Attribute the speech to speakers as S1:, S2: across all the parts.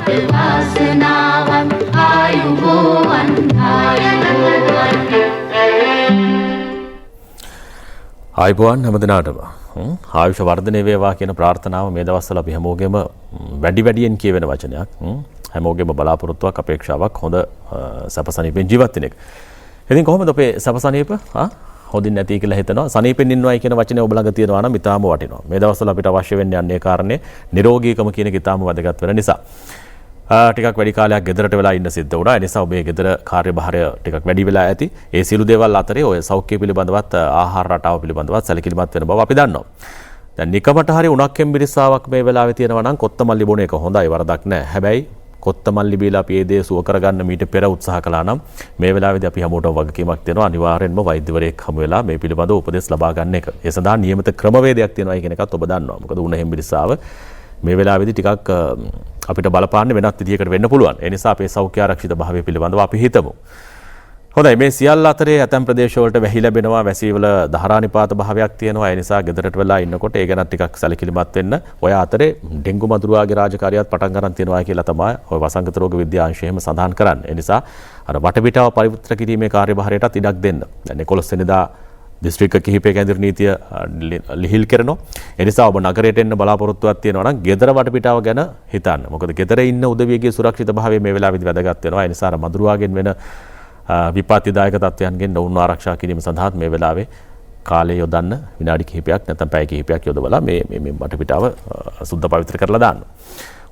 S1: වාසනාවන් ආයුබෝවන් ආයුබෝවන්
S2: ආයුබෝවන් හැමදෙනාටම ආයුෂ වර්ධනය වේවා කියන ප්‍රාර්ථනාව මේ දවස්වල අපි හැමෝගෙම වැඩියෙන් කියවෙන වචනයක්. හැමෝගෙම බලාපොරොත්තුවක් අපේක්ෂාවක් හොඳ සැපසනීපෙන් ජීවත් වෙන එක. ඉතින් කොහොමද අපේ සැපසනීප? හොඳින් නැති කියලා හිතනවා. සනීපෙන් ඉන්නවයි කියන වචනේ ඔබ ළඟ තියෙනවා නම් ඉතාම වටිනවා. මේ දවස්වල අපිට අවශ්‍ය වෙන්නේ අන්නේ කාරණේ නිරෝගීකම කියන එක ඉතාම වැදගත් වෙන නිසා. ටිකක් වැඩි කාලයක් ගෙදරට වෙලා ඉන්න සිද්ධ වුණා. ඒ නිසා ඔබේ ගෙදර කාර්යභාරය ටිකක් වැඩි වෙලා ඇති. ඒ සියලු දේවල් අතරේ ඔය සෞඛ්‍ය පිළිබඳවත් ආහාර රටාව පිළිබඳවත් සැලකිලිමත් වෙන බව අපි දන්නවා. දැන් නිකමට හරි උණක් එම්බිරිස්සාවක් මේ වෙලාවේ තියෙනවා නම් කොත්තමල්ලි බොන එක හොඳයි, වරදක් නැහැ. හැබැයි කොත්තමල්ලි බීලා අපි ඒ දේ සුව කරගන්න මීට පෙර උත්සාහ කළා නම් මේ වෙලාවේදී අපි හැමෝටම වගකීමක් තියෙනවා. අනිවාර්යෙන්ම වෛද්‍යවරයෙක් හමු වෙලා මේ පිළිබඳව උපදෙස් ලබා ගන්න එක. ඒ සඳහා නියමිත ක්‍රමවේදයක් තියෙනවා කියන එකත් ඔබ දන්නවා. මොකද උණ එම්බිරිස්සාව මේ වෙලාවේදී ටිකක් අපිට බලපාන්න වෙනත් විදිහකට වෙන්න පුළුවන්. ඒ නිසා අපේ සෞඛ්‍ය ආරක්ෂිත භාවය පිළිබඳව අපි හිතමු. හොඳයි, මේ සියල්ල අතරේ ඇතැම් ප්‍රදේශවලට වැහි ලැබෙනවා, වැසිවල ධාරානිපාත භාවයක් තියෙනවා. ඒ නිසා ගෙදරට වෙලා ඉන්නකොට ඒ ගැන ටිකක් සැලකිලිමත් වෙන්න. ඔය අතරේ ඩෙන්ගු මදුරුවාගේ රාජකාරියත් පටන් ගන්න තියෙනවා කියලා තමයි ඔය වසංගත රෝග විද්‍යාංශයේම සඳහන් කරන්නේ. ඒ නිසා අර වටපිටාව පරිවෘත කිරීමේ කාර්යභාරයටත් ඉඩක් දෙන්න. දැන් 11 වෙනිදා දිස්ත්‍රික්ක කිහිපයක ඇඳිරි නීතිය ලිහිල් කරනවා. ඒ නිසා ඔබ නගරයට එන්න බලාපොරොත්තුවක් තියෙනවා නම් ගෙදර වටපිටාව ගැන හිතන්න. මොකද ගෙදර ඉන්න උදවියගේ සුරක්ෂිත භාවය මේ වෙලාවේදී වැදගත් වෙනවා. ඒ නිසා අර මදුරුවාගෙන් වෙන විපත්තිදායක තත්ත්වයන්ගෙන් ඔවුන්ව ආරක්ෂා කිරීම සඳහා මේ වෙලාවේ කාලය යොදන්න විනාඩි කිහිපයක් නැත්නම් පැය කිහිපයක් යොදවලා මේ වටපිටාව සුද්ධ පවිත්‍ර කරලා දාන්න.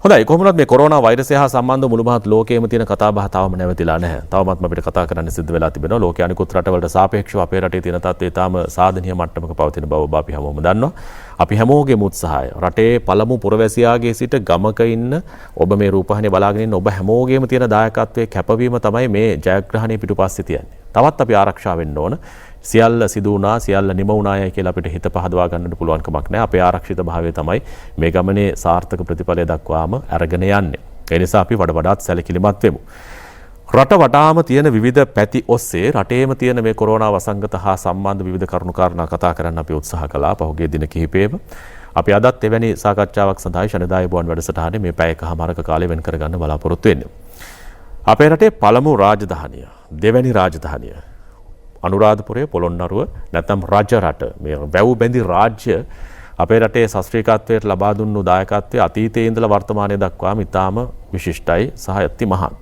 S2: හොඳයි, කොහොමවත් මේ කොරෝනා වෛරසය හා සම්බන්ධ මුළු මහත් ලෝකයේම තියෙන කතාබහ තවම නැවතිලා නැහැ. තවමත් අපිට කතා කරන්න සිද්ධ වෙලා තිබෙනවා. ලෝකයේ අනිකුත් රටවලට සාපේක්ෂව අපේ රටේ තියෙන තත්ත්වය තාම සාධනීය මට්ටමක පවතින බව අපි හැමෝම දන්නවා. අපි හැමෝගේම උත්සාහය, රටේ පළමු පුරවැසියාගේ සිට ගමක ඉන්න ඔබ මේ රූපවාහිනිය බලාගෙන ඉන්න ඔබ හැමෝගේම තියෙන දායකත්වයේ කැපවීම තමයි මේ ජයග්‍රහණය පිටුපස්සේ තියන්නේ. තවත් අපි ආරක්ෂා වෙන්න ඕන. සියල්ල සිදු වුණා, සියල්ල නිම වුණායයි කියලා අපිට හිත පහදවා ගන්නට පුළුවන් කමක් නැහැ. අපේ ආරක්ෂිත භාවය තමයි මේ ගමනේ සාර්ථක ප්‍රතිඵලය දක්වාම අරගෙන යන්නේ. ඒ නිසා අපි වඩාත් සැලකිලිමත් වෙමු. රට වටාම තියෙන විවිධ පැති ඔස්සේ රටේම තියෙන මේ කොරෝනා වසංගත හා සම්බන්ධ විවිධ කරුණු කාරණා කතා කරන්න අපි උත්සාහ කළා පහුගිය දින කිහිපෙම. අපි අදත් එවැනි සාකච්ඡාවක් සඳහා ශනිදාය බුවන් වැඩසටහනේ මේ පැයකමාරක කාලය වෙන් කරගන්න බලාපොරොත්තු වෙන්නේ. අපේ රටේ පළමු රාජධානිය, දෙවැනි රාජධානිය අනුරාධපුරය, පොළොන්නරුව නැත්නම් රජරට, මේ වැව් බැඳි රාජ්‍ය අපේ රටේ ශාස්ත්‍රීයත්වයට ලබා දුන්නු දායකත්වයේ අතීතයේ ඉඳලා වර්තමානයේ දක්වාම ඉතාම විශිෂ්ටයි සහ අතිමහත්.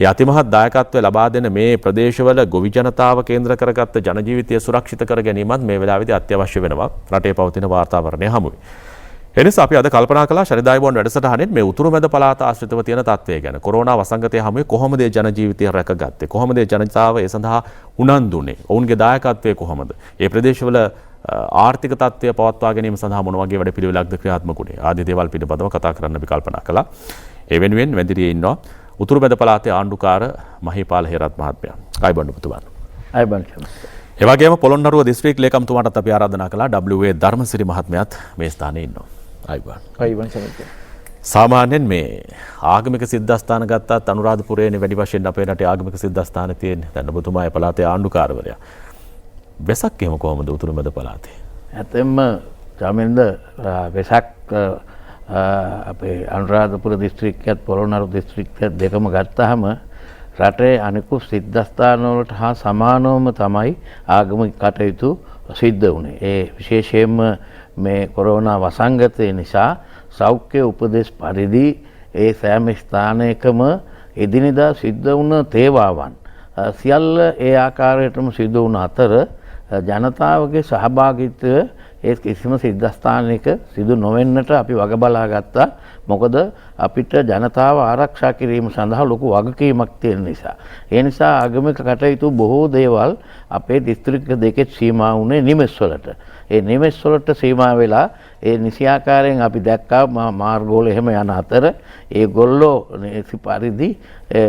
S2: ඒ අතිමහත් දායකත්වය ලබා දෙන මේ ප්‍රදේශවල ගොවි ජනතාව කේන්ද්‍ර කරගත්ත ජන ජීවිතය සුරක්ෂිත කර ගැනීමත් මේ වෙලාවේදී අත්‍යවශ්‍ය වෙනවා රටේ පවතින වාතාවරණය හමුවේ. එනිසා අපි අද කල්පනා කළා ශනිදාය බුවන් වැඩසටහනෙත් මේ උතුරු මැද පළාත ආශ්‍රිතව තියෙන තත්ත්වය ගැන. කොරෝනා වසංගතය හැමුවේ කොහොමද ඒ ජන ජීවිතය රැකගත්තේ? කොහොමද ඒ ජනතාව ඒ සඳහා උනන්දුනේ? ඔවුන්ගේ දායකත්වය කොහොමද? ඒ ප්‍රදේශවල ආර්ථික තත්ත්වය පවත්වා ගැනීම සඳහා මොන වගේ වැඩ පිළිවෙලක්ද ක්‍රියාත්මක වුණේ? ආදී දේවල් පිළිබඳව කතා කරන්න අපි කල්පනා කළා. ඒ වෙනුවෙන් වැඳිරියේ ඉන්නවා උතුරු මැද පළාතේ ආණ්ඩුකාර මහීපාල හේරත් මහත්මයා. ආයිබෝන් ඔබතුමාට.
S3: ආයිබෝන්.
S2: ඒ වගේම පොළොන්නරුව දිස්ත්‍රික් ලේකම්තුමාටත් අපි ආරාධනා කළා. W.A. ධර්මසිරි මහත්මයාත් මේ ස්ථානයේ ඉන්නවා.
S3: ආයිබෝන් සමිතිය.
S2: සාමාන්‍යයෙන් මේ ආගමික සිද්ධාස්ථාන ගත්තත් අනුරාධපුරයේනේ වැඩි වශයෙන් අපේ රටේ ආගමික සිද්ධාස්ථාන තියෙන්නේ. දැන් ඔබතුමා ඒ පළාතේ ආණ්ඩුකාරවරයා. වෙසක් එහෙම කොහොමද උතුරු මැද පළාතේ?
S3: ඇත්තෙන්ම ජාමින්ද වෙසක් අපේ අනුරාධපුර දිස්ත්‍රික්කයත් පොළොන්නරුව දිස්ත්‍රික්කයත් දෙකම ගත්තාම රටේ අනිකුත් සිද්ධාස්ථාන වලට හා සමානවම තමයි ආගමික කටයුතු සිද්ධ වුණේ. ඒ විශේෂයෙන්ම මේ කොරෝනා වසංගතය නිසා සෞඛ්‍ය උපදෙස් පරිදි ඒ සෑම ස්ථානයකම එදිනෙදා සිද්ධ වුණ තේවාවන් සියල්ල ඒ ආකාරයටම සිද්ධ වුණ අතර ජනතාවගේ සහභාගීත්වය ඒ කිසිම සිද්ධාස්ථානයක සිදු නොවෙන්නට අපි වග බලා ගත්තා. මොකද අපිට ජනතාව ආරක්ෂා කිරීම සඳහා ලොකු වගකීමක් තියෙන නිසා. ඒ නිසා ආගමික කටයුතු බොහෝ දේවල් අපේ දිස්ත්‍රික්ක දෙකෙත් සීමා වුණේ නිවෙස්වලට. ඒ නිවෙස්වලට සීමා වෙලා ඒ නිසියාකාරයෙන් අපි දැක්කා මාර්ගවල එහෙම යන අතර ඒගොල්ලෝ නිසි පරිදි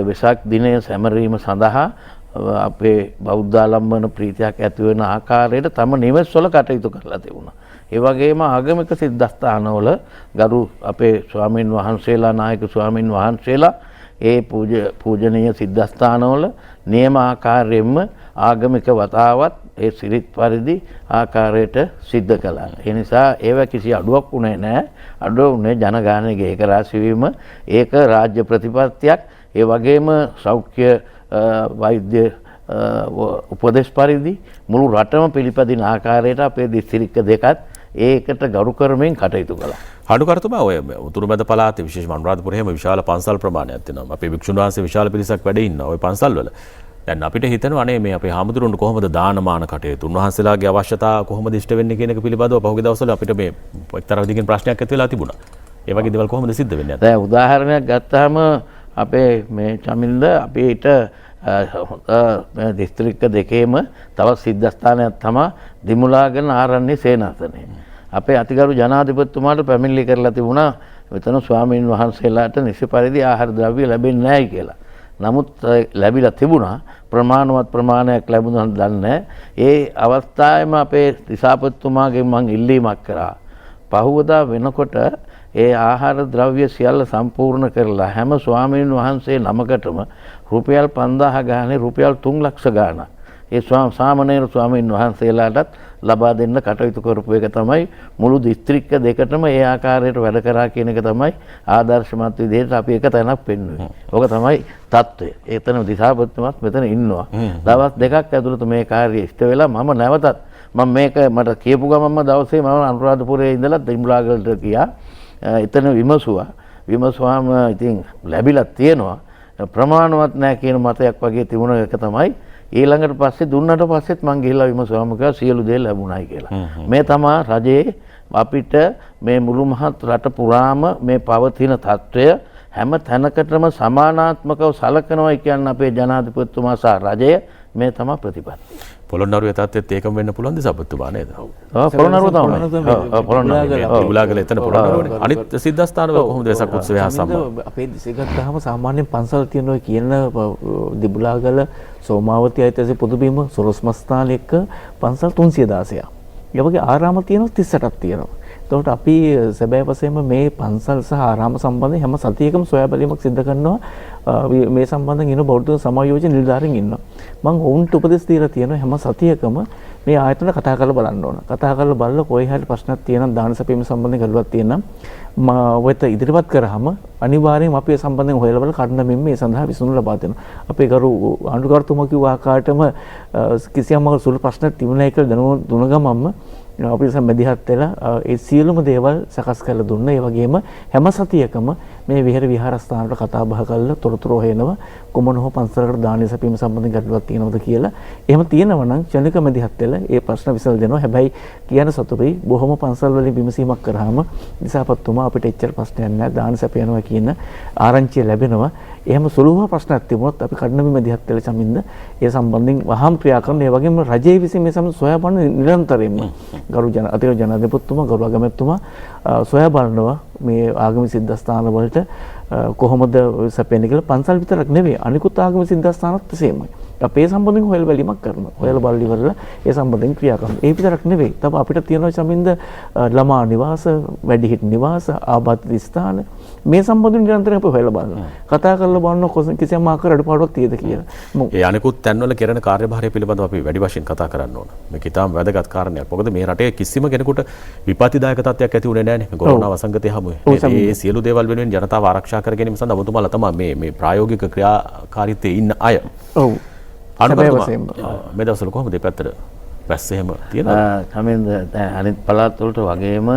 S3: වෙසක් දිනය සැමරීම සඳහා අපේ බෞද්ධාලම්බන ප්‍රීතියක් ඇති වෙන ආකාරයට තම නිවෙස්වල කටයුතු කරලා තිබුණා. ඒ වගේම ආගමික සිද්ධාස්ථානවල ගරු අපේ ස්වාමින් වහන්සේලා නායක ස්වාමින් වහන්සේලා ඒ පූජනීය සිද්ධාස්ථානවල නියම ආකාරයෙන්ම ආගමික වතාවත් ඒ සිරිත් පරිදි ආකාරයට සිද්ධ කළා. ඒ නිසා ඒව කිසි අඩුවක් උනේ නැහැ. අඩුව උනේ ජනගහනයේ ඒකරාශී වීම. ඒක රාජ්‍ය ප්‍රතිපත්තියක්. ඒ වගේම සෞඛ්‍ය වෛද්‍ය උපදේශ පරිදි මුළු රටම පිළිපදින ආකාරයට අපේ දිස්ත්‍රික්ක දෙකත් ඒකට ගරු කරමින් කටයුතු කළා.
S2: හඩුකරතුමා ඔය උතුරු මැද පළාතේ විශේෂම අනුරාධපුරයේම විශාල පන්සල් ප්‍රමාණයක් තියෙනවා. අපේ වික්ෂුන් වහන්සේ විශාල පිරිසක් වැඩ ඉන්නවා ওই පන්සල්වල. දැන් අපිට හිතෙනවා අනේ මේ අපේ හාමුදුරුවන්ට කොහොමද දානමාන කටයුතු උන්වහන්සේලාගේ අවශ්‍යතා කොහොමද ඉෂ්ට වෙන්නේ කියන එක පිළිබඳව පහුගිය දවස්වල අපිට මේ එක්තරා විදිහකින් ප්‍රශ්නයක් ඇති වෙලා තිබුණා. ඒ වගේ දේවල් කොහොමද සිද්ධ වෙන්නේ?
S3: දැන් උදාහරණයක් ගත්තාම අපේ මේ චමින්ද අපිට දිස්ත්‍රික්ක දෙකේම තවත් සිද්ධාස්ථානයක් තමයි දිමුලාගෙන ආරණ්‍ය සේනාසනය. අපේ අතිගරු ජනාධිපතිතුමාට පැමිණිලි කරලා තිබුණා මෙතන ස්වාමීන් වහන්සේලාට නිසි පරිදි ආහාර ද්‍රව්‍ය ලැබෙන්නේ නැහැයි කියලා. නමුත් ලැබිලා තිබුණා ප්‍රමාණවත් ප්‍රමාණයක් ලැබුණා දන්නේ. ඒ අවස්ථාවේම අපේ දිසාපතිතුමාගෙන් මම ඉල්ලීමක් කරා. පහුවදා වෙනකොට ඒ ආහාර ද්‍රව්‍ය සියල්ල සම්පූර්ණ කරලා හැම ස්වාමීන් වහන්සේ නමකටම රුපියල් 5000 ගානේ රුපියල් 3 ලක්ෂ ගාණක් ඒ සාමණේර ස්වාමීන් වහන්සේලාටත් ලබා දෙන්න කටයුතු කරපු එක තමයි මුළු දිස්ත්‍රික්ක දෙකටම ඒ ආකාරයට වැඩ කරා කියන එක තමයි ආදර්ශමත් විදිහට අපි එක තැනක් පෙන්වුවේ. ඕක තමයි தত্ত্বය. එතන දිසාපතිතුමාත් මෙතන ඉන්නවා. දවස් දෙකක් ඇතුළත මේ කාර්යය ඉෂ්ට වෙලා මම නැවතත් මේක මට කියපු ගමන්ම දවසේ මම අනුරාධපුරයේ ඉඳලා දිමුලාගලට ගියා. එතන විමසුවාම ඉතින් ලැබිලා තියෙනවා ප්‍රමාණවත් නැහැ කියන මතයක් වගේ තිබුණ එක තමයි ඊළඟට පස්සේ දුන්නට පස්සෙත් මං ගිහිල්ලා විමසුවාම කිව්වා සියලු දේ ලැබුණයි කියලා. මේ තමයි රජයේ අපිට මේ මුළු මහත් රට පුරාම මේ පවතින తত্ত্বය හැම තැනකටම සමානාත්මකව සලකනවා කියන්නේ අපේ ජනාධිපතිතුමා සහ රජය මේ තමයි ප්‍රතිපත්තිය.
S2: පොළොන්නරුවේ තත්ත්වෙත් ඒකම වෙන්න පුළුවන් දිසාපතිතුමා නේද?
S3: පොළොන්නරුව තමයි.
S2: දිමුලාගල එතන පොළොන්නරුවනේ. අනිත් සිද්ධාස්ථානවල කොහොමද වෙසක් උත්සවය හා සම්බන්ධ?
S4: අපේ දිසේ ගත්තාම සාමාන්‍යයෙන් පන්සල් තියෙන ඔය කියන දිමුලාගල සෝමාවතී අයිතිවාසික පුදුබිම සොරොස්මස්ථාන එක්ක පන්සල් 316ක්. ඒ වගේ ආරාම තියෙනවා 38ක් තියෙනවා. එතකොට අපි සැබෑ වශයෙන්ම මේ පන්සල් සහ ආරාම සම්බන්ධයෙන් හැම සතියකම සොයා බැලීමක් සිදු කරනවා. මේ සම්බන්ධයෙන් ඉන්න බෞද්ධ සමායෝජන නිලධාරීන් ඉන්නවා. මම ඔවුන්ට උපදෙස් දීලා තියෙනවා හැම සතියකම මේ ආයතන කතා කරලා බලන්න ඕන. කතා කරලා බලලා කොයි හරි ප්‍රශ්නක් තියෙනම් දාන සැපීම සම්බන්ධයෙන් ගැටලුවක් තියෙනම් ඔයත් ඉදිරිපත් කරාම අනිවාර්යයෙන්ම අපි ඒ සම්බන්ධයෙන් හොයලා බලලා කඩනමින් මේ සඳහා විසඳුම් ලබා දෙනවා. අපේ ගරු ආණ්ඩුකර්තුමා කිව්ව ආකාරයටම කිසියම් සුළු ප්‍රශ්නක් තිබුණා කියලා දැනුම දුන ගමන්ම අපි සම්මැදිහත් වෙලා ඒ සියලුම දේවල් සකස් කරලා දුන්නා. ඒ වගේම හැම සතියකම මේ විහෙර විහාරස්ථානවල කතා බහ කරලා තොරතුරු හොයනවා කොමන හෝ පන්සලකට දාන සැපීම සම්බන්ධයෙන් ගැටලුවක් තියෙනවද කියලා. එහෙම තියෙනවා නම් ක්ෂණික මැදිහත් වෙලා ඒ ප්‍රශ්න විසඳ දෙනවා. හැබැයි කියන සතුටුයි බොහොම පන්සල් වලින් විමසීමක් කරාම දිසාපතිතුමා අපිට එච්චර ප්‍රශ්නයක් නැහැ දාන සැපයනවා කියන ආරංචිය ලැබෙනවා. එහෙම සුළුම ප්‍රශ්නයක් තිබුණොත් අපි කඩනමි මැදිහත් වෙලා සමින්ද ඒ සම්බන්ධයෙන් වහම් ක්‍රියා කරන ඒ වගේම රජයේ විසින් මේ සම්බන්ධ සොයා බලන නිරන්තරයෙන්ම ගරු ජනාධිපතිතුමා ගරු අගමැතිතුමා සොයා බලනවා මේ ආගමික සිද්ධාස්ථාන වලට කොහොමද සැපෙන්නේ කියලා. පන්සල් විතරක් නෙවෙයි අනිකුත් ආගමික සිද්ධාස්ථානත් එසේමයි. අපේ සම්බන්ධයෙන් හොයලා බැලීමක් කරනවා. හොයලා බලලා ඉවරලා ඒ සම්බන්ධයෙන් ක්‍රියා කරනවා. ඒ විතරක් නෙවෙයි. තව අපිට තියෙනවා සමින්ද ළමා නිවාස, වැඩිහිටි නිවාස, ආබාධිත ස්ථාන මේ සම්බන්ධයෙන් නිරන්තරයෙන් අපි හොයලා බලනවා. කතා කරලා බලනවා කිසියම් ආකාර අඩපාඩුවක් තියෙද කියලා.
S2: ඒ අනිකුත් තැන්වල කෙරෙන කාර්යභාරය පිළිබඳව අපි වැඩි වශයෙන් කතා කරන්න ඕන. මේක ඉතාම වැදගත් කාරණයක්. මොකද මේ රටේ කිසිම කෙනෙකුට විපත්තිදායක තත්ත්වයක් ඇති වුණේ නැහැ නේ. කොරෝනා වසංගතය හැමුවේ. මේ සියලු දේවල් වෙනුවෙන් ජනතාව ආරක්ෂා කර ගැනීම සඳහා ඔබතුමාලා තමයි මේ ප්‍රායෝගික ක්‍රියාකාරීත්වයේ ඉන්න අය.
S4: ඔව්.
S2: මේ දවස්වල කොහොමද මේ පැත්තට වැස්ස එහෙම තියෙනවද?
S3: කමෙන්ද අනිත් පළාත් වලට වගේම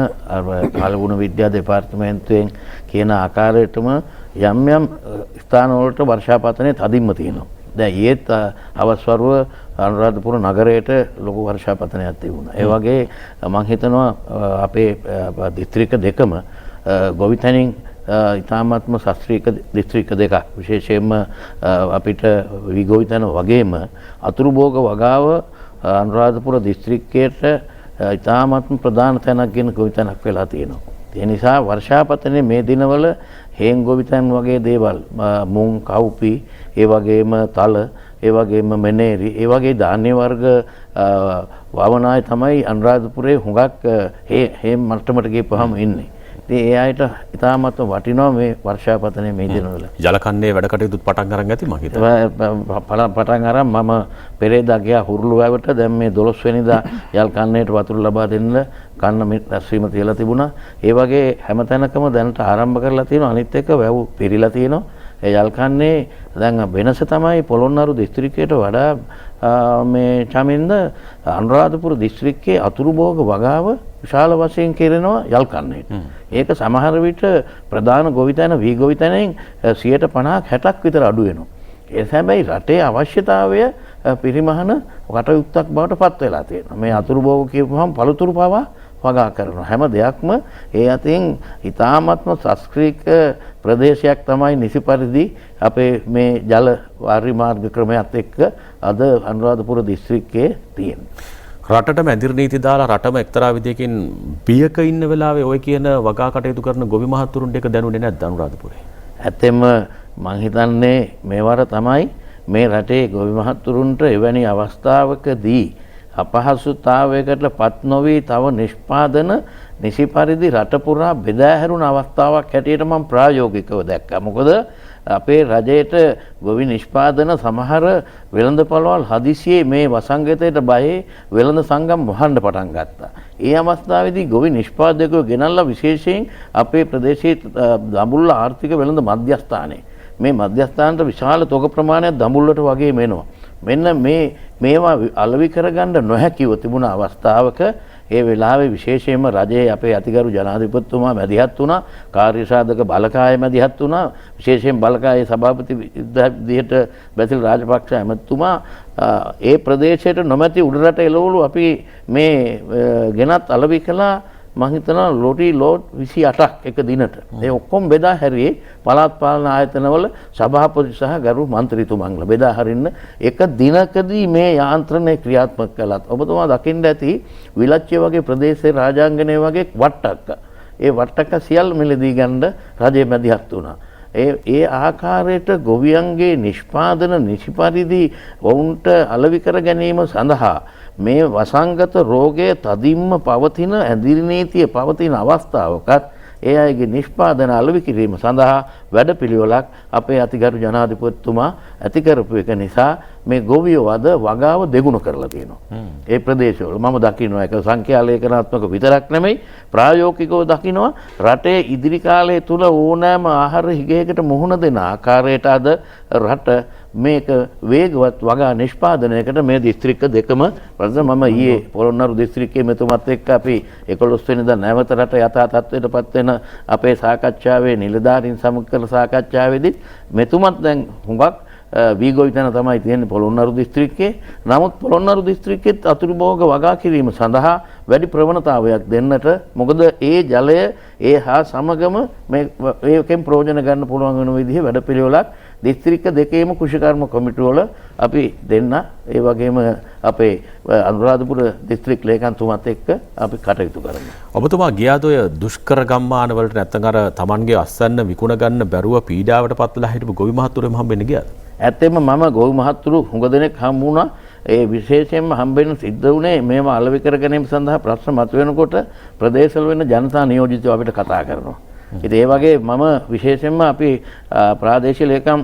S3: කාලගුණ විද්‍යා දෙපාර්තමේන්තුවෙන් කියන ආකාරයටම යම් යම් ස්ථාන වලට වර්ෂාපතනය තදින්ම තියෙනවා. දැන් ඊයේත් අවස්වරුව අනුරාධපුර නගරයට ලොකු වර්ෂාපතනයක් තිබුණා. ඒ වගේ මම හිතනවා අපේ දිස්ත්‍රික්ක දෙකම ගොවිතැනින් ඉතාමත්ම ශාස්ත්‍රීය දිස්ත්‍රික්ක දෙකක් විශේෂයෙන්ම අපිට විගොවිතැන වගේම අතුරු භෝග වගාව අනුරාධපුර දිස්ත්‍රික්කයට ඉතාමත්ම ප්‍රධාන තැනක් ගෙන ගොවිතැනක් වෙලා තියෙනවා. ඒ නිසා වර්ෂාපතනයේ මේ දිනවල හේන් ගොවිතැන් වගේ දේවල් මුං කව්පි ඒ වගේම තල ඒ වගේම මෙනේරි ඒ වගේ ධාන්‍ය වර්ග වවනායි තමයි අනුරාධපුරේ හුඟක් හේම් මට්ටමට ගිහපුවාම ඉන්නේ. ඉතින් ඒ අයට ඉතාමත් වටිනවා මේ වර්ෂාපතනය මේ දිනවල.
S2: ජලකන්නේ වැඩ කටයුතු පටන් අරන් ඇති මම හිතනවා.
S3: පටන් අරන් මම පෙරේදා ගියා හුරුළු වැවට. දැන් මේ 12 වෙනිදා යල්කන්නේට වතුර ලබා දෙන්න කන්න රැස්වීම තියලා තිබුණා. ඒ වගේ හැමතැනකම දැනට ආරම්භ කරලා තියෙනවා. අනිත් එක වැව් පිරීලා තියෙනවා. ඒ යල්කන්නේ දැන් වෙනස තමයි පොළොන්නරු දිස්ත්‍රික්කයට වඩා මේ චමින්ද අනුරාධපුර දිස්ත්‍රික්කයේ අතුරු භෝග වගාව විශාල වශයෙන් කෙරෙනවා යල්කන්නේට. ඒක සමහර විට ප්‍රධාන ගොවිතැන වී ගොවිතැනෙන් 50%ක් 60ක් විතර අඩු වෙනවා. ඒ හැබැයි රටේ අවශ්‍යතාවය පිරිමහන කටයුත්තක් බවට පත් වෙලා තියෙනවා. මේ අතුරු භෝග කියපුවම පළතුරු පවා වගා කරනවා. හැම දෙයක්ම ඒ අතින් ඉතාමත්ම සස්ක්‍රීක ප්‍රදේශයක් තමයි නිසි පරිදි අපේ මේ ජල වාරි මාර්ග ක්‍රමයත් එක්ක අද අනුරාධපුර දිස්ත්‍රික්කයේ තියෙන්නේ.
S2: රටට මැදිරි නීති දාලා රටම එක්තරා විදියකින් බියක ඉන්න වෙලාවේ ඔය කියන වගා කටයුතු කරන ගොවි මහතුරුන්ට එක දැනුනේ නැද්ද අනුරාධපුරේ?
S3: ඇත්තෙම මං හිතන්නේ මේවර තමයි මේ රටේ ගොවි මහතුරුන්ට එවැනි අවස්ථාවකදී අපහසුතාවයකට පත් නොවී තව නිෂ්පාදන නිසි පරිදි රට පුරා බෙදා හැරුණ අවස්ථාවක් හැටියට මම ප්‍රායෝගිකව දැක්කා. මොකද අපේ රජයට ගොවි නිෂ්පාදන සමහර වෙළඳපළවල් හදිසියේ මේ වසංගතයට බයේ වෙළඳ සංගම් වහන්න පටන් ගත්තා. ඒ අවස්ථාවේදී ගොවි නිෂ්පාදකයෝ ගෙනල්ලා විශේෂයෙන් අපේ ප්‍රදේශයේ දඹුල්ල ආර්ථික වෙළඳ මධ්‍යස්ථානයේ මේ මධ්‍යස්ථානට විශාල තොග ප්‍රමාණයක් දඹුල්ලට වගේ මෙනවා. මෙන්න මේවා අලෙවි කරගන්න නොහැකිව තිබුණ අවස්ථාවක ඒ වෙලාවේ විශේෂයෙන්ම රජයේ අපේ අතිගරු ජනාධිපතිතුමා මැදිහත් වුණා. කාර්ය සාධක බලකාය මැදිහත් වුණා. විශේෂයෙන් බලකායේ සභාපති විදිහට බැසිල් රාජපක්ෂ ඇමතුමා ඒ ප්‍රදේශයට නොමැති උඩරට එළවලු අපි මේ ගෙනත් අලෙවි කළා. මම හිතනවා ලොටි ලෝඩ් 28ක් එක දිනට. ඒ ඔක්කොම බෙදා හැරියේ පළාත් පාලන ආයතනවල සභාපති සහ ගරු මන්ත්‍රීතුමන්ලා බෙදා හරින්න එක දිනකදී මේ යාන්ත්‍රණය ක්‍රියාත්මක කළත් ඔබතුමා දකින්න ඇති විලච්චිය වගේ ප්‍රදේශයේ රාජාංගනය වගේ වට්ටක්ක. ඒ වට්ටක්ක සියල්ල මිලදී ගන්න රජය මැදිහත් වුණා. ඒ ආකාරයට ගොවියන්ගේ නිෂ්පාදන නිසි පරිදි වුන්ට අලෙවි කර ගැනීම සඳහා මේ වසංගත රෝගය තදින්ම පවතින ඇඳිරි නීතිය පවතින අවස්ථාවකත් ඒ අයගේ නිෂ්පාදන අලෙවි කිරීම සඳහා වැඩපිළිවෙලක් අපේ අතිගරු ජනාධිපතිතුමා ඇති කරපු එක නිසා මේ ගොවියෝ අද වගාව දෙගුණ කරලා තියෙනවා. ඒ ප්‍රදේශවල මම දකින්නවා ඒක සංඛ්‍යා ලේඛනාත්මක විතරක් නෙමෙයි ප්‍රායෝගිකව දකින්නවා රටේ ඉදිරි කාලය තුල ඕනෑම ආහාර හිගයකට මුහුණ දෙන ආකාරයට අද රට මේක වේගවත් වගා නිෂ්පාදනයකට මේ දිස්ත්‍රික්ක දෙකම මම ඊයේ පොළොන්නරු දිස්ත්‍රික්කයේ මෙතුමත් එක්ක අපි 11 වෙනිදා නැවත රට යථා තත්ත්වයටපත් වෙන අපේ සාකච්ඡාවේ නිලධාරීන් සමග කළ සාකච්ඡාවේදී මෙතුමත් දැන් හුඟක් වී ගොවිතැන තමයි තියෙන්නේ පොළොන්නරු දිස්ත්‍රික්කයේ. නමුත් පොළොන්නරු දිස්ත්‍රික්කෙත් අතුරු භෝග වගා කිරීම සඳහා වැඩි ප්‍රවණතාවයක් දෙන්නට මොකද ඒ ජලය ඒ හා සමගම මේකෙන් ප්‍රයෝජන ගන්න පුළුවන් වෙන විදිහේ වැඩපිළිවෙලක් දිස්ත්‍රික්ක දෙකේම කෘෂිකර්ම කොමිටුවල අපි දෙන්න ඒ වගේම අපේ අනුරාධපුර දිස්ත්‍රික් ලේකම්තුමත් එක්ක අපි කටයුතු කරමු.
S2: ඔබතුමා ගියාද ඔය දුෂ්කර ගම්මාන වලට නැත්නම් අර Tamanගේ අස්සන්න විකුණ ගන්න බැරුව පීඩාවට පත්වලා හිටපු ගොවි මහත්තුරුම හම්බෙන්න ගියාද?
S3: ඇත්තෙන්ම මම ගොවි මහත්තුරු හුඟ දෙනෙක් හම්බ වුණා. ඒ විශේෂයෙන්ම හම්බෙන්න සිද්ධ වුණේ මේවා අලෙවි කර ගැනීම සඳහා ප්‍රශ්න මතුවෙනකොට ප්‍රදේශවල වෙන ජනතා නියෝජිතව අපිට කතා කරනවා. ඉතින් ඒ වගේ මම විශේෂයෙන්ම අපි ප්‍රාදේශීය ලේකම්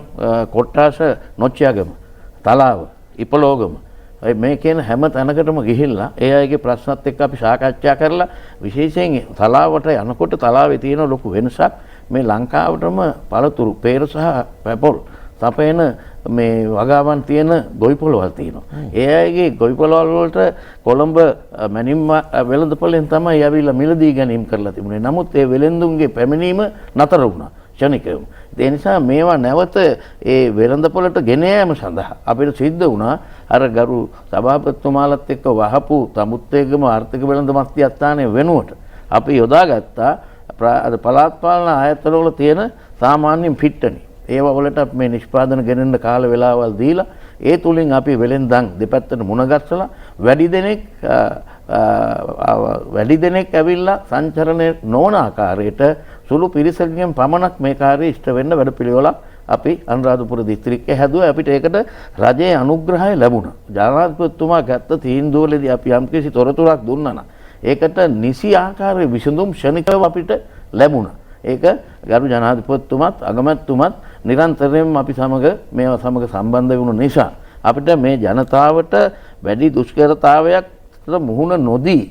S3: කොට්ටාස නොච්චියාගම තලාව ඉපලෝගම මේ කියන හැම තැනකටම ගිහිල්ලා ඒ අයගේ ප්‍රශ්නත් එක්ක අපි සාකච්ඡා කරලා විශේෂයෙන් තලාවට යනකොට තලාවේ තියෙන ලොකු වෙනසක් මේ ලංකාවටම පළතුරු peer සහ පැපොල් තපේන මේ වගාවන් තියෙන ගොවිපොළවල් තියෙනවා. ඒ අයගේ ගොවිපොළවල් වලට කොළඹ මැනින් වෙළඳපොළෙන් තමයි ඇවිල්ලා මිලදී ගැනීම කරලා තිබුණේ. නමුත් ඒ වෙළඳුන්ගේ පැමිණීම නතර වුණා ක්ෂණිකවම. ඒ නිසා මේවා නැවත ඒ වෙළඳපොළට ගෙන යාම සඳහා අපිට සිද්ධ වුණා අර ගරු සභාපතිතුමාලත් එක්ක වහපු තමුත්තේගම ආර්ථික වෙළඳ මධ්‍යස්ථානයේ වෙනුවට අපි යොදාගත්තා පළාත් පාලන ආයතනවල තියෙන සාමාන්‍ය පිට්ටනි. ඒවා වලට මේ නිෂ්පාදන ගෙනෙන්න කාල වේලාවල් දීලා ඒ තුලින් අපි වෙලෙන්දන් දෙපැත්තට මුණ ගැස්සලා වැඩි දෙනෙක් ඇවිල්ලා සංචරණය නොවන ආකාරයට සුළු පිරිසකින් පමණක් මේ කාර්යය ඉෂ්ට වෙන්න වැඩපිළිවෙලක් අපි අනුරාධපුර දිස්ත්‍රික්කයේ හැදුවා. අපිට ඒකට රජයේ අනුග්‍රහය ලැබුණා. ජනාධිපතිතුමා ගත්ත තීන්දුවලදී අපි යම්කිසි තොරතුරක් දුන්නා නම් ඒකට නිසි ආකාරයේ විසඳුම් ක්ෂණිකව අපිට ලැබුණා. ඒක ගරු ජනාධිපතිතුමත් අගමැතිතුමත් නිරන්තරයෙන්ම අපි සමග මේවා සමග සම්බන්ධ වුණු නිසා අපිට මේ ජනතාවට වැඩි දුෂ්කරතාවයක් මුහුණ නොදී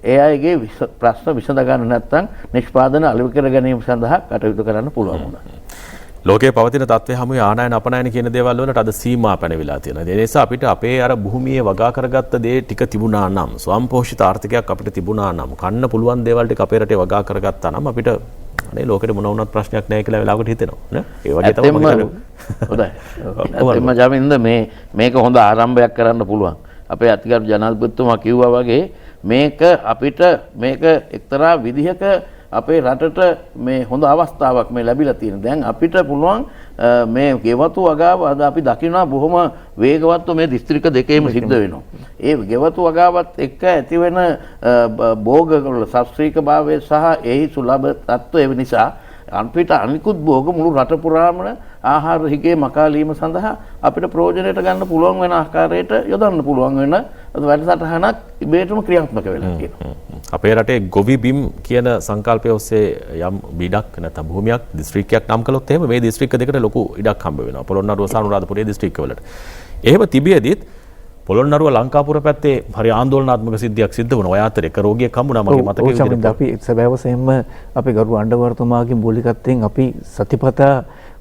S3: ඒ අයගේ ප්‍රශ්න විසඳ ගන්න නැත්නම් නිෂ්පාදන අලෙවි කර ගැනීම සඳහා කටයුතු කරන්න පුළුවන් වුණා.
S2: ලෝකයේ පවතින තත්ත්වය හැමුවේ ආනයන අපනයන කියන දේවල් වලට අද සීමා පැනවිලා තියෙනවා. ඒ නිසා අපිට අපේ අර භූමියේ වගා කරගත්ත දේ ටික තිබුණා නම් ස්වයංපෝෂිත ආර්ථිකයක් අපිට තිබුණා නම් කන්න පුළුවන් දේවල් ටික අපේ රටේ වගා කරගත්තා නම් අපිට අනේ ලෝකෙට මොන වුණත් ප්‍රශ්නයක් නැහැ කියලා වෙලාවකට හිතෙනවා නේ. ඒ වගේ තමයි මම
S3: හොඳයි. ඇත්තම ජමින්ද මේක හොඳ ආරම්භයක් කරන්න පුළුවන්. අපේ අතිගරු ජනාධිපතිතුමා කිව්වා වගේ මේක අපිට මේක එක්තරා විදිහක අපේ රටට මේ හොඳ අවස්ථාවක් මේ ලැබිලා තියෙන. දැන් අපිට පුළුවන් මේ ගෙවතු වගාව අද අපි දකිනවා බොහොම වේගවත්ව මේ දිස්ත්‍රික්ක දෙකේම සිද්ධ වෙනවා. ඒ ගෙවතු වගාවත් එක්ක ඇතිවෙන භෝගවල ශාස්ත්‍රීය භාවය සහ එහි සුලභ තත්ත්වය නිසා අපිට අනිකුත් භෝග මුළු රට පුරාම ආහාර හිගේ මකාලීම සඳහා අපිට ප්‍රයෝජනයට ගන්න පුළුවන් වෙන ආකාරයට යොදන්න පුළුවන් වෙන වැඩසටහනක් ඉබේටම ක්‍රියාත්මක වෙලා තියෙනවා.
S2: අපේ රටේ ගොවි බිම් කියන සංකල්පය ඔස්සේ යම් බිඩක් නැත්නම් භූමියක් දිස්ත්‍රික්කයක් නම් කළොත් එහෙම මේ දිස්ත්‍රික්ක දෙකට ලොකු ඉඩක් හම්බ වෙනවා. පොළොන්නරුව සහ අනුරාධපුරයේ දිස්ත්‍රික්කවලට. එහෙම තිබියදීත් පොළොන්නරුව ලංකාපුර පැත්තේ හරි ආందోලනාත්මක සිද්ධියක් සිද්ධ වුණා. ඔය අතරේ එක රෝගියෙක් හම්බුණා මගේ මතකයේ විදිහට. අපි
S4: සැබෑව සෙම්ම අපේ ගරු අණ්ඩවර්තුමාගේ මූලිකත්වයෙන් අපි සතිපතා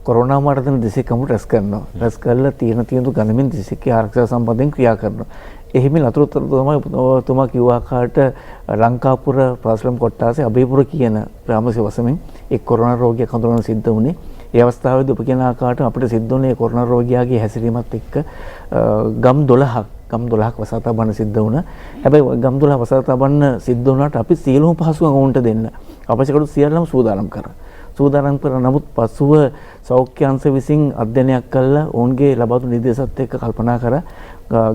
S4: කොරෝනා මර්ධන දිසිකමුට රැස් කරනවා. රැස් කරලා තියෙන තීන්දුව ගනිමින් දිසිකේ ආරක්ෂා සම්බන්ධයෙන් ක්‍රියා කරනවා. එහෙම ලතුරුතර තුමා කිව්ව ආකාරයට ලංකාපුර ප්‍රාසලම් කොට්ටාසේ අබේපුර කියන ග්‍රාමසේ වසමින් එක් කොරෝනා රෝගියෙක් හඳුනන සිද්ධ වුණේ. ඒ අවස්ථාවේදී ඔබ කියන ආකාරයට අපිට සිද්ධ වුණේ කොරෝනා රෝගියාගේ හැසිරීමත් එක්ක ගම් 12ක් වසා තබන්න සිද්ධ වුණා. හැබැයි ගම් 12 වසා තබන්න සිද්ධ වුණාට අපි සියලුම පහසුකම් වුන්ට දෙන්න අවශ්‍ය කරු සියල්ලම සූදානම් කරා. සූදානම් කර නමුත් පසුව සෞඛ්‍ය අංශ විසින් අධ්‍යයනයක් කළා ඔවුන්ගේ ලබා දුන් නිර්දේශත් එක්ක කල්පනා කරා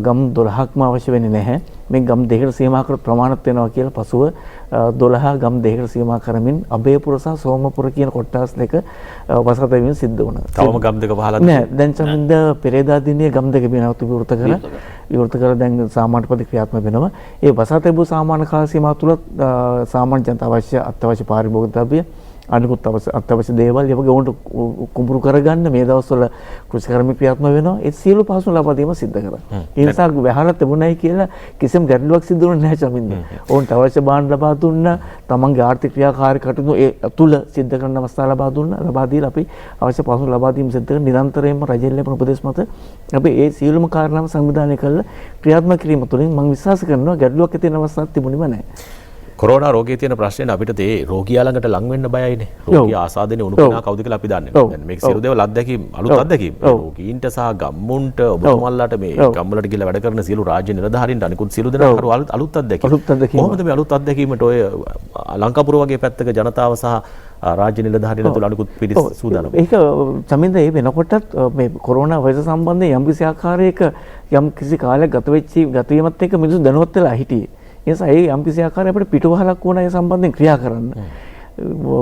S4: ගම් 12ක්ම අවශ්‍ය වෙන්නේ නැහැ. මේ ගම් දෙකකට සීමා කර ප්‍රමාණවත් වෙනවා කියලා පසුව 12 ගම් දෙකකට සීමා කරමින් අබේපුර සහ සෝමපුර කියන කොටස් දෙක වසතවින් සිද්ධ වුණා.
S2: තවම ගම් දෙක පහලද?
S4: නෑ දැන් සමින්ද පෙරේදා දිනේ ගම් දෙක වෙනවත් විවෘත කර දැන් සාමාන්‍ය පද ක්‍රියාත්මක වෙනවා. ඒ වසතබු සාමාන්‍ය කාල සීමාව තුළ සාමාන්‍ය ජනතාව අත්‍යවශ්‍ය පාරිභෝගික ද්‍රව්‍ය අනිකුත් අත්‍යවශ්‍ය දේවල් යවගේ උන්ට කුඹුරු කරගන්න මේ දවස්වල කෘෂිකර්ම ක්‍රියාත්මක වෙනවා. ඒ සියලු පහසුකම් ලබා දීම සිද්ධ කරා. ඒ නිසා වැහලා තිබුණයි කියලා කිසිම ගැටලුවක් සිද්ධ වුණේ නැහැ චමින්ද. උන්ට අවශ්‍ය භාණ්ඩ ලබා දුන්නා. තමන්ගේ ආර්ථික ක්‍රියාකාරී කටයුතු ඒ තුල සිද්ධ කරන අවස්ථා ලබා දුන්නා. ලබා දීලා අපි අවශ්‍ය පහසුකම් ලබා දීම සිද්ධ කරන නිරන්තරයෙන්ම රජයෙන් ලැබෙන උපදෙස් මත අපි ඒ සියලුම කාරණාව සංවිධානය කළා ක්‍රියාත්මක කිරීම තුළින් මම විශ්වාස කරනවා ගැටලුවක් ඇති වෙන අවස්ථාවක් තිබුණේම නැහැ.
S2: කොරෝනා රෝගයේ තියෙන ප්‍රශ්නේ අපිට ඒ රෝගියා ළඟට ලං වෙන්න බයයිනේ. රෝගියා ආසාදනේ උණු පිනා කවුද කියලා අපි දන්නේ නැහැ. දැන් මේක සියලු දේවල් අත්දැකීම් අලුත් අත්දැකීම්. රෝගීන්ට සහ ගම්මුන්ට ඔබතුමන්ලාට මේ ගම්වලට ගිහලා වැඩ කරන සියලු රාජ්‍ය නිලධාරීන්ට අනිකුත් සියලු දෙනා කරු අලුත් අත්දැකීම්. කොහොමද මේ අලුත් අත්දැකීමට ඔය ලංකාපුර වගේ පැත්තක ජනතාව සහ රාජ්‍ය නිලධාරීන් තුළ අනිකුත් පිරිස් සූදානම්?
S4: ඒක චමින්ද ඒ වෙනකොටත් මේ කොරෝනා වෛරස් සම්බන්ධයෙන් යම් කිසි ආකාරයක යම් කිසි කාලයක් ගත වීමත් එක්ක මිනිස්සු දැනුවත් වෙලා හිටියේ. ඒ නිසා ඒ යම් කිසි ආකාරයකට අපිට පිටුවහලක් වුණා ඒ සම්බන්ධයෙන් ක්‍රියා කරන්න.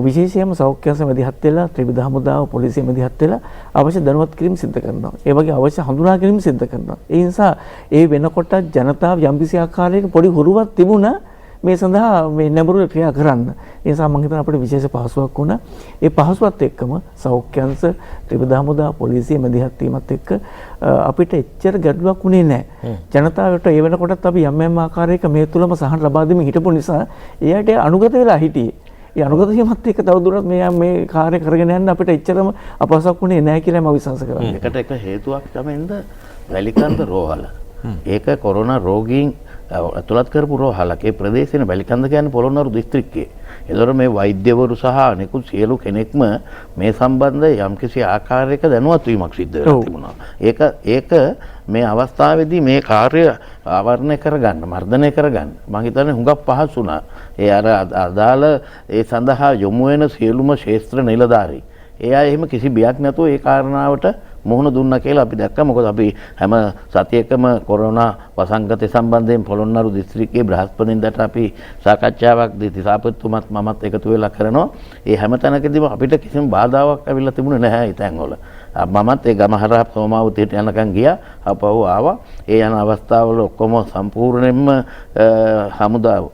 S4: විශේෂයෙන්ම සෞඛ්‍ය අංශ මැදිහත් වෙලා ත්‍රිවිධ හමුදාව පොලිසිය මැදිහත් වෙලා අවශ්‍ය දැනුවත් කිරීම සිදු කරනවා. ඒ වගේ අවශ්‍ය හඳුනා ගැනීම සිදු කරනවා. ඒ නිසා ඒ වෙනකොට ජනතාව යම් කිසි ආකාරයක පොඩි හුරුවක් තිබුණා මේ සඳහා මේ නැඹුරු ක්‍රියා කරන්න. ඒ නිසා මම හිතනවා අපිට විශේෂ පහසුවක් වුණා. ඒ පහසුවත් එක්කම සෞඛ්‍ය අංශ ත්‍රිවිධ හමුදාව පොලිසිය මැදිහත් වීමත් එක්ක අපිට එච්චර ගැටලුවක් වුණේ නැහැ. ජනතාවට ඒ වෙනකොටත් අපි යම් යම් ආකාරයක මේ තුලම සහන ලබා දෙමින් හිටපු නිසා එයාට අනුගත වෙලා හිටියේ. ඒ අනුගත වීමත් එක්ක තවදුරටත් මේ කාර්ය කරගෙන යන්න අපිට එච්චරම අපහසුයක් වුණේ නැහැ කියලා මම විශ්වාස කරනවා.
S3: ඒකට එක හේතුවක් තමයිද වැලිකන්ද රෝහල. ඒක කොරෝනා රෝගීන් ඇතුළත් කරපු රෝහලක්. ඒ ප්‍රදේශයේ වැලිකන්ද කියන්නේ පොළොන්නරු දිස්ත්‍රික්කයේ. ඒතර මේ වෛද්‍යවරු සහ අනෙකුත් සියලු කෙනෙක්ම මේ සම්බන්ධ යම්කිසි ආකාරයක දැනුවත් වීමක් සිද්ධ වෙලා තිබුණා. ඒක මේ අවස්ථාවේදී මේ කාර්ය ආවරණය කරගන්න, මර්ධනය කරගන්න මම හිතන්නේ හුඟක් පහසු වුණා. ඒ අර අදාළ ඒ සඳහා යොමු වෙන සියලුම ශාස්ත්‍ර නිලධාරී ඒ අය එහෙම කිසි බියක් නැතුව ඒ කාරණාවට මුහුණ දුන්නා කියලා අපි දැක්කා. මොකද අපි හැම සතියකම කොරෝනා වසංගතය සම්බන්ධයෙන් පොළොන්නරු දිස්ත්‍රික්කයේ බ්‍රහස්පතින්දාට අපි සාකච්ඡාවක් දිසාපතිතුමත් මමත් එකතු වෙලා කරනවා. ඒ හැම තැනකදීම අපිට කිසිම බාධාවක් ඇවිල්ලා තිබුණේ නැහැ ඒ තැන්වල. මමත් ඒ ගමහරහා සෝමාවතියට යනකම් ගියා. අපව ආවා. ඒ යන අවස්ථාවල ඔක්කොම සම්පූර්ණයෙන්ම හමුදාව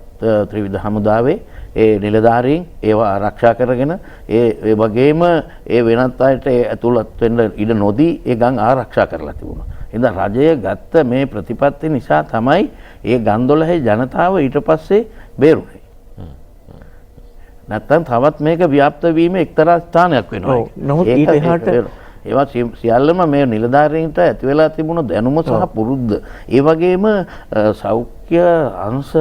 S3: ත්‍රිවිධ හමුදාවේ ඒ නිලධාරීන් ඒවා ආරක්ෂා කරගෙන ඒ වගේම ඒ වෙනත් අයට ඇතුළත් වෙන්න ඉඩ නොදී ඒ ගම් ආරක්ෂා කරලා තිබුණා. ඉතින් රජය ගත්ත මේ ප්‍රතිපත්ති නිසා තමයි ඒ ගම් 12 ජනතාව ඊට පස්සේ බේරුනේ. නැත්තම් තවත් මේක ව්‍යාප්ත වීම එක්තරා ස්ථානයක් වෙනවා.
S4: නමුත් ඊට එහාට
S3: ඒවා සියල්ලම මේ නිලධාරීන්ට ඇති වෙලා තිබුණ දැනුම සහ පුරුද්ද. ඒ වගේම සෞඛ්‍ය අංශ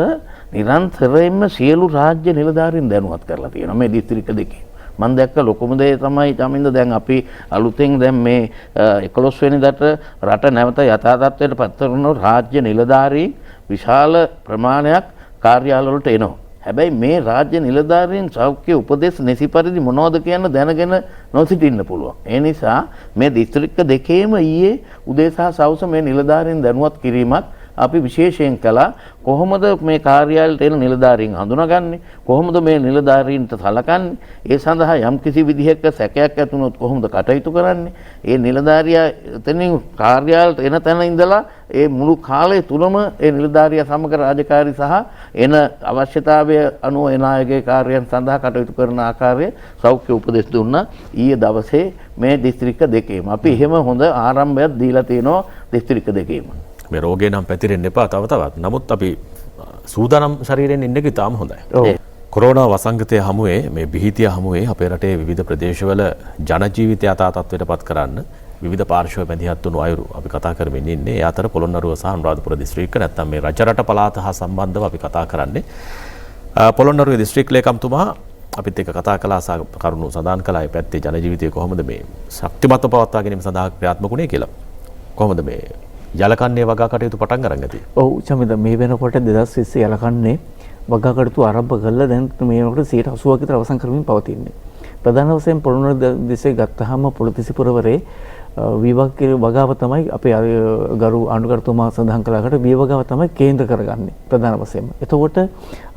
S3: නිරන්තරයෙන්ම සියලු රාජ්‍ය නිලධාරීන් දැනුවත් කරලා තියෙනවා මේ දිස්ත්‍රික්ක දෙකේ. මම දැක්ක ලොකුම දේ තමයි චමින්ද දැන් අපි අලුතෙන් දැන් මේ 11 වෙනිදාට රට නැවත යථා තත්ත්වයට පත් කරන රාජ්‍ය නිලධාරීන් විශාල ප්‍රමාණයක් කාර්යාල වලට එනවා. හැබැයි මේ රාජ්‍ය නිලධාරීන් සෞඛ්‍ය උපදෙස් නිසි පරිදි මොනවද කියන දැනගෙන නොසිටින්න පුළුවන්. ඒ නිසා මේ දිස්ත්‍රික්ක දෙකේම ඊයේ උදේ සහ සවස මේ නිලධාරීන් දැනුවත් කිරීමක් අපි විශේෂයෙන් කළා. කොහොමද මේ කාර්යාලයට එන නිලධාරීන් හඳුනාගන්නේ? කොහොමද මේ නිලධාරීන්ට සලකන්නේ? ඒ සඳහා යම් කිසි විදිහක සැකයක් ඇති වුණොත් කොහොමද කටයුතු කරන්නේ? ඒ නිලධාරියා එතනින් කාර්යාලයට එන තැන ඉඳලා ඒ මුළු කාලය තුලම ඒ නිලධාරියා සමග රාජකාරී සහ එන අවශ්‍යතාවය අනුව එන අයගේ කාර්යයන් සඳහා කටයුතු කරන ආකාරය සෞඛ්‍ය උපදෙස් දුන්නා ඊයේ දවසේ මේ දිස්ත්‍රික්ක දෙකේම. අපි එහෙම හොඳ ආරම්භයක් දීලා තියෙනවා දිස්ත්‍රික්ක දෙකේම.
S2: මේ රෝගේ නම් පැතිරෙන්න එපා තව තවත්. නමුත් අපි සූදානම් ශරීරයෙන් ඉන්න එක ඉතාම හොඳයි. කොරෝනා වසංගතය හමුවේ මේ බිහිතිය හමුවේ අපේ රටේ විවිධ ප්‍රදේශවල ජන ජීවිතය යථා තත්ත්වයට පත් කරන්න විවිධ පාර්ශ්ව මැදිහත් වුණු අයුරු අපි කතා කරමින් ඉන්නේ. ඒ අතර පොළොන්නරුව සහ අනුරාධපුර දිස්ත්‍රික්ක නැත්නම් මේ රජරට පළාත හා සම්බන්ධව අපි කතා කරන්නේ. පොළොන්නරුවේ දිස්ත්‍රික් ලේකම්තුමා අපිත් එක්ක කතා කළා කරුණු සඳහන් කළා. ඒ පැත්තේ ජන ජීවිතය කොහොමද මේ ශක්තිමත්ව පවත්වා ගැනීම සඳහා ක්‍රියාත්මක වුණේ කියලා. කොහොමද මේ යලකන්නේ වගා කටයුතු පටන් අරන් ඇති?
S4: ඔව් චමිත මේ වෙනකොට 2020 යලකන්නේ වගා කටයුතු ආරම්භ කළා. දැන් මේ වෙනකොට 80ක විතර අවසන් කරමින් පවතින්නේ. ප්‍රධාන වශයෙන් පොළොන්නරුව දිස්ත්‍රික්කයේ ගත්තාම පොළොතිසි පුරවරේ විභාග වගාව තමයි අපේ ගරු ආණ්ඩුකර්තුමා සඳහන් කළාකට විභාගව තමයි කේන්ද්‍ර කරගන්නේ ප්‍රධාන වශයෙන්ම. එතකොට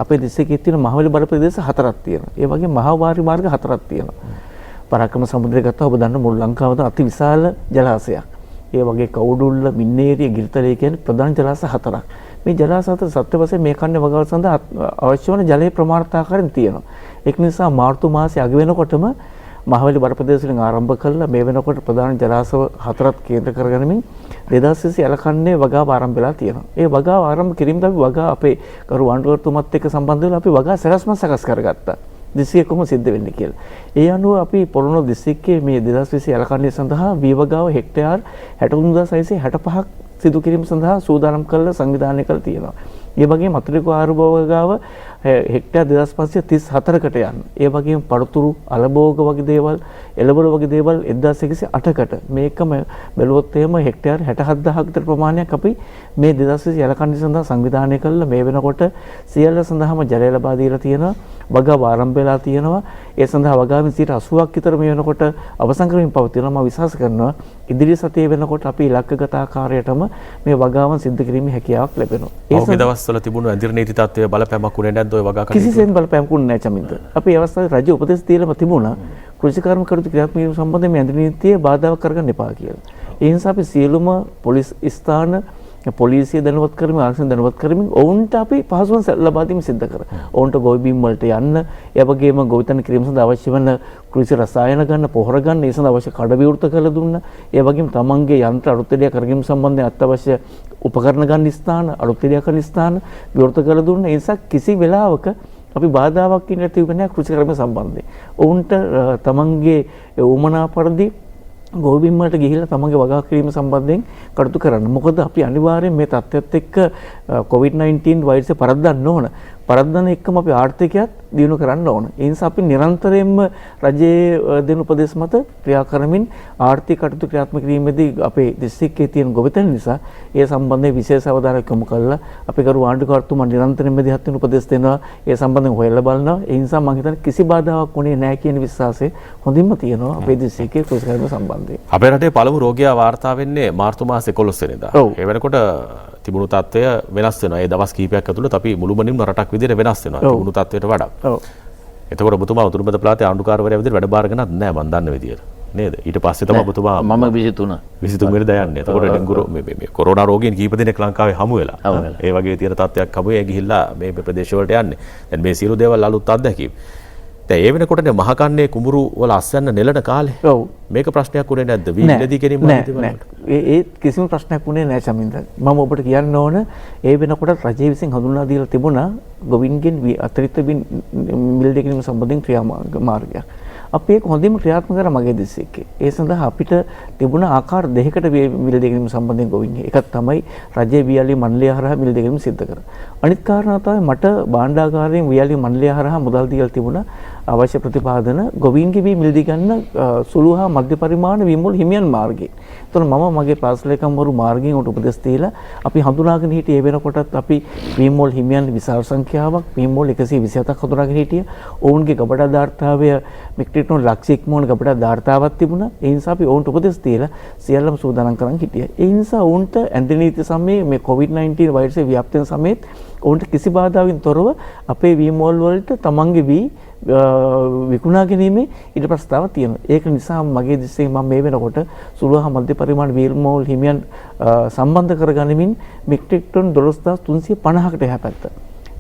S4: අපේ දිස්ත්‍රික්කයේ තියෙන මහවැලි බඩ ප්‍රදේශ 4ක් තියෙනවා. ඒ වගේ මහාවාරි මාර්ග 4ක් තියෙනවා. පරාක්‍රම සමුද්‍රය ගත්තා ඔබ දන්න මුළු ලංකාවද අති විශාල ජලාශයක්. ඒ වගේ කවුඩුල්ල, මින්නේරිය, ගිරිතලය කියන්නේ ප්‍රධාන ජලාශ 4ක්. මේ ජලාශ 4 සත්‍ය වශයෙන් මේ කන්නේ වගාව සඳහා අවශ්‍ය වන ජලයේ ප්‍රමාණිතාකාරයෙන් තියෙනවා. ඒක නිසා මාර්තු මාසයේ අග වෙනකොටම මහවැලි බඩ ප්‍රදේශ වලින් ආරම්භ කළා මේ වෙනකොට ප්‍රධාන ජලාශ 4ක් කේන්ද්‍ර කරගෙනමින් 2020 යලකන්නේ වගාව ආරම්භ වෙලා තියෙනවා. ඒ වගාව ආරම්භ කිරීමද අපි වගා අපේ ගරු ආණ්ඩුකර්තුමත් එක්ක සම්බන්ධ වෙලා අපි වගා සැලැස්ම සකස් කරගත්තා. දිස්ත්‍රික්කය කොහොම සිද්ධ වෙන්නේ කියලා. ඒ අනුව අපි පොළොන්නරුව දිස්ත්‍රික්කයේ මේ 2020 යලකන්නේ සඳහා වීවගාව හෙක්ටයාර් 63665ක් සිදු කිරීම සඳහා සූදානම් කරලා සංවිධානය කරලා තියෙනවා. ඒ වගේම අතිරික ආරුභෝගාව හෙක්ටයාර් 2534කට යන. ඒ වගේම පළතුරු, අලභෝග වගේ දේවල්, එළවලු වගේ දේවල් 1108කට. මේකම බැලුවොත් එහෙම හෙක්ටයාර් 67000ක විතර ප්‍රමාණයක් අපි මේ 2020 යලකන්නේ සඳහා සංවිධානය කළා. මේ වෙනකොට සියල්ල සඳහාම ජලය ලබා දීලා තියෙනවා. වගාව ආරම්භ වෙලා තියෙනවා. ඒ සඳහා වගාවෙන් 80%ක් විතර මේ වෙනකොට අවසන් කරමින් පවතිනවා. මම විශ්වාස කරනවා ඉදිරි සතියේ වෙනකොට අපි ඉලක්කගත ආකාරයටම මේ වගාවන් සිද්ධ කිරීමේ හැකියාවක් ලැබෙනවා.
S2: ඒ දවස්වල තිබුණු ඇඳිරි නීති තත්ත්වය බලපෑමක් උනේ නැද්ද ඔය වගා කටයුතු?
S4: කිසිසේත් බලපෑමක් උනේ නැහැ චමින්ද. අපි ඒ අවස්ථාවේ රජු උපදෙස් දීලාම තිබුණා කෘෂිකර්ම කටයුතු ක්‍රියාත්මක කිරීම සම්බන්ධයෙන් මේ ඇඳිරි නීතිය බාධාවක් කරගන්න එපා කියලා. ඒ නිසා අපි සියලුම පොලිස් ස්ථාන පොලිසිය දැනුවත් කරමින් ආරක්ෂණ දැනුවත් කරමින් ඔවුන්ට අපි පහසුවන් ලබා දීම සිද්ධ කරා. ඔවුන්ට ගොවි බිම් වලට යන්න, ඒ වගේම ගොවිතැන කිරීම සඳහා අවශ්‍ය වන කෘෂි රසායන ගන්න, පොහොර ගන්න, ඒ සඳහා අවශ්‍ය කඩ විවෘත කරලා දුන්නා. ඒ වගේම තමන්ගේ යන්ත්‍ර අලුත්දෙයක් කරගැනීම සම්බන්ධයෙන් අත්‍යවශ්‍ය උපකරණ ගන්න ස්ථාන, අලුත්දෙයක් කරන ස්ථාන විවෘත කරලා දුන්නා. ඒ නිසා කිසි වෙලාවක අපි බාධාවක් ඉන්න තිබුණේ නැහැ කෘෂිකර්ම සම්බන්ධයෙන්. ඔවුන්ට තමන්ගේ උමනා පරිදි ගොවිබිම් වලට ගිහිල්ලා තමන්ගේ වගා කිරීම සම්බන්ධයෙන් කටයුතු කරන්න. මොකද අපි අනිවාර්යෙන් මේ තත්ත්වයට එක්ක COVID-19 වෛරසය පරද්දන්න ඕන. පරද්දන එක්කම අපි ආර්ථිකයත් දියුණු කරන්න ඕන. ඒ නිසා අපි නිරන්තරයෙන්ම රජයේ දෙන උපදෙස් මත ක්‍රියා කරමින් ආර්ථික කටයුතු ක්‍රියාත්මක කිරීමේදී අපේ දිස්ත්‍රික්කයේ තියෙන ගොවිතැන නිසා ඒ සම්බන්ධයෙන් විශේෂ අවධානයක් යොමු කළා. අපි කරු ආණ්ඩුකර්තුමා නිරන්තරයෙන්ම මෙදිහත් වෙන උපදෙස් දෙනවා. ඒ සම්බන්ධයෙන් හොයලා බලනවා. ඒ නිසා මම හිතන්නේ කිසි බාධාවක් වුණේ නැහැ කියන විශ්වාසය හොඳින්ම තියෙනවා අපේ දිස්ත්‍රික්කයේ කෘෂිකර්ම සම්බන්ධයෙන්.
S2: අපේ රටේ පළමු රෝගියා වාර්තා වෙන්නේ මාර්තු මාසේ 11 වෙනිදා. ඒ වෙනකොට තිබුණු තත්ත්වය වෙනස් වෙනවා. ඒ දවස් කිහිපයක් ඇතුළත අපි මුළුමනින්ම රටක් විදිහට වෙනස් වෙනවා. තිබුණු තත්ත්වයට වඩා.
S4: ඔව්.
S2: එතකොට ඔබතුමා උතුරුමැද පළාතේ ආණ්ඩුකාරවරයා විදිහට වැඩ බාර ගන්නත් නෑ මම දන්න විදිහට. නේද? ඊට පස්සේ තමයි ඔබතුමා
S3: මම 23
S2: වෙනිදා යන්නේ. එතකොට මේ කොරෝනා රෝගීන් කීප දෙනෙක් ලංකාවේ හමු වෙලා. ඒ වගේ තියෙන තත්ත්වයක් හමුවේ ගිහිල්ලා මේ ප්‍රදේශ වලට යන්නේ. දැන් මේ සියලු දේවල් අලුත් අත්දැකීම්. දැන් ඒ වෙනකොටනේ මහකන්නේ කුඹුරු වල අස්වැන්න නෙලන කාලේ.
S4: ඔව්.
S2: මේක ප්‍රශ්නයක් උනේ නැද්ද? වීල්ලදී කෙනින්
S4: නෑ. ඒ කිසිම ප්‍රශ්නයක් වුණේ නෑ චමින්ද. මම ඔබට කියන්න ඕන ඒ වෙනකොට රජය විසින් හඳුන්වා දීලා තිබුණා ගොවින්ගෙන් අතිරික්ත මිල දෙකීම සම්බන්ධයෙන් ක්‍රියාමාර්ගයක්. අපි ඒක හොඳින්ම ක්‍රියාත්මක කරා මගේ දිස්ත්‍රික්කේ. ඒ සඳහා අපිට තිබුණ ආකාර දෙකකට මිල දෙකීම සම්බන්ධයෙන් ගොවින්ගේ. එකක් තමයි රජයේ වියලි මණ්ඩලය හරහා මිල දෙකීම සිද්ධ කරා. අනිත් කාරණා තමයි මට භාණ්ඩාගාරයෙන් වියලි මණ්ඩලය හරහා මුදල් දීලා තිබුණා අවශ්‍ය ප්‍රතිපාදන ගොවීන්ගේ වී මිලදී ගන්න සුළු හා මධ්‍ය පරිමාණ වීමුල් හිමියන් මාර්ගයේ. එතකොට මම මගේ පාසලේකම්වරු මාර්ගයෙන් උට උපදෙස් දීලා අපි හඳුනාගෙන හිටියේ ඒ වෙනකොටත් අපි වීමුල් හිමියන් විශාල සංඛ්‍යාවක් වීමුල් 127ක් හඳුනාගෙන හිටිය. ඔවුන්ගේ ගබඩා දාර්ථාවය මෙට්‍රික් ටන් ලක්ෂයක් මොන ගබඩා දාර්ථාවක් තිබුණා. ඒ නිසා අපි ඔවුන්ට උපදෙස් දීලා සියල්ලම සූදානම් කරන් හිටියා. ඒ නිසා ඔවුන්ට ඇඳ නීති සමයේ මේ COVID-19 වෛරසය ව්‍යාප්ත වෙන සමයේත් ඔවුන්ට කිසි බාධාවකින් තොරව අපේ වීමුල් වලට තමන්ගේ වී විකුණා ගැනීමේ ඊට ප්‍රස්තාවක් තියෙනවා. ඒක නිසා මගේ දිස්ත්‍රික්කේ මම මේ වෙනකොට සුළු හා මධ්‍ය පරිමාණ වීමුල් හිමියන් සම්බන්ධ කරගනිමින් මෙට්‍රික් ටන් 12350කට එහා පැත්ත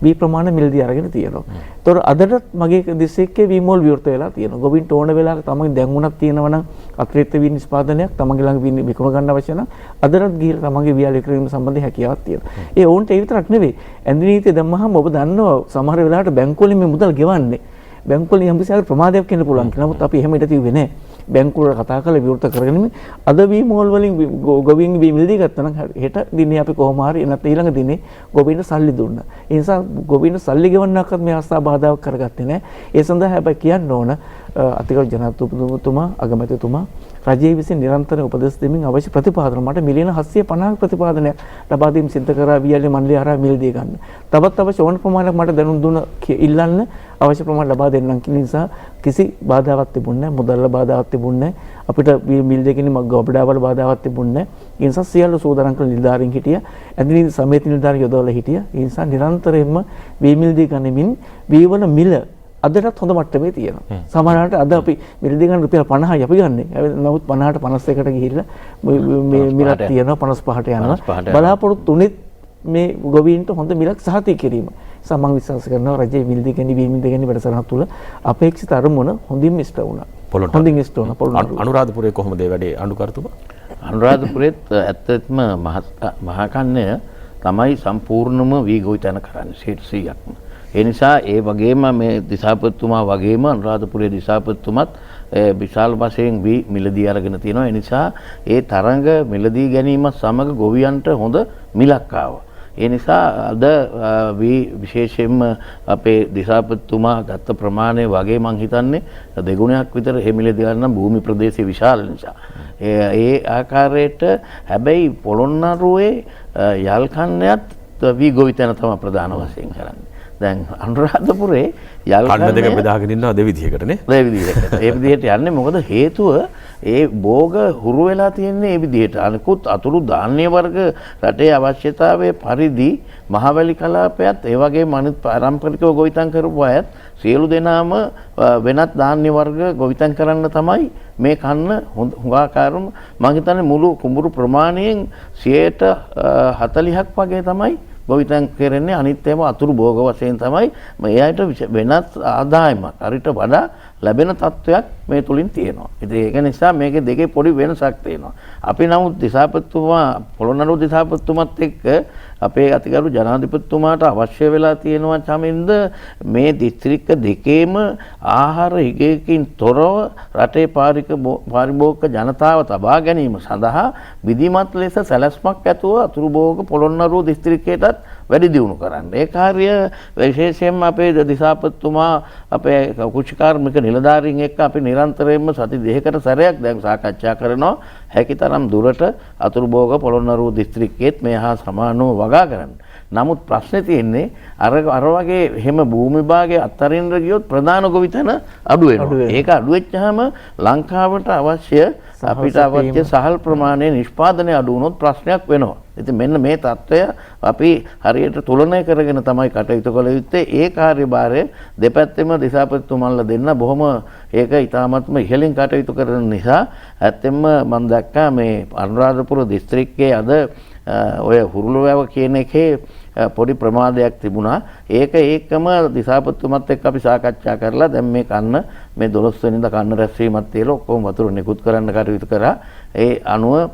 S4: වී ප්‍රමාණය මිලදී අරගෙන තියෙනවා. ඒතොර අදටත් මගේ දිස්ත්‍රික්කයේ වීමුල් විවෘත වෙලා තියෙනවා. ගොවින්ට ඕන වෙලාවක තමන්ගේ දැන් උනක් තියෙනවා නම් අතිරික්ත වී නිෂ්පාදනයක් තමන්ගේ ළඟ වී විකුණ ගන්න අවශ්‍ය නම් අදටත් ගිහිල්ලා තමන්ගේ වියලි කිරීම සම්බන්ධ හැකියාවක් තියෙනවා. ඒ ඕන්ට ඒ විතරක් නෙවෙයි. ඇඳ නීතිය දැම්මහම ඔබ දන්නවා සමහර වෙලාවට බැංකු වලින් මේ මුදල් ගෙවන්නේ. බැංකු වලින් යම් කිසි ප්‍රමාදයක් වෙන්න පුළුවන්. නමුත් අපි එහෙම ඉඳ තියුවේ නැහැ. බැංකු වල කතා කරලා විවෘත කරගෙන අද වී මෝල් වලින් ගොවීන් වී මිලදී ගත්තා නම් හෙට දිනේ අපි කොහොම හරි එනත් ඊළඟ දිනේ ගොවීන්ට සල්ලි දුන්නා. ඒ නිසා ගොවීන්ට සල්ලි ගෙවන්නක්වත් මේ අවස්ථාව බාධාවක් කරගත්තේ නැහැ. ඒ සඳහා හැබැයි කියන්න ඕන අතිගරු ජනාධිපතිතුමා අගමැතිතුමා රජයේ විසින් නිරන්තරව උපදෙස් දෙමින් අවශ්‍ය ප්‍රතිපාදන මට මිලියන 750ක ප්‍රතිපාදනයක් ලබා දීම සිද්ධ කරා වියලි මණ්ඩලය හරහා මිලදී ගන්න. තවත් අවශ්‍ය ඕන ප්‍රමාණයක් මට දැනුම් දුන ඉල්ලන්න අවශ්‍ය ප්‍රමාණය ලබා දෙන්නම් කියන නිසා කිසි බාධාවක් තිබුණේ නැහැ. මුදල් බාධාවක් තිබුණේ නැහැ. අපිට මිල් දෙකකින් ගොබඩාවල බාධාවක් තිබුණේ නැහැ. ඒ නිසා සියලු සූදානම් කළ නිලධාරීන් හිටියා. ඇඳිනි සමේත නිලධාරීන් යොදවලා හිටියා. ඒ නිසා නිරන්තරයෙන්ම වී මිලදී ගනිමින් වීවල මිල අදටත් හොඳ මට්ටමේ තියෙනවා. සමහරවිට අද අපි මිලදී ගන්න රුපියල් 50යි අපි ගන්නෙ. නමුත් 50ට 51කට ගිහිල්ලා මේ මිලක් තියෙනවා 55ට යනවා. බලාපොරොත්තු උනේත් මේ ගොවීන්ට හොඳ මිලක් සහතික කිරීම. සමන් විශ්වාස කරනවා රජයේ මිලදී ගැනීම වී මිලදී ගැනීම වැඩසටහන තුළ අපේක්ෂිත අරමුණ හොඳින් ඉෂ්ට වුණා. හොඳින් ඉෂ්ට වුණා. පොළොන්නරුව.
S2: අනුරාධපුරයේ කොහොමද මේ වැඩේ අඬුකරතුමා?
S3: අනුරාධපුරෙත් ඇත්තටම මහකන්නය තමයි සම්පූර්ණම වී ගොවිතැන කරන්නේ 100%ක්ම. ඒ නිසා ඒ වගේම මේ දිසාපතිතුමා වගේම අනුරාධපුරයේ දිසාපතිතුමත් විශාල වශයෙන් වී මිලදී අරගෙන තියෙනවා. ඒ නිසා ඒ තරඟ මිලදී ගැනීමත් සමග ගොවියන්ට හොඳ මිලක් ආවා. ඒ නිසා අද වී විශේෂයෙන්ම අපේ දිසාපතිතුමා ගත්ත ප්‍රමාණය වගේ මං හිතන්නේ දෙගුණයක් විතර ඒ මිලදී ගන්න භූමි ප්‍රදේශය විශාල නිසා. ඒ ආකාරයට හැබැයි පොළොන්නරුවේ යල්කන්නයත් වී ගොවිතැන තමයි ප්‍රධාන වශයෙන් කරන්නේ. දැන් අනුරාධපුරේ
S2: කන්න දෙක බෙදාගෙන ඉන්නවා දෙවිදිහකටනේ.
S3: දෙවිදිහකට. ඒ විදිහට යන්නේ මොකද හේතුව ඒ භෝග හුරු වෙලා තියෙන්නේ ඒ විදිහට. අනිකුත් අතුරු ධාන්‍ය වර්ග රටේ අවශ්‍යතාවයේ පරිදි මහවැලි කලාපයත් ඒ වගේම අනිත් පාරම්පරිකව ගොවිතැන් කරපු අයත් සියලු දෙනාම වෙනත් ධාන්‍ය වර්ග ගොවිතැන් කරන්න තමයි මේ කන්න හුඟාකාරම මම හිතන්නේ මුළු කුඹුරු ප්‍රමාණයෙන් 40% වගේ තමයි ගොවිතැන් කරන්නේ. අනිත් ඒවා අතුරු භෝග වශයෙන් තමයි මේ අයට වෙනත් ආදායමක් අරිට වඩා ලැබෙන තත්වයක් මේ තුලින් තියෙනවා. ඉතින් ඒක නිසා මේකේ දෙකේ පොඩි වෙනසක් තියෙනවා. අපි නමුත් දිසාපතිතුමා පොළොන්නරුව දිසාපතිතුමත් එක්ක අපේ අතිගරු ජනාධිපතිතුමාට අවශ්‍ය වෙලා තියෙනවා චමින්ද මේ දිස්ත්‍රික්ක දෙකේම ආහාර හිගයකින් තොරව රටේ පාරිභෝගික ජනතාව තබා ගැනීම සඳහා විධිමත් ලෙස සැලැස්මක් ඇතුව අතුරු භෝග පොළොන්නරුව දිස්ත්‍රික්කයටත් වැඩි දියුණු කරන්න. ඒ කාර්ය විශේෂයෙන්ම අපේ දිසාපතිතුමා අපේ කෘෂිකාර්මික නිලධාරීන් එක්ක අපි නිරන්තරයෙන්ම සති දෙකකට සැරයක් දැන් සාකච්ඡා කරනවා. හැකිතරම් දුරට අතුරු භෝග පොළොන්නරුව දිස්ත්‍රික්කයේත් මේ හා සමානව වගා කරන්න. නමුත් ප්‍රශ්නේ තියෙන්නේ අර වගේ එහෙම භූමි භාගයේ අත්තරින්ද ගියොත් ප්‍රධාන ගොවිතැන අඩු වෙනවා. ඒක අඩු වෙච්චාම ලංකාවට අවශ්‍ය අපිට අවශ්‍ය සහල් ප්‍රමාණය නිෂ්පාදනය අඩු වුණොත් ප්‍රශ්නයක් වෙනවා. ඉතින් මෙන්න මේ தত্ত্বය අපි හරියට තුලනය කරගෙන තමයි කටයුතු කළ යුත්තේ. ඒ කාර්යභාරය දෙපැත්තෙම දිසාපතිතුමන්ලා දෙන්න බොහොම ඒක ඉතාමත්ම ඉහළින් කටයුතු කරන නිසා ඇත්තෙන්ම මම දැක්කා මේ අනුරාධපුර දිස්ත්‍රික්කයේ අද ඔය හුරුළු වැව කියන එකේ පොඩි ප්‍රමාදයක් තිබුණා. ඒක ඒකම දිසාපතිතුමත් එක්ක අපි සාකච්ඡා කරලා දැන් මේ කන්න මේ 12 වෙනිදා කන්න රැස්වීමක් තියලා ඔක්කොම වතුර නිකුත් කරන්න කටයුතු කරා. ඒ අනුව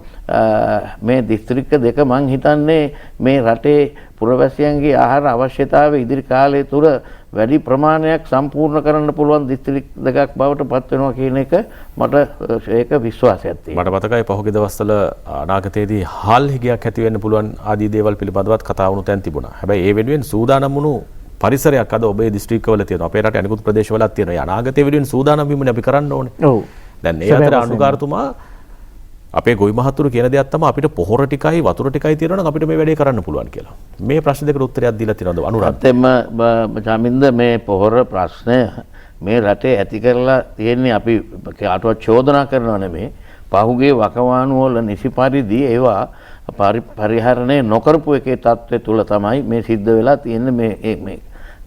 S3: මේ දිස්ත්‍රික්ක දෙක මං හිතන්නේ මේ රටේ පුරවැසියන්ගේ ආහාර අවශ්‍යතාවය ඉදිරි කාලය තුර වැඩි ප්‍රමාණයක් සම්පූර්ණ කරන්න පුළුවන් දිස්ත්‍රික් දෙකක් බවට පත් වෙනවා කියන එක මට ඒක විශ්වාසයක් තියෙනවා.
S2: මට මතකයි පහුගිය දවස්වල අනාගතයේදී හාල් හිගයක් ඇති වෙන්න පුළුවන් ආදී දේවල් පිළිබඳවත් කතා වුණු තැන් තිබුණා. හැබැයි ඒ වෙනුවෙන් සූදානම් වුණු පරිසරයක් අද ඔබේ දිස්ත්‍රික්කවල තියෙනවා. අපේ රටේ අනිකුත් ප්‍රදේශවලත් තියෙනවා. ඒ අනාගතයේ වෙනුවෙන් සූදානම් වීමනේ අපි කරන්න ඕනේ.
S4: ඔව්.
S2: දැන් ඒ අතර අනුගාරතුමා අපේ ගොවි මහතුරු කියන දෙයක් තමයි අපිට පොහොර ටිකයි වතුර ටිකයි තියෙනවා නම් අපිට මේ වැඩේ කරන්න පුළුවන් කියලා. මේ ප්‍රශ්න දෙකට උත්තරයක් දීලා තියෙනවද අනුරාධ?
S3: ඇත්තෙන්ම ජාමින්ද මේ පොහොර ප්‍රශ්නය මේ රටේ ඇති කරලා තියෙන්නේ අපි කාටවත් චෝදනා කරනව නෙමෙයි. පහුගිය වකවානු වල නිසි පරිදි ඒවා පරිහරණය නොකරපු එකේ තත්ත්වය තුල තමයි මේ සිද්ධ වෙලා තියෙන්නේ මේ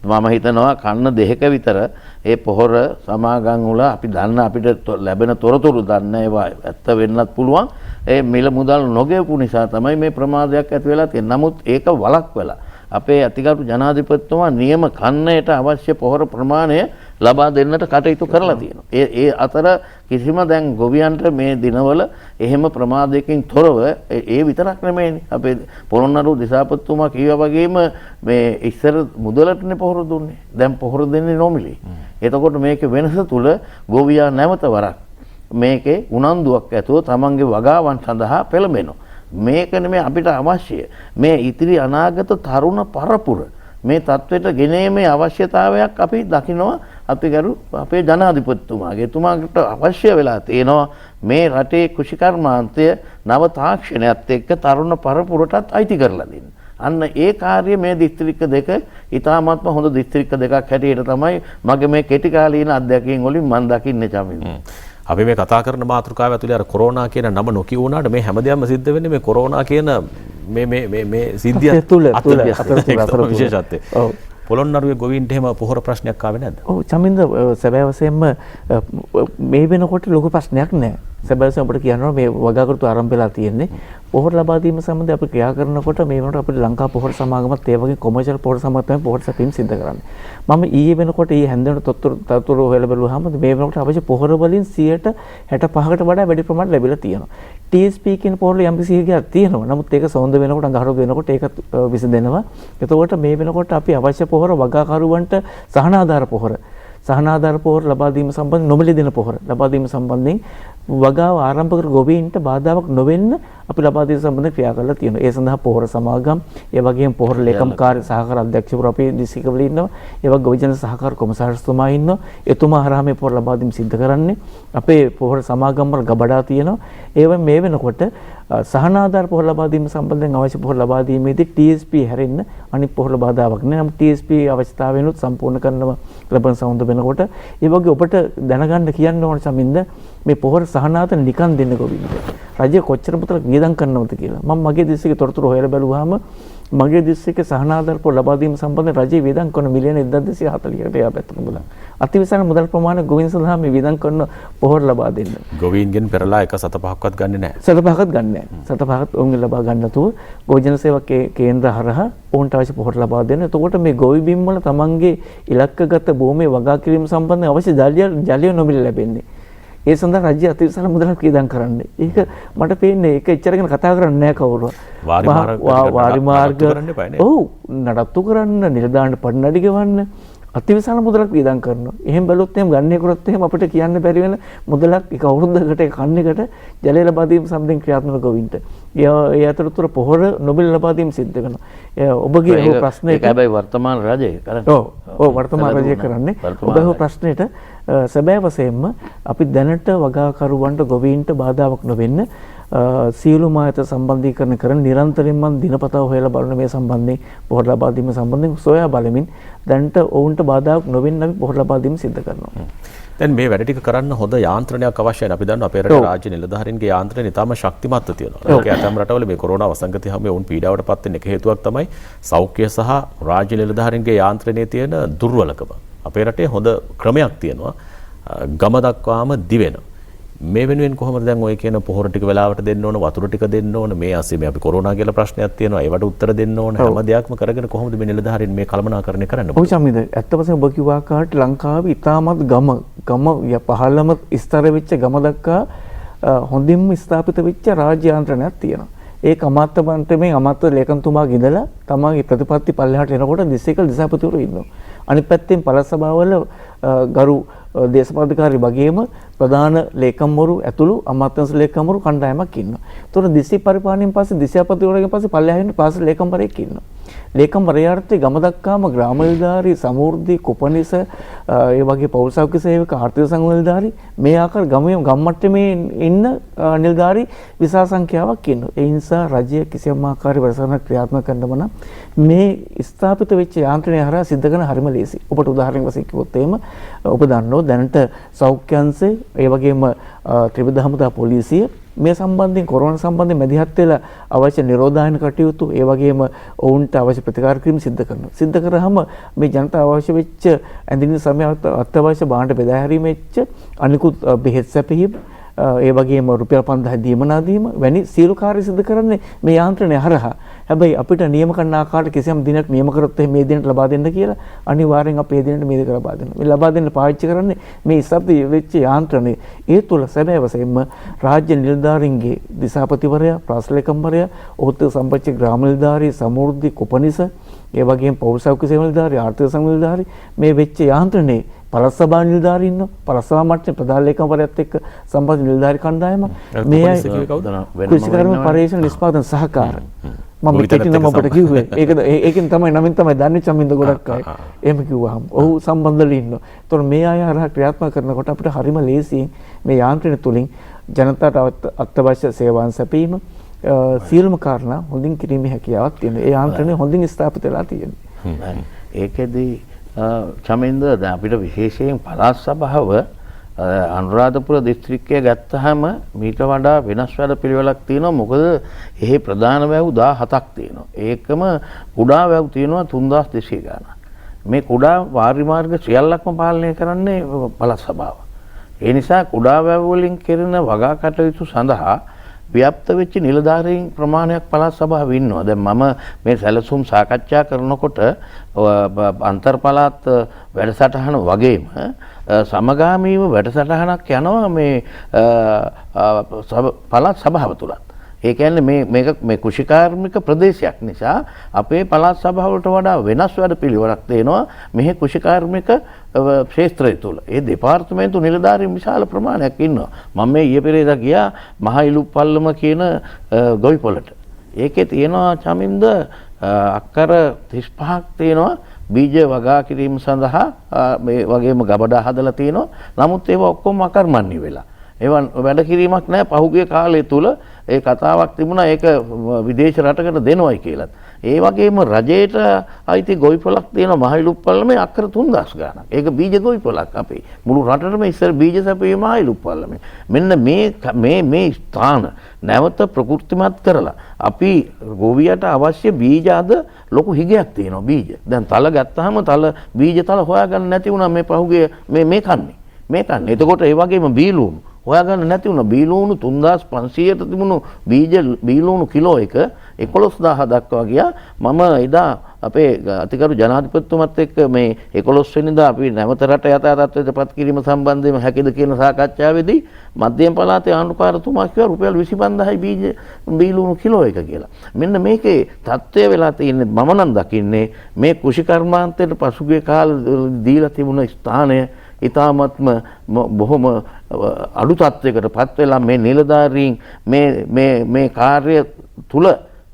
S3: මම හිතනවා කන්න දෙක විතර ඒ පොහොර සමාගම් වල අපි දන්න අපිට ලැබෙන තොරතුරු දන්න ඒවා ඇත්ත වෙන්නත් පුළුවන්. ඒ මිල මුදල් නොගෙවපු නිසා තමයි මේ ප්‍රමාදයක් ඇති වෙලා තියෙන්නේ. නමුත් ඒක වළක්වලා අපේ අතිගරු ජනාධිපතිතුමා නියම කන්නයට අවශ්‍ය පොහොර ප්‍රමාණය ලබා දෙන්නට කටයුතු කරලා තියෙනවා. ඒ අතර කිසිම දැන් ගොවියන්ට මේ දිනවල එහෙම ප්‍රමාදයකින් තොරව ඒ විතරක් නෙමෙයිනේ. අපේ පොළොන්නරුව දිසාපතිතුමා කිව්වා වගේම මේ ඉස්සර මුදලටනේ පොහොර දුන්නේ. දැන් පොහොර දෙන්නේ නොමිලේ. එතකොට මේකේ වෙනස තුල ගොවියා නැවත වරක් මේකේ උනන්දුවක් ඇතුව තමන්ගේ වගාවන් සඳහා පෙළඹෙනවා. මේක නෙමෙයි අපිට අවශ්‍ය. මේ ඉතිරි අනාගත තරුණ පරපුර මේ තත්වෙට ගෙනීමේ අවශ්‍යතාවයක් අපි දකිනවා. අපේ ජනාධිපතිතුමාගේ එතුමාට අවශ්‍ය වෙලා තියෙනවා මේ රටේ කෘෂිකර්මාන්තය නව තාක්ෂණයත් එක්ක තරුණ පරපුරටත් අයිති කරලා දෙන්න. අන්න ඒ කාර්යය මේ දිස්ත්‍රික්ක දෙක ඉතාමත්ම හොඳ දිස්ත්‍රික්ක දෙකක් හැටියට තමයි මගේ මේ කෙටි කාලීන අත්දැකීම් වලින් මම දකින්නේ චමින්.
S2: අපි මේ කතා කරන මාතෘකාව ඇතුලේ අර කොරෝනා කියන නම නොකිය වුණාට මේ හැමදේම සිද්ධ වෙන්නේ මේ කොරෝනා කියන මේ සිද්ධිය
S4: තුල
S2: විශේෂත්වය. ඔව්. පොළොන්නරුවේ ගොවීන්ට එහෙම පොහොර ප්‍රශ්නයක් ආවේ නැද්ද?
S4: ඔව් චමින්ද සැබෑ වශයෙන්ම මේ වෙනකොට ලොකු ප්‍රශ්නයක් නැහැ. සැබෑ වශයෙන්ම අපිට කියනවා මේ වගාකෘතු ආරම්භ වෙලා තියෙන්නේ. පොහොර ලබා දීම සම්බන්ධයෙන් අපි ක්‍රියා කරනකොට මේ වෙනකොට අපිට ලංකා පොහොර සමාගමත් ඒ වගේ කොමර්ෂල් පොහොර සමාගම තමයි පොහොර සැපීම් සිද්ධ කරන්නේ. මම ඊයේ වෙනකොට ඊයේ හැන්දෑවට තොරතුරු හොයලා බලුවාම මේ වෙනකොට අවශ්‍ය පොහොර වලින් 65%කට වඩා වැඩි ප්‍රමාණයක් ලැබිලා තියෙනවා. TSP කියන පොහොර යම් කිසි එකක් තියෙනවා. නමුත් ඒක සොඳ වෙනකොට අඟහරුද වෙනකොට ඒක විසඳෙනවා. එතකොට මේ වෙනකොට අපි අවශ්‍ය පොහොර වගාකරුවන්ට සහනාධාර පොහොර ලබා දීම සම්බන්ධ නොමිලේ දෙන පොහොර ලබා දීම සම්බන්ධයෙන් වගාව ආරම්භ කර ගොවීන්ට බාධාවක් නොවෙන්න අපි ලබා දීම සම්බන්ධ ක්‍රියා කරලා තියෙනවා. ඒ සඳහා පොහොර සමාගම්, ඒ වගේම පොහොර ලේකම් කාර්ය සහකාර අධ්‍යක්ෂකවරු අපේ දිස්ත්‍රික්කවල ඉන්නවා. ඒ වගේ ගොවිජන සහකාර කොමසාරිස්තුමා ඉන්නවා. එතුමා හරහා මේ පොහොර ලබා දීම සිද්ධ කරන්නේ. අපේ පොහොර සමාගම් වල ගබඩා තියෙනවා. ඒවෙන් මේ වෙනකොට සහනාධාර පොහොර ලබා දීම සම්බන්ධයෙන් අවශ්‍ය පොහොර ලබා දීමේදී TSP හැරෙන්න අනිත් පොහොර බාධාවක් නෑ. නම් TSP අවශ්‍යතාවයනොත් සම්පූර්ණ කරනවා ලබන සමුද වෙනකොට. ඒ වගේ ඔබට දැනගන්න කියන්න ඕන සමින්ද මේ පොහොර සහනාධාර නිකන් දෙන්න ගොවින්ට. රජය කොච්චර මුදල් වියදම් කරනවද කියලා. මම මගේ දිස්ත්‍රික්කේ තොරතුරු හොයලා බැලුවාම මගේ දිස්ත්‍රික්කේ සහනාධාර පොහොර ලබා දීම සම්බන්ධයෙන් රජය වියදම් කරන මිලියන 1240කට එහා පැත්තක මුදල්. අතිවිශාල මුදල් ප්‍රමාණයක් ගොවීන් සඳහා මේ වියදම් කරන පොහොර ලබා දෙන්න.
S2: ගොවීන්ගෙන් පෙරලා එක සතපහක්වත් ගන්නෙ නැහැ.
S4: සතපහක්වත් ගන්න නැහැ. සතපහක්වත් ඔවුන් ලබා ගන්න නැතුව ගෝජන සේවා කේන්ද්‍ර හරහා ඔවුන්ට අවශ්‍ය පොහොර ලබා දෙන්න. එතකොට මේ ගොවි බිම් වල තමන්ගේ ඉලක්කගත භූමිය වගා කිරීම සම්බන්ධව අවශ්‍ය ජලය නොමිලේ ලැබෙන්නේ. ඒ සඳහා රජය අතිවිශාල මුදලක් වියදම් කරන්නේ. ඒක මට පේන්නේ ඒක එච්චර ගැන කතා කරන්නේ නැහැ කවුරුවත්. වාරි මාර්ග ඔව් නඩත්තු කරන්න, නිලධාරීන් පඩි ගෙවන්න අතිවිශාල මුදලක් වියදම් කරනවා. එහෙම බැලුවොත් එහෙම ගන්නේ කරොත් එහෙම අපිට කියන්න බැරි වෙන මුදලක් එක අවුරුද්දකට කන්නේකට ජලය ලබා දීම සම්බන්ධයෙන් ක්‍රියාත්මක ගොවින්ට. ඒ අතරතුර පොහොර නොමිල ලබා දීම සිද්ධ කරනවා. ඔබගේ ඒ ප්‍රශ්නේ
S3: ඒක හැබැයි වර්තමාන රජය කරන්නේ.
S4: ඔව් වර්තමාන රජය කරන්නේ. ඔබේ ප්‍රශ්නෙට සැබෑ වශයෙන්ම අපි දැනට වගාකරුවන්ට ගොවීන්ට බාධාවක් නොවෙන්න සියලුම ආයත සම්බන්ධීකරණ කරන නිරන්තරයෙන් මම දිනපතා හොයලා බලන මේ සම්බන්ධයෙන් පොහොර ලබා දීම සම්බන්ධයෙන් සොයා බලමින් දැනට ඔවුන්ට බාධාවක් නොවෙන්න අපි පොහොර ලබා දීම සිද්ධ කරනවා.
S2: දැන් මේ වැඩ ටික කරන්න හොඳ යාන්ත්‍රණයක් අවශ්‍යයි. අපි දන්නවා අපේ රටේ රාජ්‍ය නිලධාරීන්ගේ යාන්ත්‍රණය ඉතාම ශක්තිමත්ව තියෙනවා. ඒක ඇතම් රටවල මේ කොරෝනා වසංගතය හැම වුන් පීඩාවට පත් වෙන එක හේතුවක් තමයි සෞඛ්‍ය සහ රාජ්‍ය නිලධාරීන්ගේ යාන්ත්‍රණයේ තියෙන දුර්වලකම. අපේ රටේ හොඳ ක්‍රමයක් තියෙනවා. ගම දක්වාම දිවෙන. මේ වෙනුවෙන් කොහොමද දැන් ඔය කියන පොහොර ටික වෙලාවට දෙන්න ඕන, වතුර ටික දෙන්න ඕන, මේ ASEAN අපි කොරෝනා කියලා ප්‍රශ්නයක් තියෙනවා, ඒවට උත්තර දෙන්න ඕන, හැම දෙයක්ම කරගෙන කොහොමද මේ නිලධාරීන් මේ කළමනාකරණය කරන්න?
S4: ඔව් චමින්ද, ඇත්ත වශයෙන්ම ඔබ කිව්වා කාට ලංකාවේ ඉතාමත් ගම පහළම ස්තර වෙච්ච ගම දක්වා හොඳින්ම ස්ථාපිත වෙච්ච රාජ්‍ය යාන්ත්‍රණයක් තියෙනවා. ඒක අමාත්‍ය මණ්ඩලයේ අමාත්‍ය ලේකම්තුමා ගිඳලා තමන්ගේ ප්‍රතිපත්ති පල්ලෙහාට එනකොට දිසේකල් දිසාපතිවරු ඉන්නවා. අනිත් පැත්තෙන් පළාත් සභාවල ගරු දේශපාලනිකාරී වගේම ප්‍රධාන ලේකම්වරු ඇතුළු අමාත්‍යංශ ලේකම්වරු කණ්ඩායමක් ඉන්නවා. ඒතකොට දිසි පරිපාලනයෙන් පස්සේ දිසාපතිවරුගෙන් පස්සේ පල්ලෙහාට පාසල් ලේකම්වරයෙක් ඉන්නවා. ලේකම්වරයාට ගම දක්වාම ග්‍රාම නිලධාරී, සමෘද්ධි, කුපනිස, ඒ වගේ පෞල් සෞඛ්‍ය සේවක, ආර්ථික සංඝ නිලධාරී මේ ආකාර ගම් මට්ටමේ ඉන්න නිලධාරී විශාල සංඛ්‍යාවක් ඉන්නවා. ඒ නිසා රජය කිසියම් ආකාරයක වැඩසටහනක් ක්‍රියාත්මක කරනව නම් මේ ස්ථාපිත වෙච්ච යාන්ත්‍රණය හරහා සිද්ධ කරන හරිම ලේසි. ඔබට උදාහරණයක් වශයෙන් කිව්වොත් එහෙම ඔබ දන්නවා දැනට සෞඛ්‍ය අංශය, ඒ වගේම ත්‍රිවිධ හමුදා පොලිසිය මේ සම්බන්ධයෙන් කොරෝනා සම්බන්ධයෙන් මැදිහත් වෙලා අවශ්‍ය නිරෝධායන කටයුතු, ඒ වගේම ඔවුන්ට අවශ්‍ය ප්‍රතිකාර කිරීම සිද්ධ කරනවා. සිද්ධ කරාම මේ ජනතාව අවශ්‍ය වෙච්ච ඇඳින සමය අත්‍යවශ්‍ය භාණ්ඩ බෙදා හැරීම වෙච්ච අනිකුත් බෙහෙත් සැපයීම, ඒ වගේම රුපියල් 5000 දීමනා දීම වැනි සියලු කාර්ය සිදු කරන්නේ මේ යාන්ත්‍රණය හරහා. හැබැයි අපිට නියම කරන ආකාරයට කිසියම් දිනක් නියම කරොත් මේ දිනට ලබා දෙන්න කියලා අනිවාර්යෙන් අපි මේ දිනට මේ දෙක ලබා දෙනවා. මේ ලබා දෙන්න පාවිච්චි කරන්නේ මේ ස්ථාපිත වෙච්ච යාන්ත්‍රණය. ඒ තුල සැබෑ වශයෙන්ම රාජ්‍ය නිලධාරීන්ගේ දිසාපතිවරයා, ප්‍රාසලේකම්වරයා, ඔහුත් සම්පච්ච ග්‍රාම නිලධාරී, සමෘද්ධි, කුපනිස, ඒ වගේම පෞල් සෞඛ්‍ය සේවා නිලධාරී, ආර්ථික සංඝ නිලධාරී මේ වෙච්ච යාන්ත්‍රණේ පළාත් සභා නිලධාරීන් ඉන්නවා. පළාත් සභා මට්ටමේ ප්‍රධාන ලේකම්වරයාත් එක්ක සම්බන්ධ නිලධාරී කණ්ඩායමක්. මේ කෘෂිකර්ම පරිශ්‍රණ නිෂ්පාදන සහකාර. මම පිටින් ඔබට කිව්වේ ඒකෙන් තමයි නමින් තමයි දන්නේ චමින්ද ගොඩක් අය. එහෙම කිව්වහම ඔහු සම්බන්ධලා ඉන්නවා. ඒතකොට මේ අය හරහා ක්‍රියාත්මක කරනකොට අපිට හරිම ලේසියෙන් මේ යාන්ත්‍රණය තුලින් ජනතාවට අත්‍යවශ්‍ය සේවාන් සැපීම සියලුම කාරණා හොඳින් කිරීමේ හැකියාවක් තියෙනවා. ඒ යාන්ත්‍රණය හොඳින් ස්ථාපිත වෙලා තියෙනවා.
S3: ඒකෙදී චමින්ද දැන් අපිට විශේෂයෙන් පළාත් සභාව අනුරාධපුර දිස්ත්‍රික්කය ගත්තාම මීට වඩා වෙනස් වැඩපිළිවෙලක් තියෙනවා. මොකද එහි ප්‍රධාන වැව් 17ක් තියෙනවා. ඒකම කුඩා වැව් තියෙනවා 3200 ගණන්. මේ කුඩා වාරි මාර්ග සියල්ලක්ම පාලනය කරන්නේ පළාත් සභාව. ඒ නිසා කුඩා වැව් වලින් කෙරෙන වගා කටයුතු සඳහා ව්‍යාප්ත වෙච්ච නිලධාරීන් ප්‍රමාණයක් පළාත් සභාවේ ඉන්නවා. දැන් මම මේ සැලසුම් සාකච්ඡා කරනකොට අන්තර් පළාත් වැඩසටහන වගේම සමගාමීව වැඩසටහනක් යනවා මේ පළාත් සභාව තුලත්. ඒ කියන්නේ මේ කෘෂිකාර්මික ප්‍රදේශයක් නිසා අපේ පළාත් සභාවට වඩා වෙනස් වැඩපිළිවෙලක් තියෙනවා මෙහි කෘෂිකාර්මික ක්ෂේත්‍රය තුළ. ඒ දෙපාර්තමේන්තු නිලධාරීන් විශාල ප්‍රමාණයක් ඉන්නවා. මම මේ ඊයේ පෙරේදා ගියා මහයිලුප්පල්ලම කියන ගොවිපොළට. ඒකේ තියෙනවා චමින්ද අක්කර 35ක් තියෙනවා බීජ වගා කිරීම සඳහා මේ වගේම ගබඩා හදලා තියෙනවා. නමුත් ඒවා ඔක්කොම අකර්මණ්‍ය වෙලා. ඒවා වැඩ කිරීමක් නැහැ. පහුගිය කාලය තුල ඒ කතාවක් තිබුණා ඒක විදේශ රටකට දෙනවයි කියලා. ඒ වගේම රජයට අයිති ගොවිපොළක් තියෙනවා මහයිලුප්පල්ලමේ අක්කර 3000 ගණන්. ඒක බීජ ගොවිපොළක් අපේ. මුළු රටටම ඉස්සර බීජ සැපයීම මහයිලුප්පල්ලමේ. මෙන්න මේ ස්ථාන නැවත ප්‍රකෘතිමත් කරලා අපි ගොවියට අවශ්‍ය බීජ අද ලොකු හිගයක් තියෙනවා බීජ. දැන් තල ගත්තාම බීජ තල හොයාගන්න නැති වුණා මේ පහුගිය මේ කන්නේ. එතකොට ඒ වගේම බීලුණු හොයාගන්න නැති වුණා. බීලුණු 3500ට තිබුණු බීලුණු කිලෝ එක 11000 දක්වා ගියා. මම එදා අපේ අතිගරු ජනාධිපතිතුමත් එක්ක මේ 11 වෙනිදා අපි නැවත රට යථාර්ථයට පත් කිරීම සම්බන්ධයෙන් හැකිද කියන සාකච්ඡාවේදී මධ්‍යම පළාතේ ආණ්ඩුකාරතුමා කිව්වා රුපියල් 25000යි බීලුණු කිලෝ එක කියලා. මෙන්න මේකේ තත්ත්වය වෙලා තියෙන්නේ මම නම් දකින්නේ මේ කෘෂිකර්මාන්තයට පසුගිය කාලේ දීලා තිබුණ ස්ථානය ඉතාමත්ම බොහොම අඩු තත්වයකට පත් වෙලා මේ නිලධාරීන් මේ කාර්ය තුල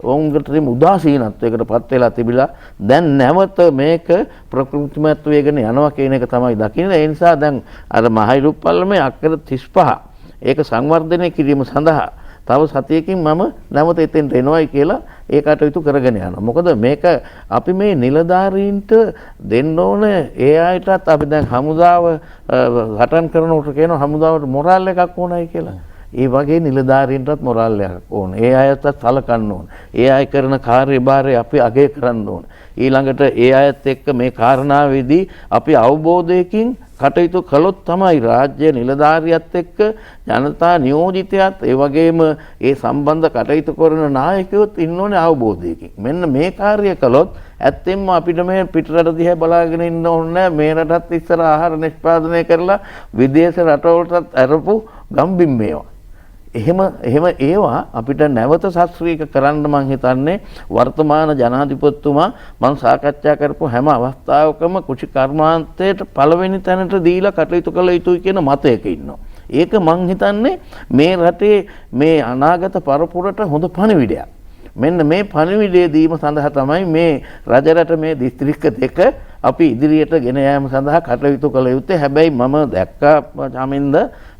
S3: ඔවුන්ට උදාසීනත්වයකට පත් වෙලා තිබිලා දැන් නැවත මේක ප්‍රකෘතිමත් වේගන යනවා කියන එක තමයි දකින්නේ. ඒ නිසා දැන් අර මහයිලුප්පල්ලමේ අක්කර 35 ඒක සංවර්ධනය කිරීම සඳහා තව සතියකින් මම නැවත එතෙන්ට එනවයි කියලා ඒ කටයුතු කරගෙන යනවා. මොකද මේක අපි මේ නිලධාරීන්ට දෙන්න ඕනේ ඒ අයටත් අපි දැන් හමුදාව රටන් කරනකොට කියනවා හමුදාවට මොරාල් එකක් ඕනයි කියලා. ඒ වගේ නිලධාරීන්ටත් මොරාල් එකක් ඕනේ. ඒ අයටත් සලකන්න ඕනේ. ඒ අය කරන කාර්යභාරය අපි අගය කරන්න ඕනේ. ඊළඟට ඒ අයත් එක්ක මේ කාරණාවේදී අපි අවබෝධයකින් කටයුතු කළොත් තමයි රාජ්‍ය නිලධාරියත් එක්ක ජනතා නියෝජිතයත් ඒ වගේම ඒ සම්බන්ධ කටයුතු කරන නායකයොත් ඉන්න ඕනේ අවබෝධයකින්. මෙන්න මේ කාර්යය කළොත් ඇත්තෙන්ම අපිට මේ පිටරට දිහා බලාගෙන ඉන්න ඕනේ මේ රටත් ඉස්සර ආහාර නිෂ්පාදනය කරලා විදේශ රටවලටත් අරපු ගම්බිම් මේවා. එහෙම ඒවා අපිට නැවත ශාස්ත්‍රීය කරන්න මං හිතන්නේ වර්තමාන ජනාධිපතිතුමා මං සාකච්ඡා කරපු හැම අවස්ථාවකම කුෂි කර්මාන්තයට පළවෙනි තැනට දීලා කටයුතු කළ යුතුයි කියන මතයක ඉන්නවා. ඒක මං හිතන්නේ මේ රටේ මේ අනාගත පරපුරට හොඳ පණිවිඩයක්. මෙන්න මේ පණිවිඩය දීම සඳහා තමයි මේ රජරට මේ දිස්ත්‍රික්ක දෙක අපි ඉදිරියට ගෙන යාම සඳහා කටයුතු කළ යුත්තේ. හැබැයි මම දැක්කා චමින්ද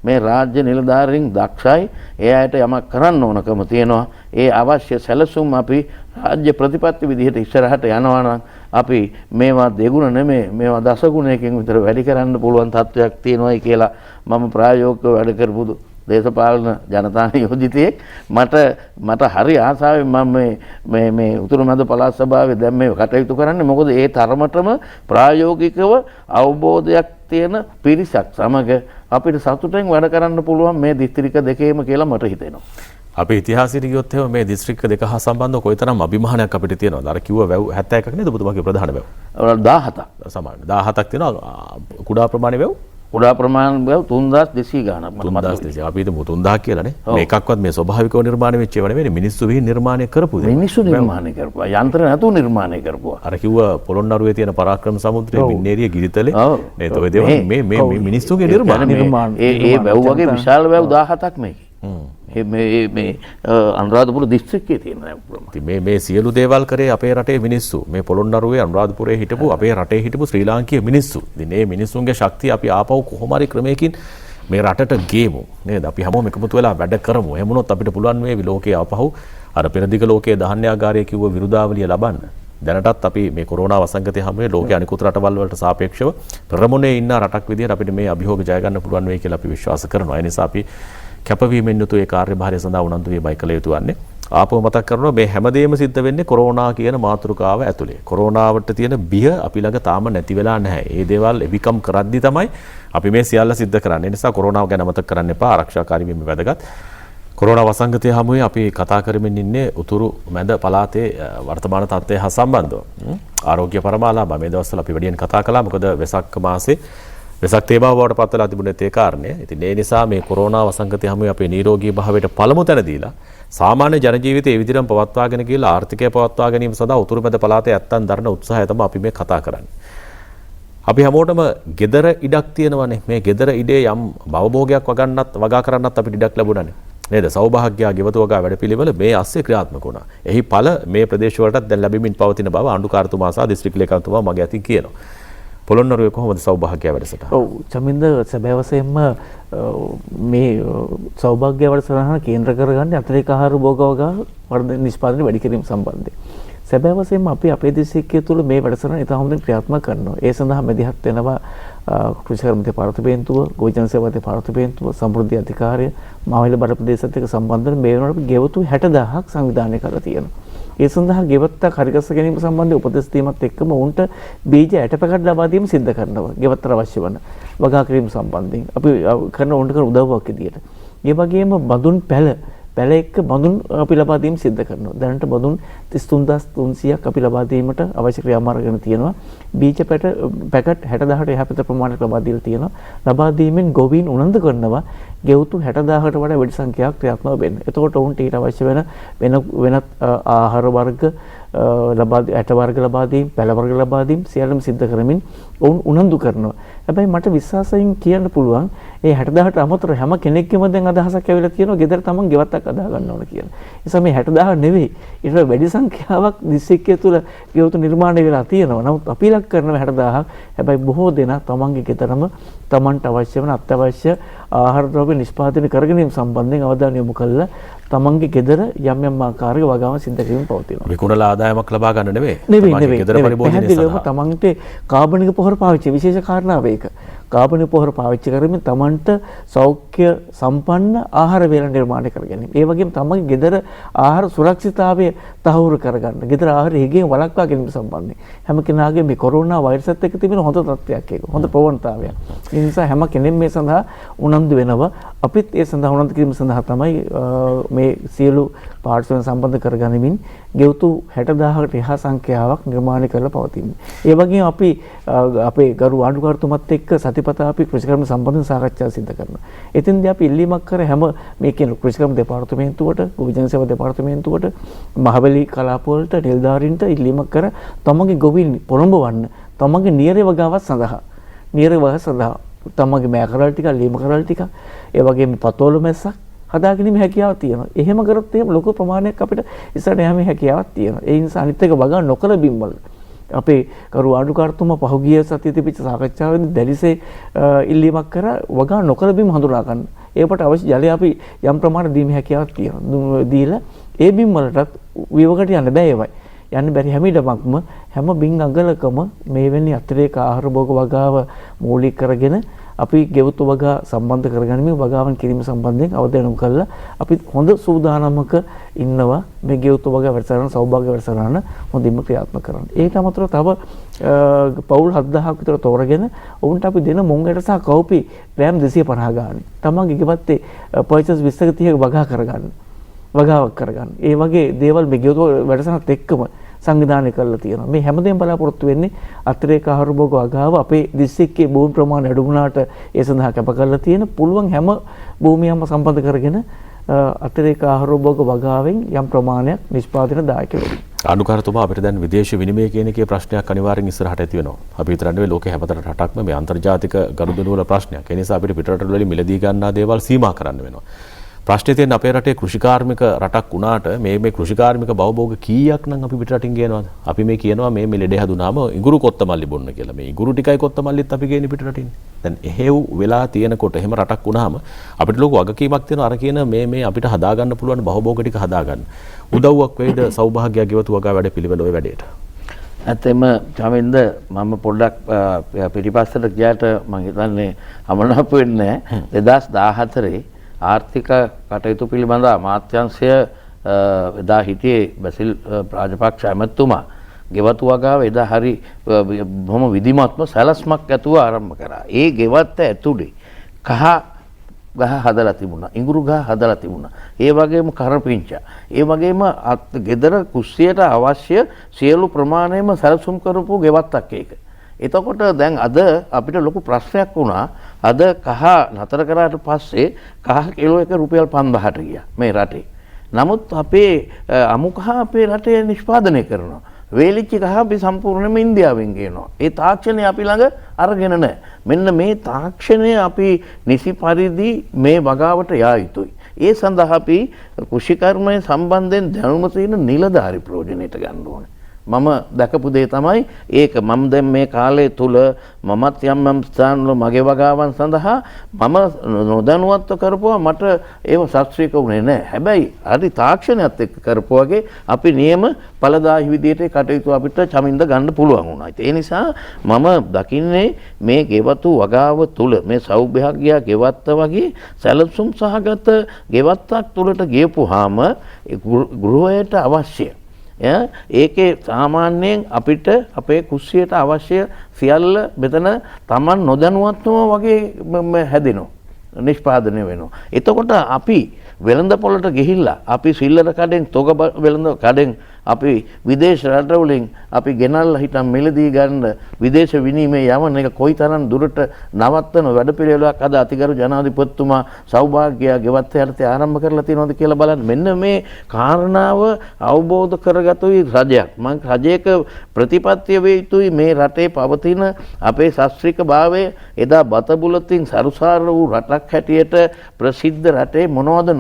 S3: මේ රාජ්‍ය නිලධාරීන් දක්ෂයි. ඒ අයට යමක් කරන්න ඕනකම තියෙනවා. ඒ අවශ්‍ය සැලසුම් අපි රාජ්‍ය ප්‍රතිපත්ති විදිහට ඉස්සරහට යනවා නම් අපි මේවා දෙගුණ නෙමෙයි මේවා දසගුණයකින් විතර වැඩි කරන්න පුළුවන් තත්ත්වයක් තියෙනවායි කියලා මම ප්‍රායෝගිකව වැඩ කරපු දේශපාලන ජනතා නියෝජිතයෙක් මට හරි ආසාවෙන් මම මේ උතුරු මැද පළාත් සභාවේ දැන් මේ කටයුතු කරන්නේ. මොකද ඒ තරමටම ප්‍රායෝගිකව අවබෝධයක් තියෙන පිරිසක් සමග අපිට සතුටෙන් වැඩ කරන්න පුළුවන් මේ දිස්ත්‍රික්ක දෙකේම කියලා මට හිතෙනවා.
S2: අපේ ඉතිහාසයට ගියොත් එහෙම මේ දිස්ත්‍රික්ක දෙක හා සම්බන්ධව කොයිතරම් අභිමානයක් අපිට තියෙනවද? අර කිව්ව වැව් 71ක් නේද ඔබතුමාගේ ප්‍රධාන වැව්?
S3: 17ක්.
S2: සමාන 17ක් තියෙනවා. කුඩා ප්‍රමාණයේ වැව්?
S3: කුඩා ප්‍රමාණ වැව් 3200 ගාණක්.
S2: 3200. අපි හිතමු 3000 කියලානේ. මේකක්වත් මේ ස්වභාවිකව නිර්මාණය වෙච්ච ඒවා නෙවෙයි. මිනිස්සු විහිං නිර්මාණය කරපු දේ.
S3: මිනිස්සු නිර්මාණය කරපුවා. යන්ත්‍ර නැතුව නිර්මාණය කරපුවා.
S2: අර කිව්ව පොළොන්නරුවේ තියෙන පරාක්‍රම සමුද්‍රයේ මින්නේරිය ගිරිතලේ නේද? ඔය දේවල් මේ මිනිස්සුගේ නිර්මාණ.
S3: ඒ වැව් වගේ විශාල වැව් 17ක් මේකේ. මේ අනුරාධපුර දිස්ත්‍රික්කයේ තියෙන
S2: ප්‍රමාණය. මේ සියලු දේවල් කරේ අපේ රටේ මිනිස්සු. මේ පොළොන්නරුවේ අනුරාධපුරයේ හිටපු අපේ රටේ හිටපු ශ්‍රී ලාංකීය මිනිස්සු. ඉතින් මේ මිනිස්සුන්ගේ ශක්තිය අපි ආපහු කොහොම හරි ක්‍රමයකින් මේ රටට ගේමු නේද? අපි හැමෝම එකමුතු වෙලා වැඩ කරමු. එහෙම වුණොත් අපිට පුළුවන් මේ ලෝකයේ ආපහු අර පෙරදිග ලෝකයේ ධාන්‍යාගාරයේ කිව්ව විරුදාවලිය ලබන්න. දැනටත් අපි මේ කොරෝනා වසංගතය හැමුවේ ලෝකයේ අනිකුත් රටවල් වලට සාපේක්ෂව ප්‍රමුණේ ඉන්න රටක් විදිහට අපිට මේ අභියෝග ජය ගන්න පුළුවන් වෙයි කියලා අපි විශ්වාස කරනවා. ඒ නිසා අපි කැපවීමෙන් යුතු ඒ කාර්යභාරය සඳහා උනන්දු වීමයි කළ යුතු වන්නේ. ආපහු මතක් කරනවා මේ හැමදේම සිද්ධ වෙන්නේ කොරෝනා කියන මාතෘකාව ඇතුලේ. කොරෝනාවට තියෙන බිය අපි ළඟ තාම නැති වෙලා නැහැ. මේ දේවල් එවිකම් කරද්දි තමයි අපි මේ සියල්ල සිද්ධ කරන්නේ. ඒ නිසා කොරෝනාව ගැන මතක් කරන්න එපා. ආරක්ෂාකාරී වීම වැදගත්. කොරෝනා වසංගතය හැමුවේ අපි කතා කරමින් ඉන්නේ උතුරු මැද පළාතේ වර්තමාන තත්ත්වය හා සම්බන්ධව. ආරෝග්‍ය පරමාලාභ මේ දවස්වල අපි වැඩියෙන් කතා කළා. මොකද වෙසක් මාසේ වෙසක් තේමාව බවට පත් වෙලා තිබුණේ ඒ කාරණය. ඉතින් ඒ නිසා මේ කොරෝනා වසංගතය හැමුවේ අපේ නිරෝගී භාවයට පළමු තැන දීලා සාමාන්‍ය ජන ජීවිතය ඒ විදිහටම පවත්වාගෙන ගිහලා ආර්ථිකය පවත්වා ගැනීම සඳහා උතුරු මැද පළාතේ ඇත්තන් දරන උත්සාහය තමයි අපි මේ කතා කරන්නේ. අපි හැමෝටම gedara ඉඩක් තියෙනවනේ. මේ gedara ඉඩේ යම් භවභෝගයක් වගා කරන්නත් අපිට ඉඩක් ලැබුණානේ. නේද? සෞභාග්‍ය ගෙවතු වගා වැඩපිළිවෙල මේ ASCII ක්‍රියාත්මක වුණා. එහි ඵල මේ ප්‍රදේශ වලටත් දැන් ලැබෙමින් පවතින බව ආණ්ඩුකාරතුමා සහ දිස්ත්‍රික් ලේකම්තුමා මගේ අතින් කියනවා. පොළොන්නරුවේ කොහොමද සෞභාග්‍ය වැඩසටහන?
S4: ඔව් චමින්ද සැබෑ වශයෙන්ම මේ සෞභාග්‍ය වැඩසටහන කේන්ද්‍ර කරගන්නේ අතිරේක ආහාර භෝග වගා වර්ධන නිෂ්පාදනය වැඩි කිරීම සම්බන්ධයෙන්. සැබෑ වශයෙන්ම අපි අපේ දිස්ත්‍රික්කය තුළ මේ වැඩසටහන ඉතා හොඳින් ක්‍රියාත්මක කරනවා. ඒ සඳහා මැදිහත් වෙනවා කෘෂිකර්ම දෙපාර්තමේන්තුව, ගොවිජන සේවා දෙපාර්තමේන්තුව, සමෘද්ධි අධිකාරිය, මාවැලි බඩ ප්‍රදේශත් එක්ක සම්බන්ධ වෙන මේ වෙනකොට ගෙවතු 60000ක් සංවිධානය කරලා තියෙනවා. ඒ සඳහා ගෙවත්ත හරිගස්ස ගැනීම සම්බන්ධ උපදෙස් දීමත් එක්කම උන්ට බීජ ඇට පැකට් ලබා දීම සිද්ධ කරනවා. ගෙවත්තට අවශ්‍ය වන වගා කිරීම සම්බන්ධයෙන් අපි කරන උන්ට කරන උදව්වක් විදියට. ඒ වගේම බඳුන් පැල එක්ක බඳුන් අපි ලබා දීම සිද්ධ කරනවා. දැනට බඳුන් 33300ක් අපි ලබා දීමට අවශ්‍ය ක්‍රියාමාර්ග කරන තියෙනවා. බීජ පැකට් 60000ට එහා පැත ප්‍රමාණයක් ලබා දීලා තියෙනවා. ලබා දීමෙන් ගොවීන් උනන්දු කරනවා ගෙවතු 60000කට වඩා වැඩි සංඛ්‍යාවක් ක්‍රියාත්මක වෙන්න. එතකොට උන්ට ඊට අවශ්‍ය වෙන වෙනත් ආහාර වර්ග ඇට වර්ග ලබා දීම, පැල වර්ග ලබා දීම සියල්ලම සිද්ධ කරමින් ඔවුන් උනන්දු කරනවා. හැබැයි මට විශ්වාසයෙන් කියන්න පුළුවන් ඒ 60000ට අමතරව හැම කෙනෙක්ගේම දැන් අදහසක් ඇවිල්ලා තියෙනවා ගෙදර තමන් ගෙවත්තක් අදා ගන්න ඕන කියලා. ඒ නිසා මේ 60000 නෙවෙයි ඊට වැඩි සංඛ්‍යාවක් දිස්ත්‍රික්කය තුළ ගෙවතු නිර්මාණය වෙලා තියෙනවා. නමුත් අපි ලක් කරන 60000ක් හැබැයි බොහෝ දෙනා තමන්ගේ ගෙදරම තමන්ට අවශ්‍ය වෙන අත්‍යවශ්‍ය ආහාර ද්‍රව්‍ය නිෂ්පාදනය කරගැනීම සම්බන්ධයෙන් අවධානය යොමු කළා තමන්ගේ ගෙදර යම් ආකාරයක වගාව සිද්ධ කිරීම පවතිනවා.
S2: විකුණලා ආදායමක් ලබා ගන්න නෙවෙයි.
S4: නෙවෙයි. ගෙදර පරිභෝජනය සඳහා තමන්ට කාබනික පොහොර පාවිච්චි විශේෂ කාරණාව ඒක. කාබනික පොහොර පාවිච්චි කරමින් තමන්ට සෞඛ්‍ය සම්පන්න ආහාර වේල නිර්මාණය කර ගැනීම. ඒ වගේම තමන්ගේ ගෙදර ආහාර සුරක්ෂිතතාවය තහවුරු කරගන්න. ගෙදර ආහාර හිගියෙන් වළක්වා ගැනීම සම්බන්ධයෙන් හැම කෙනාගේ මේ කොරෝනා වෛරසත් එක්ක තිබෙන හොඳ තත්ත්වයක් ඒක. හොඳ ප්‍රවණතාවයක්. ඒ නිසා හැම කෙනෙක් මේ සඳහා උනන්දු වෙනවා. අපිත් ඒ සඳහා උනන්දු කිරීම සඳහා තමයි මේ සියලු පාර්ශ්වයන් සම්බන්ධ කරගනිමින් ගෙවතු 60000කට එහා සංඛ්‍යාවක් නිර්මාණය කරලා පවතින්නේ. ඒ වගේම අපි අපේ ගරු ආණ්ඩුකාරතුමත් එක්ක සතිපතා අපි කෘෂිකර්ම සම්බන්ධ සාකච්ඡා සිදු කරනවා. එතෙන්දී අපි ඉල්ලීමක් කර හැම මේ කියන කෘෂිකර්ම දෙපාර්තමේන්තුවට, ගොවිජන සේවා දෙපාර්තමේන්තුවට, මහවැලි කලාප වලට නිලධාරීන්ට ඉල්ලීමක් කර තමන්ගේ ගොවීන් පොළඹවන්න තමන්ගේ නියරේ වගාවත් සඳහා තමන්ගේ මෑ කරල් ටික, ලීම කරල් ටික, ඒ වගේම පතෝල මැස්සක් හදාගැනීමේ හැකියාවක් තියෙනවා. එහෙම කරොත් එහෙම ලොකු ප්‍රමාණයක් අපිට ඉස්සරහට යෑමේ හැකියාවක් තියෙනවා. ඒ නිසා අනිත් එක වගා නොකර බිම්වල අපේ කරු ආණ්ඩුකාරතුමා පහුගිය සතියේ තිබිච්ච සාකච්ඡාවේදී දැලිසේ ඉල්ලීමක් කරා වගා නොකර බිම් හඳුනා ගන්න. ඒකට අවශ්‍ය ජලය අපි යම් ප්‍රමාණයක් දීමේ හැකියාවක් තියෙනවා. දීලා ඒ බිම් වලටත් විවකට යන්න බෑ ඒවයි. යන්න බැරි හැම ඉඩමක්ම හැම බිම් අඟලකම මේ වෙන්නේ අතිරේක ආහාර භෝග වගාව මූලික කරගෙන අපි ගෙවතු වගා සම්බන්ධ කරගනිමින් වගාවන් කිරීම සම්බන්ධයෙන් අවධානය කරලා අපි හොඳ සූදානමක ඉන්නවා මේ ගෙවතු වගා වැඩසටහන සෞභාග්‍ය වැඩසටහන හොඳින්ම ක්‍රියාත්මක කරන්න. ඒකට අමතරව තව පවුල් 7000ක් විතර තෝරගෙන ඔවුන්ට අපි දෙන මොංගට සහ කව්පි ග්‍රෑම් 250 ගානේ තමන්ගේ ගෙවත්තේ පර්චේස් 20ක 30ක වගාවක් කරගන්න. ඒ වගේ දේවල් මේ ගෙවතු වැඩසටහනත් එක්කම සංවිධානය කරලා තියෙනවා. මේ හැමදේම බලාපොරොත්තු වෙන්නේ අතිරේක ආහාර භෝග වගාව අපේ දිස්ත්‍රික්කයේ භූමි ප්‍රමාණය අඩු වුණාට ඒ සඳහා කැප කරලා තියෙන පුළුවන් හැම භූමියක්ම සම්බන්ධ කරගෙන අතිරේක ආහාර භෝග වගාවෙන් යම් ප්‍රමාණයක් නිෂ්පාදන දායක වෙනවා.
S2: ආණ්ඩුකාරතුමා අපිට දැන් විදේශ විනිමය කියන එකේ ප්‍රශ්නයක් අනිවාර්යෙන් ඉස්සරහට ඇති වෙනවා. අපි විතර නෙවෙයි ලෝකේ හැමතර රටක්ම මේ අන්තර්ජාතික ගනුදෙනු වල ප්‍රශ්නයක්. ඒ නිසා අපිට පිටරට වලින් මිලදී ගන්නා දේවල් සීමා කරන්න වෙනවා. ප්‍රශ්නේ තියෙන අපේ රටේ කෘෂිකාර්මික රටක් වුණාට මේ කෘෂිකාර්මික බවභෝග කීයක් නම් අපි පිටරටින් ගේනවද? අපි මේ කියනවා මේ ලෙඩ හැදුනාම ඉඟුරු කොත්තමල්ලි බොන්න කියලා. මේ ඉඟුරු ටිකයි කොත්තමල්ලිත් අපි ගේන්නේ පිටරටින්. දැන් එහෙව් වෙලා තියෙනකොට එහෙම රටක් වුණාම අපිට ලොකු වගකීමක් තියෙනවා අර කියන මේ අපිට හදාගන්න පුළුවන් බවභෝග ටික හදාගන්න. උදව්වක් වෙයිද සෞභාග්‍ය ගෙවතු වගා වැඩ පිළිවෙල ඔය වැඩේට?
S3: ඇත්තෙම චමින්ද මම පොඩ්ඩක් පිටිපස්සට ගියාට මම හිතන්නේ අමනාප වෙන්නේ 2014 ආර්ථික කටයුතු පිළිබඳ අමාත්‍යාංශය එදා හිටියේ බැසිල් රාජපක්ෂ ඇමතුමා ගෙවතු වගාව එදා හරි බොහොම විධිමත්ව සැලැස්මක් ඇතුව ආරම්භ කරා. ඒ ගෙවත්ත ඇතුලේ කහ ගහ හදලා තිබුණා, ඉඟුරු ගහ හදලා තිබුණා. ඒ වගේම කරපිංචා, ඒ වගේම ගෙදර කුස්සියට අවශ්‍ය සියලු ප්‍රමාණයම සැලසුම් කරපු ගෙවත්තක් ඒක. එතකොට දැන් අද අපිට ලොකු ප්‍රශ්නයක් වුණා. අද කහ නතර කරාට පස්සේ කහ කිලෝ එක රුපියල් 5000ට ගියා මේ රටේ. නමුත් අපේ අමු කහ අපේ රටේ නිෂ්පාදනය කරනවා. වේලිච්ච කහ අපි සම්පූර්ණයෙන්ම ඉන්දියාවෙන් ගේනවා. ඒ තාක්ෂණය අපි ළඟ අරගෙන නැහැ. මෙන්න මේ තාක්ෂණය අපි නිසි පරිදි මේ වගාවට යා යුතුයි. ඒ සඳහා අපි කෘෂිකර්මය සම්බන්ධයෙන් දැනුම තියෙන නිලධාරි ප්‍රයෝජනෙට ගන්න ඕනේ. මම දැකපු දේ තමයි ඒක. මම දැන් මේ කාලය තුල මමත් යම් ස්ථානවල මගේ වගාවන් සඳහා මම නොදැනුවත්ව කරපුවා මට ඒව ශාස්ත්‍රීය වුණේ නැහැ. හැබැයි හරි තාක්ෂණයත් එක්ක කරපු වගේ අපි නියම ඵලදායී විදියට කටයුතු අපිට චමින්ද ගන්න පුළුවන් වුණා. ඒ නිසා මම දකින්නේ මේ ගෙවතු වගාව තුල මේ සෞභාග්‍ය ගෙවත්ත වගේ සැලසුම් සහගත ගෙවත්තක් තුලට ගියපුවාම ගෘහයට අවශ්‍ය ඒකේ සාමාන්‍යයෙන් අපිට අපේ කුස්සියට අවශ්‍ය සියල්ල මෙතන Taman නොදැනුවත්වම වගේ හැදෙනවා, නිෂ්පාදනය වෙනවා. එතකොට අපි වෙළඳ පොළට ගිහිල්ලා අපි සිල්ලර කඩෙන් තොග වෙළඳ කඩෙන් අපි විදේශ රටවලින් අපි ගෙනල්ලා හිටන් මිලදී ගන්න විදේශ විනිමය යවන එක කොයිතරම් දුරට නවත්තන වැඩපිළිවෙලක් අද අතිගරු ජනාධිපතිතුමා සෞභාග්‍ය ගෙවත් යටතේ ආරම්භ කරලා තියෙනවද කියලා බලන්න. මෙන්න මේ කාරණාව අවබෝධ කරගතුයි රජයක්. මම රජයක ප්‍රතිපත්තිය වේ යුතුයි මේ රටේ පවතින අපේ ශාස්ත්‍රීය භාවය එදා බතබුලතින් සරුසාර වූ රටක් හැටියට ප්‍රසිද්ධ රටේ මොනවද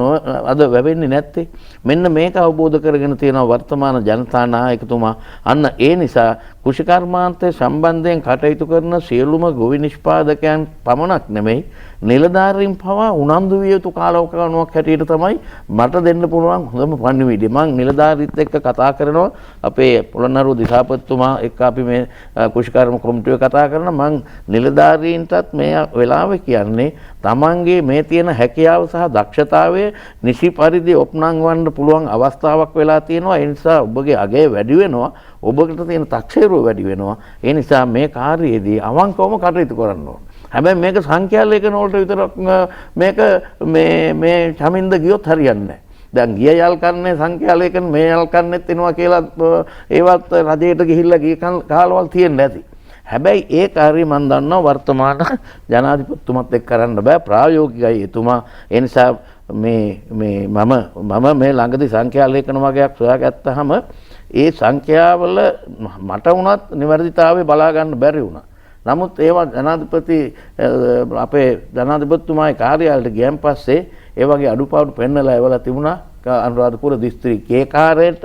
S3: අද වැවෙන්නේ නැත්තේ? මෙන්න මේක අවබෝධ කරගෙන තියෙනවා වර්තමාන ජනතා නායකතුමා. අන්න ඒ නිසා කෘෂිකර්මාන්තය සම්බන්ධයෙන් කටයුතු කරන සියලුම ගොවි නිෂ්පාදකයන් පමණක් නෙමෙයි නිලධාරීන් පවා උනන්දු විය යුතු කාලවකවානුවක් හැටියට තමයි මට දෙන්න පුළුවන් හොඳම පණිවිඩය. මම නිලධාරීත් එක්ක කතා කරනවා අපේ පොළොන්නරුව දිසාපතිතුමා එක්ක අපි මේ කුෂිකාර්ම කොමිටුවේ කතා කරනවා. මම නිලධාරීන්ටත් මේ වෙලාවේ කියන්නේ තමන්ගේ මේ තියෙන හැකියාව සහ දක්ෂතාවය නිසි පරිදි ඔප්නංවන්න පුළුවන් අවස්ථාවක් වෙලා තියෙනවා. ඒ නිසා ඔබගේ අගය වැඩි වෙනවා. ඔබකට තියෙන තක්සේරුව වැඩි වෙනවා. ඒ නිසා මේ කාර්යයේදී අවංකවම කටයුතු කරන්න ඕන. හැබැයි මේක සංඛ්‍යා ලේඛන වලට විතරක් මේක මේ චමින්ද ගියොත් හරියන්නේ නැහැ. දැන් ගිය යල් කන්නේ සංඛ්‍යා ලේඛන මේ යල් කන්නේත් එනවා කියලා ඒවත් රජයට ගිහිල්ලා ගිය කාලවල තියෙන්න ඇති. හැබැයි ඒ කාර්යය මම දන්නවා වර්තමාන ජනාධිපතිතුමත් එක්ක කරන්න බෑ ප්‍රායෝගිකයි එතුමා. ඒ නිසා මම මේ ළඟදී සංඛ්‍යා ලේඛන වගේක් සොයාගත්තාම ඒ සංඛ්‍යාවල මට වුණත් නිවැරදිතාවය බලා ගන්න බැරි වුණා. නමුත් ඒවා අපේ ජනාධිපතිතුමාගේ කාර්යාලයට ගියන් පස්සේ ඒ වගේ අඩුපාඩු පෙන්නලා එවලා තිබුණා අනුරාධපුර දිස්ත්‍රික්කයේ කාර්යයට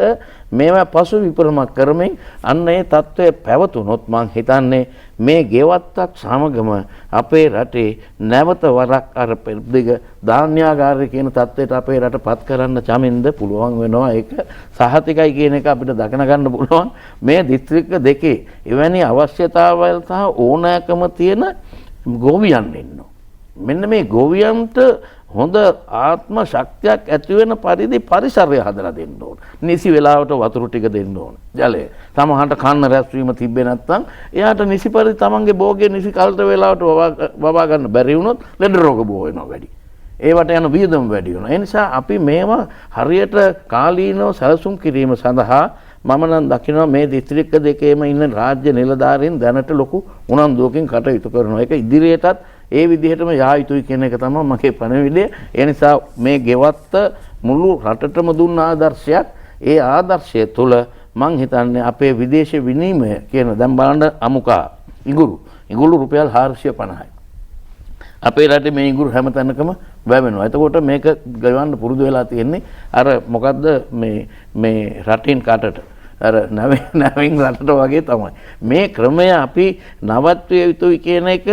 S3: මේවා පසු විපරමක් කරමින් අන්න ඒ තත්ත්වය පැවතුනොත් මං හිතන්නේ මේ ගෙවත්තක් සමගම අපේ රටේ නැවත වරක් අර පෙරදිග ධාන්‍යාගාරය කියන තත්ත්වයට අපේ රට පත් කරන්න චමින්ද පුළුවන් වෙනවා. ඒක සහතිකයි කියන එක අපිට දකින ගන්න පුළුවන්. මේ දිස්ත්‍රික්ක දෙකේ එවැනි අවශ්‍යතාවල් සහ ඕනෑකම තියෙන ගෝවියන් ඉන්නවා. මෙන්න මේ ගෝවියන්ට හොඳ ආත්ම ශක්තියක් ඇති වෙන පරිදි පරිසරය හදලා දෙන්න ඕන. නිසි වෙලාවට වතුර ටික දෙන්න ඕන. ජලය. තමහට කන්න රැස්වීම තිබ්බේ නැත්නම් එයාට නිසි පරිදි තමන්ගේ භෝගය නිසි කාලට වෙලාවට වවා ගන්න බැරි වුණොත් ලෙඩ රෝග බෝ වෙනවා වැඩි. ඒවට යන වියදම වැඩි වෙනවා. ඒ නිසා අපි මේවා හරියට කාලීනව සැලසුම් කිරීම සඳහා මම නම් දකිනවා මේ දිස්ත්‍රික්ක දෙකේම ඉන්න රාජ්‍ය නිලධාරීන් දැනට ලොකු උනන්දුවකින් කටයුතු කරනවා. ඒක ඉදිරියටත් ඒ විදිහටම යා යුතුයි කියන එක තමයි මගේ පණිවිඩය. ඒ නිසා මේ ගෙවත්ත මුළු රටටම දුන්න ආදර්ශයක්. ඒ ආදර්ශය තුළ මං හිතන්නේ අපේ විදේශ විනිමය කියන දැන් බලන්න අමුකා ඉඟුරු රුපියල් 450යි. අපේ රටේ මේ ඉඟුරු හැම තැනකම වැවෙනවා. එතකොට මේක ගවන්න පුරුදු වෙලා තියෙන්නේ අර මොකද්ද මේ රටින් කටට අර නැවින් රටට වගේ තමයි. මේ ක්‍රමය අපි නවත්විය යුතුයි කියන එක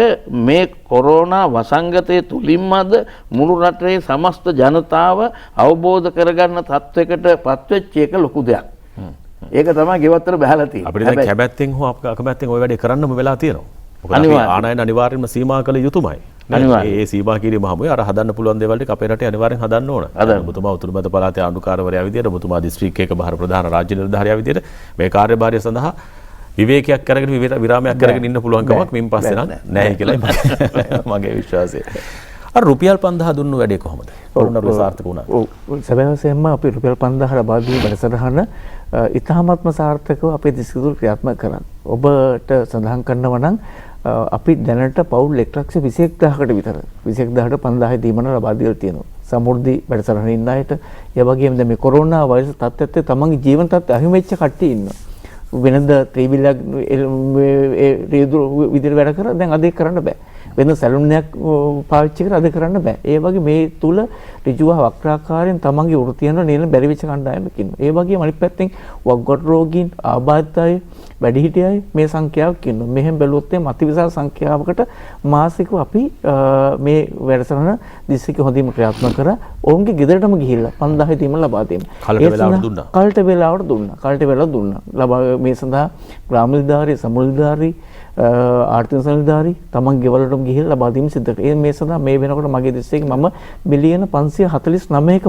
S3: මේ කොරෝනා වසංගතය තුලින්මද මුළු රටේ සමස්ත ජනතාව අවබෝධ කරගන්න තත්වයකට පත්වෙච්ච එක ලොකු දෙයක්. ඒක තමයි ගෙවත්තර බහලා තියෙන්නේ.
S2: අපිට දැන් කැමැත්තෙන් හෝ අකමැත්තෙන් ওই වැඩේ කරන්නම වෙලා තියෙනවා. මොකද අපි ආනයන අනිවාර්යයෙන්ම සීමා කළ යුතුමයි. ඒ සීමා කිරීම හැමෝයි අර හදන්න පුළුවන් දේවල් ටික අපේ රටේ අනිවාර්යෙන් හදන්න ඕන. ඔබතුමා උතුරු මැද පළාතේ ආණ්ඩුකාරවරයා විදියට ඔබතුමා දිස්ත්‍රික්කයක බාහිර ප්‍රධාන රාජ්‍ය නිලධාරියා විදියට මේ කාර්යභාරය සඳහා විවේකයක් කරගෙන විරාමයක් කරගෙන ඉන්න පුළුවන් කමක් මින් පස්සේ නම් නැහැ කියලා මගේ විශ්වාසය. අර රුපියල් 5000 දුන්නු වැඩේ කොහොමද? පොළොන්නරුව සාර්ථක වුණා.
S4: ඔව් සැබෑවසෙන්ම අපි රුපියල් 5000 ලබා දී වැඩසටහන ඉතාමත්ම සාර්ථකව අපේ දිස්ත්‍රික්කවල ක්‍රියාත්මක කරන්න. ඔබට සඳහන් කරනවා නම් අපි දැනට පවුල් 1,21,000කට විතර 21,000ට 5,000 දීමන ලබා දීලා තියෙනවා. සමෘද්ධි වැඩසටහනේ ඉන්න අයට ඒ වගේම දැන් මේ කොරෝනා වෛරස් තත්ත්වයට තමන්ගේ ජීවන තත්ත්වය අහිමි වෙච්ච කට්ටිය ඉන්නවා. වෙනද ත්‍රිවිලක් විදිහට වැඩ කරා දැන් අද ඒක කරන්න බෑ. වෙන සැලුන් එකක් පාවිච්චි කරලා අද කරන්න බෑ. ඒ වගේ මේ තුල ඍජුව වක්‍රාකාරයෙන් තමන්ගේ වෘත්තියන නේන බැරි වෙච්ච කණ්ඩායමක් ඉන්නවා. ඒ වගේම අනිත් පැත්තෙන් වක්ගොඩ රෝගීන් ආබාධිත අය වැඩිහිටියයි මේ සංඛ්‍යාවක් ඉන්නවා. මෙහෙම බැලුවොත් එම් අතිවිශාල සංඛ්‍යාවකට මාසිකව අපි මේ වැඩසටහන දිස්ත්‍රික්ක හොඳින් ක්‍රියාත්මක කරා. ඔවුන්ගේ ගෙදරටම ගිහිල්ලා 5000 දීම ලබා දෙන්න. කලට වෙලාවට දුන්නා. ලබා මේ සඳහා ග්‍රාම නිලධාරී, සමුල් නිලධාරී, ආර්ථික නිලධාරී තමන් ගෙවලටම ගිහිල්ලා ලබා දීම සිදු කරා. මේ සඳහා මේ වෙනකොට මගේ දිස්ත්‍රික්කේ මම බිලියන 549ක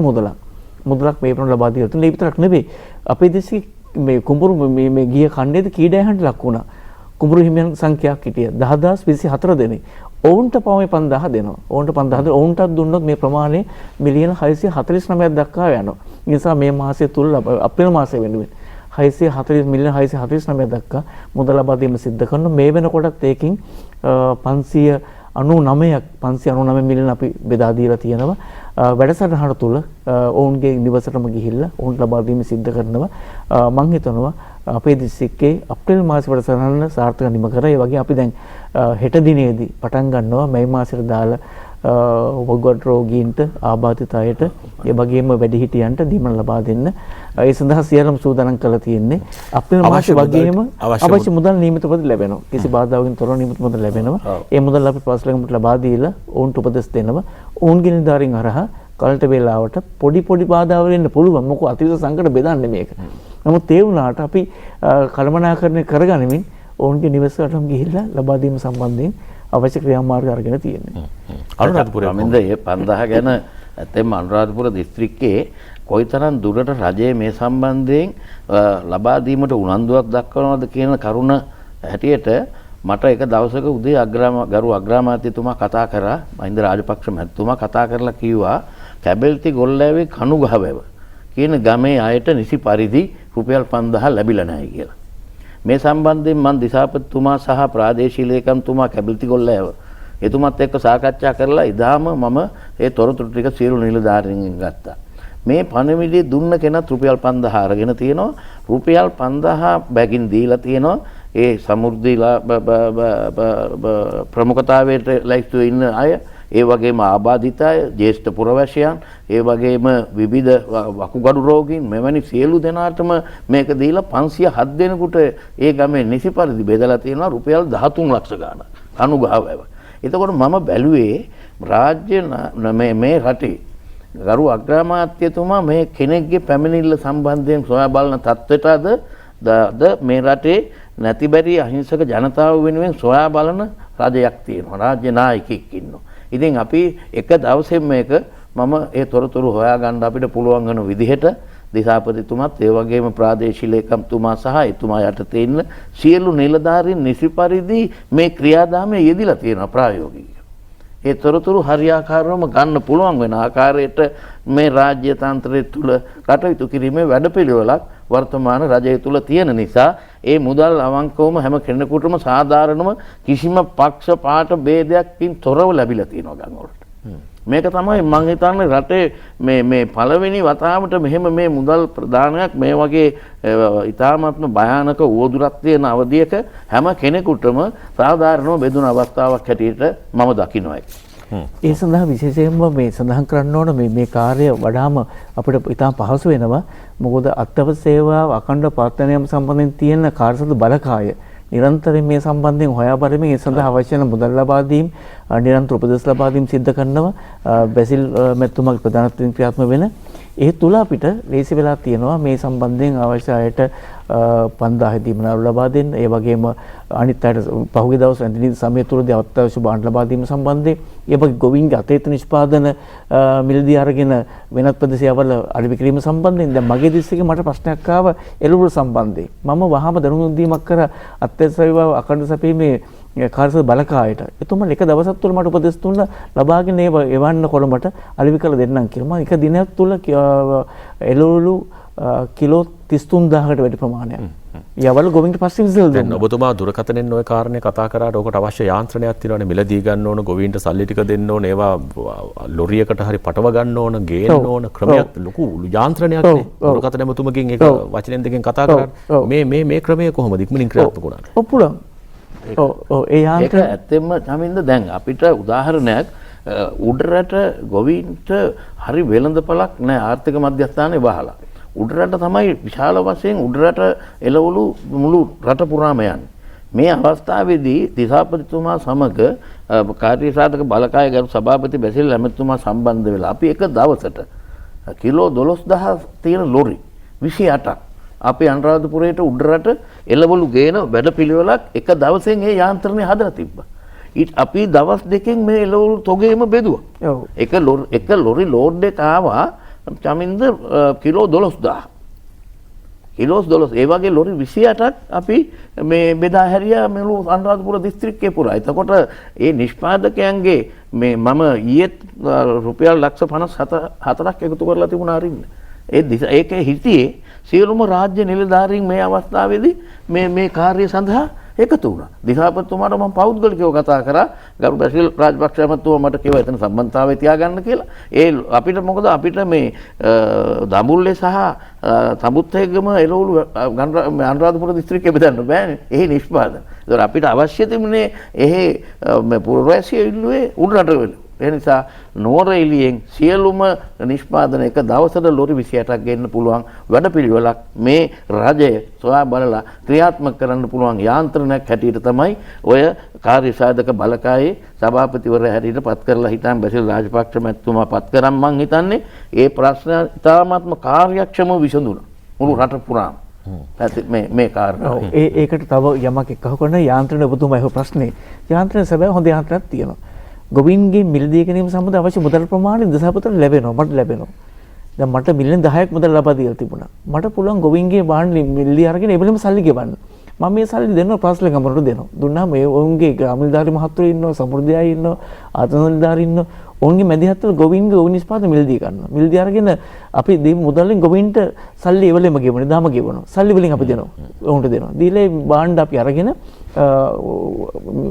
S4: මුදලක් මේ වෙනකොට ලබා දීලා තියෙනවා. ඒ විතරක් නෙවෙයි. අපේ දිස්ත්‍රික්කේ මේ කුඹුරු මේ ගිය කණ්ඩේද කීඩයන්ට ලක් වුණා. කුඹුරු හිමියන් සංඛ්‍යාවක් හිටිය 10024 දෙනෙක්. ඔවුන්ට පවම 5000 දෙනවා. ඔවුන්ට 5000 ඔවුන්ටත් දුන්නොත් මේ ප්‍රමාණය මිලියන 649ක් දක්වා යනවා. ඒ නිසා මේ මාසය තුල අප්‍රේල් මාසය වෙනුවෙන් 640 මිලියන 649 දක්වා මුදල් ලබා දීම සිද්ධ කරනවා. මේ වෙනකොටත් ඒකින් 599 මිලියන අපි බෙදා දීලා තියෙනවා. වැඩසටහන තුල ඔවුන්ගේ නිවසටම ගිහිල්ලා ඔවුන් ලබා දීම සිද්ධ කරනවා. මම හිතනවා අපේ දිස්ත්‍රික්කේ අප්‍රේල් මාස වැඩසටහන සාර්ථක නිම කරා. ඒ වගේ අපි දැන් හෙට දිනේදී පටන් ගන්නවා මේ මාසෙට දාලා වගොඩ් රෝගීන්ට ආබාධිත අයට ඒ වගේම වැඩිහිටියන්ට දීමන ලබා දෙන්න ඒ සඳහා සියලුම සූදානම් කරලා තියෙන්නේ අපේ මාස වගේම අවශ්‍ය මුදල් නියමිත පරිදි ලැබෙනවා කිසි බාධාවකින් තොරව නියමිත මුදල් ලැබෙනවා ඒ මුදල් අපි පස්ලගමට ලබා දීලා ඔවුන්ට උපදෙස් දෙනවා ඔවුන්ගේ නිලධාරීන් හරහා කලට වේලාවට පොඩි බාධාවල් එන්න පුළුවන් මොකද අතිවිශ සංකට බෙදන්නේ මේක නමුත් ඒ වුණාට අපි කළමනාකරණය කරගනිමින් ඔවුන්ගේ නිවසටම ගිහිල්ලා ලබා දීම සම්බන්ධයෙන් අවශ්‍ය ක්‍රියාමාර්ග අරගෙන තියෙන්නේ.
S3: අනුරාධපුරයේ මින්ද මේ 5000 ගැන ඇත්තෙන්ම අනුරාධපුර දිස්ත්‍රික්කයේ කොයිතරම් දුරට රජය මේ සම්බන්ධයෙන් ලබා දීමට උනන්දුවක් දක්වනවද කියන කරුණ හැටියට මට එක දවසක උදේ ගරු අග්‍රාමාත්‍යතුමා කතා කරා මහින්ද රාජපක්ෂ මහත්මයා කතා කරලා කිව්වා කැබල්ති ගොල්ලෑවේ කණුගහවැව කියන ගමේ අයට නිසි පරිදි රුපියල් 5000 ලැබිලා නැහැ කියලා. මේ සම්බන්ධයෙන් මම දිසාපතිතුමා සහ ප්‍රාදේශීය ලේකම්තුමා කැබල්ති ගොල්ලෑව එතුමත් එක්ක සාකච්ඡා කරලා ඉදාම මම ඒ තොරතුරු ටික සියලු නිලධාරීන්ගෙන් ගත්තා. මේ පණිවිඩය දුන්න කෙනත් රුපියල් 5000 අරගෙන තියෙනවා. රුපියල් 5000 බැගින් දීලා තියෙනවා. ඒ සමෘද්ධිලා ප්‍රමුඛතාවයට ලැයිස්තු ඉන්න අය, ඒ වගේම ආබාධිත අය, ජ්‍යෙෂ්ඨ පුරවැසියන්, ඒ වගේම විවිධ වකුගඩු රෝගීන් මෙවැනි සියලු දෙනාටම මේක දීලා 507 දෙනෙකුට ඒ ගමේ නිසි පරිදි බෙදලා තියෙනවා රුපියල් 13 ලක්ෂ ගාණක් අනුගාවව. එතකොට මම බැලුවේ රාජ්‍ය මේ රටේ ගරු අග්‍රාමාත්‍යතුමා මේ කෙනෙක්ගේ පැමිණිල්ල සම්බන්ධයෙන් සොයා බලන තත්ත්වයටද මේ රටේ නැති බැරි අහිංසක ජනතාව වෙනුවෙන් සොයා බලන රජයක් තියෙනවා. රාජ්‍ය නායකයෙක් ඉන්නවා. ඉතින් අපි එක දවසෙන් මේක මම ඒ තොරතුරු හොයාගන්න අපිට පුළුවන් වෙන විදිහට දිසාපතිතුමත් ඒ වගේම ප්‍රාදේශීය ලේකම්තුමා සහ එතුමා යටතේ ඉන්න සියලු නිලධාරීන් නිසි පරිදි මේ ක්‍රියාදාමයේ යෙදিলা තියෙනවා ප්‍රායෝගිකව. ඒ තොරතුරු හරියාකාරවම ගන්න පුළුවන් වෙන ආකාරයට මේ රාජ්‍ය තන්ත්‍රය තුල කටයුතු කිරීමේ වැඩපිළිවෙලක් වර්තමාන රජය තුල තියෙන නිසා ඒ මුදල් අවංකවම හැම කෙනෙකුටම සාධාරණව කිසිම පක්ෂ පාට ભેදයක්කින් තොරව ලැබිලා තියෙනවා ගම් වලට. මේක තමයි මම හිතන්නේ රටේ මේ පළවෙනි වතාවට මෙහෙම මේ මුදල් ප්‍රදානයක් මේ වගේ ඉතාමත්ම භයානක උවදුරක් තියෙන අවධියක හැම කෙනෙකුටම සාධාරණව බෙදුන අවස්ථාවක් හැටියට මම දකිනවා.
S4: ඒ සඳහා විශේෂයෙන්ම මේ සඳහන් කරන්න ඕන මේ කාර්ය වඩාම අපිට ඉතාම පහසු වෙනවා. මොකද අත්‍යවශ්‍ය සේවාව අඛණ්ඩ පවත්වන සම්බන්ධයෙන් තියෙන කාර්යසද බලකාය නිරන්තරයෙන් මේ සම්බන්ධයෙන් හොයා බලමින් ඒ සඳහා අවශ්‍ය වෙන මුදල් ලබා දීම නිරන්තර උපදෙස් ලබා දීම සිද්ධ කරනවා. බැසිල් මැතිතුමාගේ ප්‍රධානත්වයෙන් ක්‍රියාත්මක වෙන ඒ තුල අපිට ලේසි වෙලා තියෙනවා මේ සම්බන්ධයෙන් අවශ්‍ය අයට 5000 දීමනාරු ලබා දෙන්න. ඒ වගේම අනිත් අයට පහුගිය දවස් වැඳින සමය තුලදී අවශ්‍ය භාණ්ඩ ලබා දීම සම්බන්ධයෙන් ඒ වගේ ගොවීන්ගේ අතීත නිෂ්පාදන මිලදී අරගෙන වෙනත් ප්‍රදේශයවල අඩවි කිරීම සම්බන්ධයෙන් දැන් මගේ දිස්ත්‍රික්කේ මට ප්‍රශ්නයක් ආව එළවලු සම්බන්ධයෙන්. මම වහාම දැනුම් දීමක් කර අත්‍යවශ්‍ය සේවාව අඛණ්ඩ සැපීමේ කාර්යසද බලකායට. එතුමන් එක දවසක් තුල මට උපදෙස් දුන්නා ලබාගෙන එවන්න කොළඹට අලෙවි කරලා දෙන්නම් කියලා. මම එක දිනයක් තුල එළවලු කිලෝ 33000කට වැඩි ප්‍රමාණයක්. යවල ගොවින්ට පස්සේ විසල්
S2: දැන් ඔබතුමා දුරකථනෙන් ওই කාරණේ කතා කරාට ඔකට අවශ්‍ය යාන්ත්‍රණයක් තියෙනවානේ මිලදී ගන්න ඕන ගොවින්ට සල්ලි ටික දෙන්න ඕන ඒවා ලොරියකට හරි පටව ගන්න ඕන ගේන්න ඕන ක්‍රමයක් ලොකු යාන්ත්‍රණයක් නේ දුරකථන එතුමගෙන් ඒක වචනෙන් දෙකෙන් කතා කරා මේ ක්‍රමය කොහොමද ඉක්මනින් ක්‍රියාත්මක වුණාද?
S4: ඔව් පුළුවන්. ඒ යාන්ත්‍රය
S3: ඇත්තෙන්ම තමින්ද දැන් අපිට උදාහරණයක් උඩරට ගොවින්ට හරි වෙළඳපළක් නැහැ ආර්ථික මධ්‍යස්ථානයේ වහලා. උඩරට තමයි විශාල වශයෙන් උඩරට එළවලු මුළු රට පුරාම යන්නේ. මේ අවස්ථාවේදී දිසාපතිතුමා සමග කාර්ය සාධක බලකාය ගරු සභාපති බැසිල් ඇමතිතුමා සම්බන්ධ වෙලා අපි එක දවසට කිලෝ 12000 තියෙන ලොරි 28ක් අපේ අනුරාධපුරයට උඩරට එළවලු ගේන වැඩපිළිවෙලක් එක දවසෙන් ඒ යාන්ත්‍රණය හදලා තිබ්බා. අපි දවස් දෙකෙන් මේ එළවලු තොගේම බෙදුවා. ඔව්. එක ලොරි ලෝඩ් එක ආවා චමින්ද කිලෝ 12000. කිලෝ 12 ඒ වගේ ලොරි 28ක් අපි මේ බෙදා හැරියා මෙලු අනුරාධපුර දිස්ත්‍රික්කේ පුරා. එතකොට ඒ නිෂ්පාදකයන්ගේ මේ මම ඊයේ රුපියල් ලක්ෂ 54ක් එකතු කරලා තිබුණා අරින්න. ඒකේ හිටියේ සියලුම රාජ්‍ය නිලධාරීන් මේ අවස්ථාවේදී මේ කාර්යය සඳහා එකතු වුණා. දිසාපතිතුමාට මම පෞද්ගලිකව කතා කරා ගරු බැසිල් රාජපක්ෂ මහත්මයා මට කිව්වා එතන සම්බන්ධතාවය තියාගන්න කියලා. අපිට මොකද අපිට මේ දඹුල්ලේ සහ තඹුත්තේගම එළවලු අනුරාධපුර දිස්ත්‍රික්කේ බෙදන්න බෑනේ. එහි නිෂ්පාදන. ඒතර අපිට අවශ්‍ය තිබුණේ එහි පුරවැසියෝ ඉල්ලුවේ උඩරට ඒ නිසා නෝරෙලියෙන් සියලුම නිෂ්පාදන එක දවසට ලොරි 28ක් ගෙන්න පුළුවන් වැඩපිළිවෙලක් මේ රජය සොයා බලලා ක්‍රියාත්මක කරන්න පුළුවන් යාන්ත්‍රණයක් හැටියට තමයි ඔය කාර්ය සාධක බලකායේ සභාපතිවරයා හැටියට පත් කරලා හිටන් බැසිල් රාජපක්ෂ මැතිතුමා පත් කරන් මං හිතන්නේ ඒ ප්‍රශ්න ඉතාමත්ම කාර්යක්ෂමව විසඳුණා මුළු රට පුරාම. මේ කාරණා.
S4: ඒකට තව යමක් එක්ක කරන යාන්ත්‍රණ ඔබතුමා අහපු ප්‍රශ්නේ. යාන්ත්‍රණ සැබෑ හොඳ යාන්ත්‍රණයක් තියෙනවා. ගොවීන්ගේ මිලදී ගැනීම සම්බන්ධ අවශ්‍ය මුදල් ප්‍රමාණය දසපතට ලැබෙනවා. මට ලැබෙනවා. දැන් මට මිලියන 10ක් මුදල් ලබා දීලා තිබුණා. මට පුළුවන් ගොවීන්ගේ වාහන මිලදී අරගෙන ඒ වෙලෙම සල්ලි ගෙවන්න. මම මේ සල්ලි දෙනවා ප්‍රාස්ල ගමනට දෙනවා. දුන්නාම ඒ ඔවුන්ගේ ගාමිණිධාරි මහත්වරු ඉන්නවා, සමෘද්ධියයි ඉන්නවා, ආතනනිධාරි ඉන්නවා. ඔවුන්ගේ මැදිහත්වල ගොවීන්ගේ ඔවුන් නිෂ්පාදන මිලදී ගන්නවා. මිලදී අරගෙන අපි දීපු මුදල්ෙන් ගොවීන්ට සල්ලි ඒ වෙලෙම ගෙවනවා. දාම ගෙවනවා. සල්ලි වලින් අපි දෙනවා. ඔවුන්ට දෙනවා. දීලා බාණ්ඩ අපි අරගෙන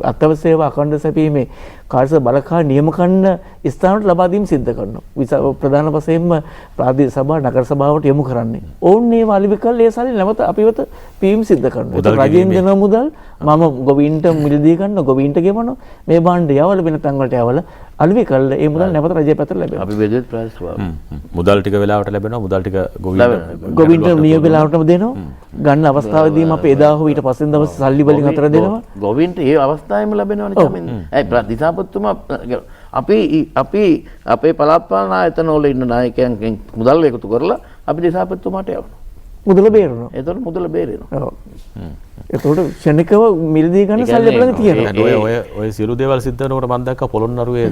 S4: අත්‍යවශ්‍ය සේවා අඛණ්ඩ සැපීමේ කාර්ය බලකා නියම කරන ස්ථානවලට ලබා දීම සිද්ධ කරනවා. ප්‍රධාන වශයෙන්ම ප්‍රාදේශීය සභා නගර සභාවට යොමු කරන්නේ. ඔවුන් මේ වලිවි කළ ඒ සල්ලි නැවත අපිවත පීම් සිද්ධ කරනවා. රජයෙන් දෙන මුදල් මම ගොවීන්ට මිලදී ගන්න ගොවීන්ට ගෙවනවා. මේ බාණ්ඩ යවල වෙන තැන් වලට යවල අලුවි කළ ඒ මුදල් නැවත රජය පැත්තට ලැබෙනවා.
S3: අපි බෙදෙත් ප්‍රායිස්
S2: මුදල් ටික වෙලාවට ලැබෙනවා. මුදල් ටික
S4: ගොවීන්ට නියම වෙලාවටම දෙනවා. ගන්න අවස්ථාවේදීම අපි එදා හෝ ඊට පස්සේ දවස් සල්ලි වලින් අතර දෙනවා.
S3: ගොවීන්ට ඒ අවස්ථාවෙම ලැබෙනවනේ චමින්ද. දිසාපතිතුමා අපි අපේ පළාත් පාලන ආයතන වල ඉන්න නායකයන්ගෙන් මුදල් එකතු කරලා අපි දිසාපතිතුමාට යවනවා.
S4: මුදල බේරනවා.
S3: ඒතකොට මුදල බේරෙනවා.
S4: ඔව්. ඒතකොට ක්ෂණිකව මිලදී ගන්න සල්ලි බලන්න තියෙනවා.
S2: ඔය සියලු දේවල් සිද්ධ වෙනකොට මම දැක්කා පොළොන්නරුවේ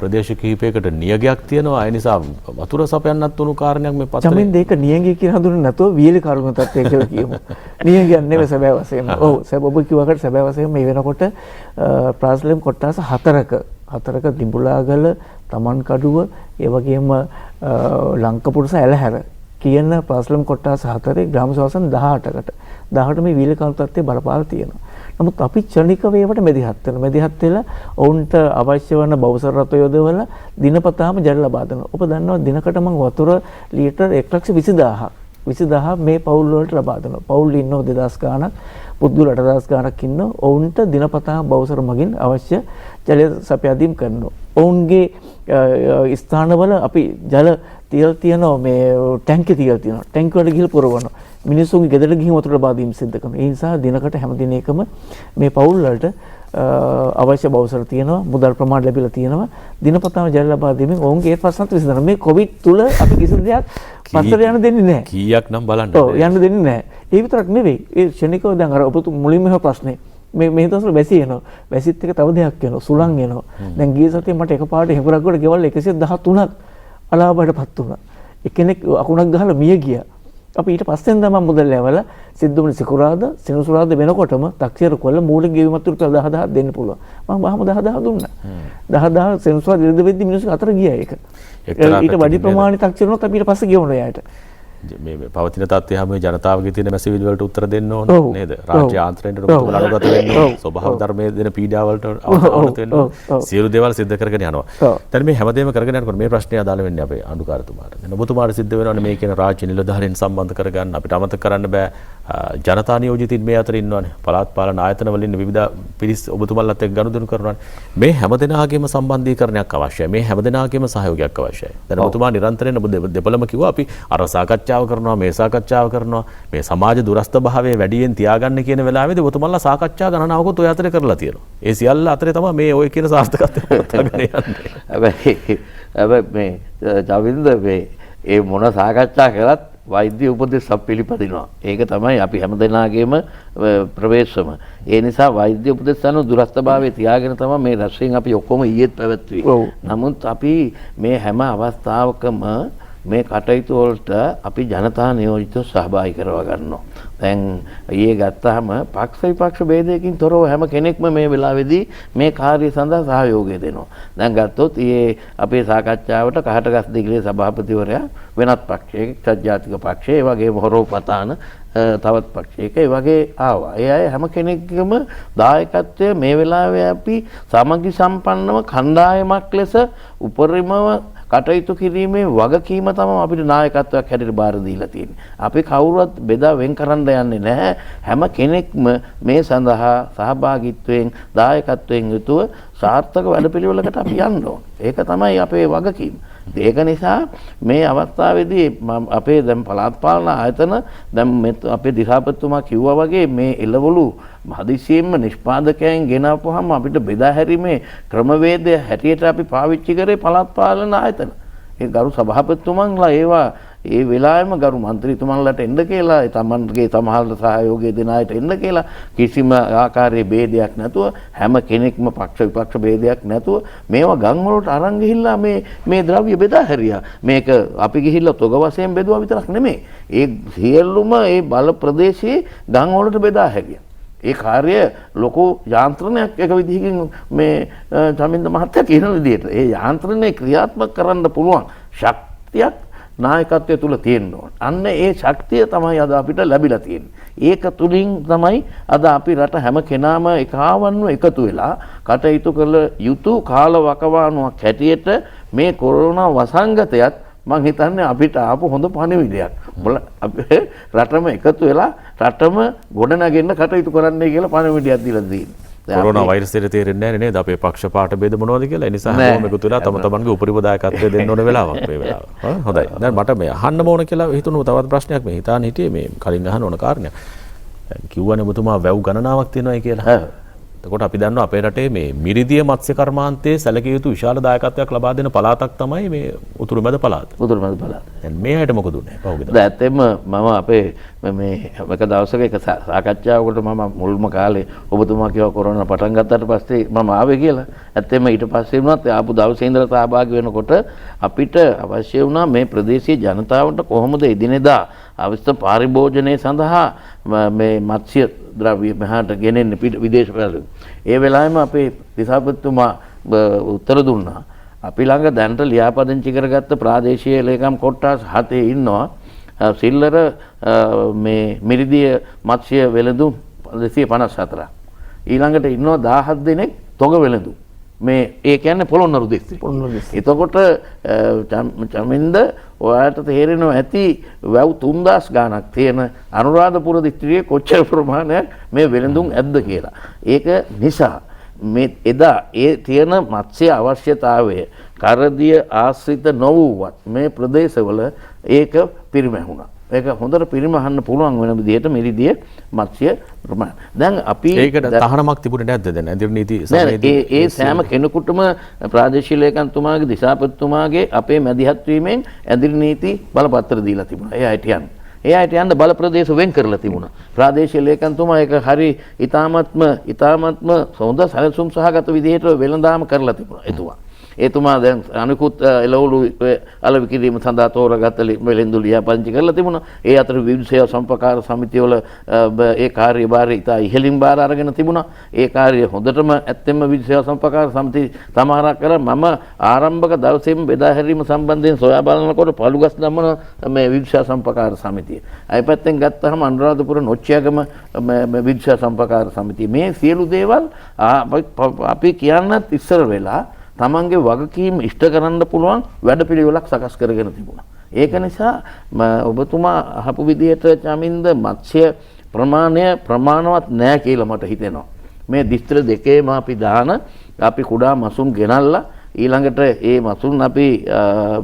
S2: ප්‍රදේශ කිහිපයකට නියගයක් තියෙනවා. ඒ නිසා වතුර සපයන්නත් උණු කාරණයක් මේ පත්‍රේ.
S4: චමින්ද ඒක නියගය කියලා හඳුනන්නේ නැතුව වියලි කරුණු තත්ත්වය කියලා කියමු. නියගයක් නෙවෙයි සැබෑ වශයෙන්ම. ඔව් ඔබ කිව්වකට සැබෑ වශයෙන්ම මේ වෙනකොට ප්‍රාස්ලම් කොට්ටාස හතරක දිඹුලාගල, තමන්කඩුව, ඒ වගේම ලංකපුරුස ඇලහැර කියන ප්‍රාස්ලම් කොට්ටාස හතරේ ග්‍රාම ශාසන 18කට 18 මේ වීල කල් තත්ත්වයේ බලපාලා තියෙනවා. නමුත් අපි ක්ෂණිකව ඒවට මෙදිහත් වෙලා ඔවුන්ට අවශ්‍ය වන බවසර රත යොදවලා දිනපතාම ජල ලබා දෙනවා. ඔබ දන්නවා දිනකට මම වතුර ලීටර් 1,20,000 මේ පවුල් වලට ලබා දෙනවා. පවුල් ඉන්නෝ 2000 ගාණක්, පුද්ගල 8000 ගාණක් ඉන්නෝ. ඔවුන්ට දිනපතා බවසර මගින් අවශ්‍ය ජලය සපයා දීම කරනවා. ඔවුන්ගේ ස්ථානවල අපි ජල තියල් තියනවා, මේ ටැංකිය තියල් තියනවා. ටැංකිය වල ගිහලා පුරවනවා. මිනිස්සුන්ගේ ගෙදරට ගිහින් වතුර ලබා දීම සිද්ධ කරනවා. ඒ නිසා දිනකට හැම දිනයකම මේ පවුල් වලට අවශ්‍ය බවසර තියෙනවා, මුදල් ප්‍රමාණය ලැබිලා තියෙනවා. දිනපතාම ජල ලබා දීමෙන් ඔවුන්ගේ ඒ ප්‍රශ්නත් විසඳනවා. මේ කොවිඩ් තුල අපි කිසිදු දෙයක් පස්සට යන්න දෙන්නේ නැහැ.
S2: කීයක් නම් බලන්න.
S4: ඔව් යන්න දෙන්නේ නැහැ. ඒ විතරක් නෙවෙයි. ඒ ක්ෂණිකව දැන් අර ඔබතු මුලින්ම අහ ප්‍රශ්නේ මේ දවස්වල වැසි එනවා. වැසිත් එක තව දෙයක් වෙනවා. සුළං එනවා. දැන් ගිය සතියේ මට එකපාරට හිඟුරක් වල ගෙවල් 113ක් අලාභයටපත් වුණා. එක්කෙනෙක් අකුණක් ගහලා මිය ගියා. අපි ඊට පස්සෙන් තමයි මුදල් ලැබලා සිද්ධුමනි සිකුරාදා සිනුසුරාදා වෙනකොටම taksiyara කොල්ල මූලික ගෙවීමත් රුපියල් 10000 දෙන්න පුළුවන්. මම වහම 10000 දුන්නා. 10000 සිනුසුරාදා ඉරද වෙද්දි මිනිස්සු අතර ගියා ඒක. ඊට වැඩි ප්‍රමාණයක් taksiyara උනත් අපි ඊට පස්සේ ගෙවනවා යායට.
S2: මේ පවතින තත්ත්වය හැම ජනතාවගේ තියෙන මැසිවිලි වලට උත්තර දෙන්න ඕන නේද? රාජ්‍ය ආන්ත්‍රණයට උතුමලා අනුගත වෙන්න ඕන. ස්වභාව ධර්මයේ දෙන පීඩා වලට අවසන් වෙන්න ඕන. සියලු දේවල් සිද්ධ කරගෙන යනවා. දැන් මේ හැමදේම කරගෙන යනකොට මේ ප්‍රශ්නේ අදාළ වෙන්නේ අපේ අනුකාරතුමාට. දැන් ඔබතුමාට සිද්ධ වෙනවනේ මේ කියන රාජ්‍ය නිලධාරීන් සම්බන්ධ කරගන්න අපිට අමතක කරන්න බෑ. ජනතා නියෝජිතින් මේ අතර ඉන්නවනේ. පළාත් පාලන ආයතන වල ඉන්න විවිධ පිරිස් ඔබතුමාලත් එක්ක ගනුදෙනු කරනවානේ. මේ හැමදෙනාගේම සම්බන්ධීකරණයක් අවශ්‍යයි. මේ හැමදෙනාගේම සහයෝගයක් අවශ්‍යයි. දැන් ඔබතුමා නිරන්තරයෙන් ඔබ දෙපළම කිව්වා අපි අර සාකච්ඡාව කරනවා, මේ සාකච්ඡාව කරනවා, මේ සමාජ දුරස්ත භාවයේ වැඩියෙන් තියාගන්න කියන වෙලාවේදී ඔබතුමාලා සාකච්ඡා ගණනාවකුත් ඔය අතරේ කරලා තියෙනවා. ඒ සියල්ල අතරේ තමයි මේ ඔය කියන සාර්ථකත්වය පවත්වාගෙන යන්නේ.
S3: හැබැයි මේ ජවින්ද මේ ඒ මොන සාකච්ඡා කරත් වෛද්‍ය උපදෙස් පිළිපදිනවා. ඒක තමයි අපි හැමදෙනාගේම ප්‍රවේශම. ඒ නිසා වෛද්‍ය උපදෙස් අනුව දුරස්ථභාවයේ තියාගෙන තමයි මේ රැස්වීම අපි ඔක්කොම ඊයේත් පැවැත්වුවේ. නමුත් අපි මේ හැම අවස්ථාවකම මේ කටයුතු වලට අපි ජනතා නියෝජිතව සහභාගී කරවා ගන්නවා. දැන් ඊයේ ගත්තාම පක්ෂ විපක්ෂ ભેදයකින් තොරව හැම කෙනෙක්ම මේ වෙලාවේදී මේ කාර්යය සඳහා සහයෝගය දෙනවා. දැන් ගත්තොත් ඊයේ අපේ සාකච්ඡාවට කහටගස් දිගලේ සභාපතිවරයා වෙනත් පක්ෂයක ජාතික පක්ෂය, ඒ වගේම හොරෝපතාන තවත් පක්ෂයක ඒ වගේ ආවා. ඒ අය හැම කෙනෙක්ගේම දායකත්වය මේ වෙලාවේ අපි සමගි සම්පන්නව කණ්ඩායමක් ලෙස උපරිමව කටයුතු කිරීමේ වගකීම තමයි අපිට නායකත්වයක් හැටියට බාර දීලා තියෙන්නේ. අපි කවුරුවත් බෙදා වෙන් කරන්න යන්නේ නැහැ. හැම කෙනෙක්ම මේ සඳහා සහභාගීත්වයෙන් දායකත්වයෙන් යුතුව සාර්ථක වැඩපිළිවෙලකට අපි යන්න ඕන. ඒක තමයි අපේ වගකීම. ඒක නිසා මේ අවස්ථාවේදී අපේ දැන් පළාත් පාලන ආයතන දැන් අපේ දිසාපතිතුමා කිව්වා වගේ මේ එළවලු හදිසියෙන්ම නිෂ්පාදකයන් ගෙනාවුවාම අපිට බෙදා හැරීමේ ක්‍රමවේදය හැටියට අපි පාවිච්චි කරේ පළාත් පාලන ආයතන. ඒ ගරු සභාපතිතුමන්ලා ඒවා ඒ වෙලාවෙම ගරු මන්ත්‍රීතුමන්ලාට එන්න කියලා තමන්ගේ සමහර සහයෝගය දෙන අයට එන්න කියලා කිසිම ආකාරයේ ભેදයක් නැතුව හැම කෙනෙක්ම පක්ෂ විපක්ෂ ભેදයක් නැතුව මේවා ගම් වලට අරන් ගිහිල්ලා මේ ද්‍රව්‍ය බෙදා හැරියා. මේක අපි ගිහිල්ලා තොග වශයෙන් බෙදුවා විතරක් නෙමෙයි. ඒ සියලුම ඒ බල ප්‍රදේශයේ ගම් වලට බෙදා හැරියා. ඒ කාර්ය ලොකු යාන්ත්‍රණයක් එක විදිහකින් මේ චමින්ද මහත්තයා කියන විදිහට ඒ යාන්ත්‍රණය ක්‍රියාත්මක කරන්න පුළුවන් ශක්තියක් නායකත්වය තුල තියෙන්න ඕන. අන්න ඒ ශක්තිය තමයි අද අපිට ලැබිලා තියෙන්නේ. ඒක තුලින් තමයි අද අපි රට හැම කෙනාම එකවන්ව එකතු වෙලා කටයුතු කළ යුතු කාල වකවානුවක් හැටියට මේ කොරෝනා වසංගතයත් මං හිතන්නේ අපිට ආපු හොඳ පණිවිඩයක්. අපේ රටම එකතු වෙලා රටම ගොඩනගෙන්න කටයුතු කරන්නයි කියලා පණිවිඩයක් දීලා තියෙනවා.
S2: කොරෝනා වෛරසයට තේරෙන්නේ නැහැ නේද අපේ පක්ෂ පාට ભેද මොනවද කියලා. ඒ නිසා හැමෝම එකතු වෙලා තම තමන්ගේ උපරිම දායකත්වය දෙන්න ඕන වෙලාවක් මේ වෙලාව. හොඳයි. දැන් මට මේ අහන්න ඕන කියලා හිතුණු තවත් ප්‍රශ්නයක් මේ හිතාන හිටියේ මේ කලින් අහන්න ඕන කාරණයක්. කිව්වනේ ඔබතුමා වැව් ගණනාවක් තියෙනවායි කියලා. එතකොට අපි දන්නවා අපේ රටේ මේ මිරිදිය මත්ස්‍ය කර්මාන්තයේ සැලකිය යුතු විශාල දායකත්වයක් ලබා දෙන පළාතක් තමයි මේ උතුරුමැද පළාත.
S3: උතුරුමැද පළාත.
S2: දැන් මේ හැට මොකද උනේ? පහුගියදා.
S3: දැන් ඇත්තෙම මම අපේ මේ එක දවසක එක සාකච්ඡාවකට මම මුල්ම කාලේ ඔබතුමා කිව්වා කොරෝනා පටන් ගත්තට පස්සේ මම ආවේ කියලා. ඇත්තෙම ඊට පස්සේ වුණත් ආපු දවසේ ඉඳලා සහභාගී වෙනකොට අපිට අවශ්‍ය වුණා මේ ප්‍රදේශීය ජනතාවට කොහොමද එදිනෙදා අවශ්‍ය පරිභෝජනය සඳහා මේ මත්ස්‍ය ද්‍රව්‍ය මෙහාට ගෙනෙන්න විදේශ වලින්. ඒ වෙලාවෙම අපේ දිසාපතිතුමා උත්තර දුන්නා. අපි ළඟ දැනට ලියාපදිංචි කරගත්ත ප්‍රාදේශීය ලේකම් කොට්ටාස් 7 ඉන්නවා. සිල්ලර මේ මිරිදිය මත්ස්‍ය වෙළඳුම් 254. ඊළඟට ඉන්නවා 17 දෙනෙක් තොග වෙළඳුම්. මේ ඒ කියන්නේ පොළොන්නරු දිස්ත්‍රික්කය. එතකොට චමින්ද ඔයාලට තේරෙනවා ඇති වැව් 3000 ගාණක් තියෙන අනුරාධපුර දිස්ත්‍රික්කයේ කොච්චර ප්‍රමාණයක් මේ වෙළඳුම් ඇද්ද කියලා. ඒක නිසා මේ එදා ඒ තියෙන මත්ස්‍ය අවශ්‍යතාවය කරදිය ආශ්‍රිත නොවුවත් මේ ප්‍රදේශවල ඒක පිරිමැහුණා. ඒක හොඳට පිරිමහන්න පුළුවන් වෙන විදිහට මිරිදිය මත්ස්‍ය ප්‍රමාණය. දැන් අපි
S2: ඒකට තහනමක් තිබුණේ නැද්ද දැන් ඇඳිරි නීති සමයේදී?
S3: ඒ සෑම කෙනෙකුටම ප්‍රාදේශීය ලේකම්තුමාගේ දිසාපතිතුමාගේ අපේ මැදිහත් වීමෙන් ඇඳිරි නීති බලපත්‍ර දීලා තිබුණා. ඒ අයට යන්න. ඒ අයට යන්න බල ප්‍රදේශ වෙන් කරලා තිබුණා. ප්‍රාදේශීය ලේකම්තුමා ඒක හරි ඊ타මත්ම හොඳ සැලසුම් සහගත විදිහට වෙළඳාම කරලා තිබුණා. එතුමා දැන් අනිකුත් එළවලු අලෙවි කිරීම සඳහා තෝරාගත්ත වෙළෙන්දු ලියාපදිංචි කරලා තිබුණා. ඒ අතර විවිධ සේවා සම්ප්‍රකාර සමිතිවල ඒ කාර්යභාරය ඉතා ඉහළින් බාර අරගෙන තිබුණා. ඒ කාර්යය හොඳටම ඇත්තෙන්ම විවිධ සේවා සම්ප්‍රකාර සමිති සමහරක් කරා. මම ආරම්භක දවසේම බෙදා හැරීම සම්බන්ධයෙන් සොයා බලනකොට පළුගස් දමන මේ විවිධ සේවා සම්ප්‍රකාර සමිතිය. අය පැත්තෙන් ගත්තාම අනුරාධපුර නොච්චියාගම විවිධ සේවා සම්ප්‍රකාර සමිතිය. මේ සියලු දේවල් අපි කියන්නත් ඉස්සර වෙලා තමන්ගේ වගකීම් ඉෂ්ට කරන්න පුළුවන් වැඩපිළිවෙලක් සකස් කරගෙන තිබුණා. ඒක නිසා ඔබතුමා අහපු විදිහට චමින්ද මත්ස්‍ය ප්‍රමාණය ප්‍රමාණවත් නැහැ කියලා මට හිතෙනවා. මේ දිස්ත්‍රික්ක දෙකේම අපි අපි කුඩා මසුන් ගෙනල්ලා ඊළඟට ඒ මසුන් අපි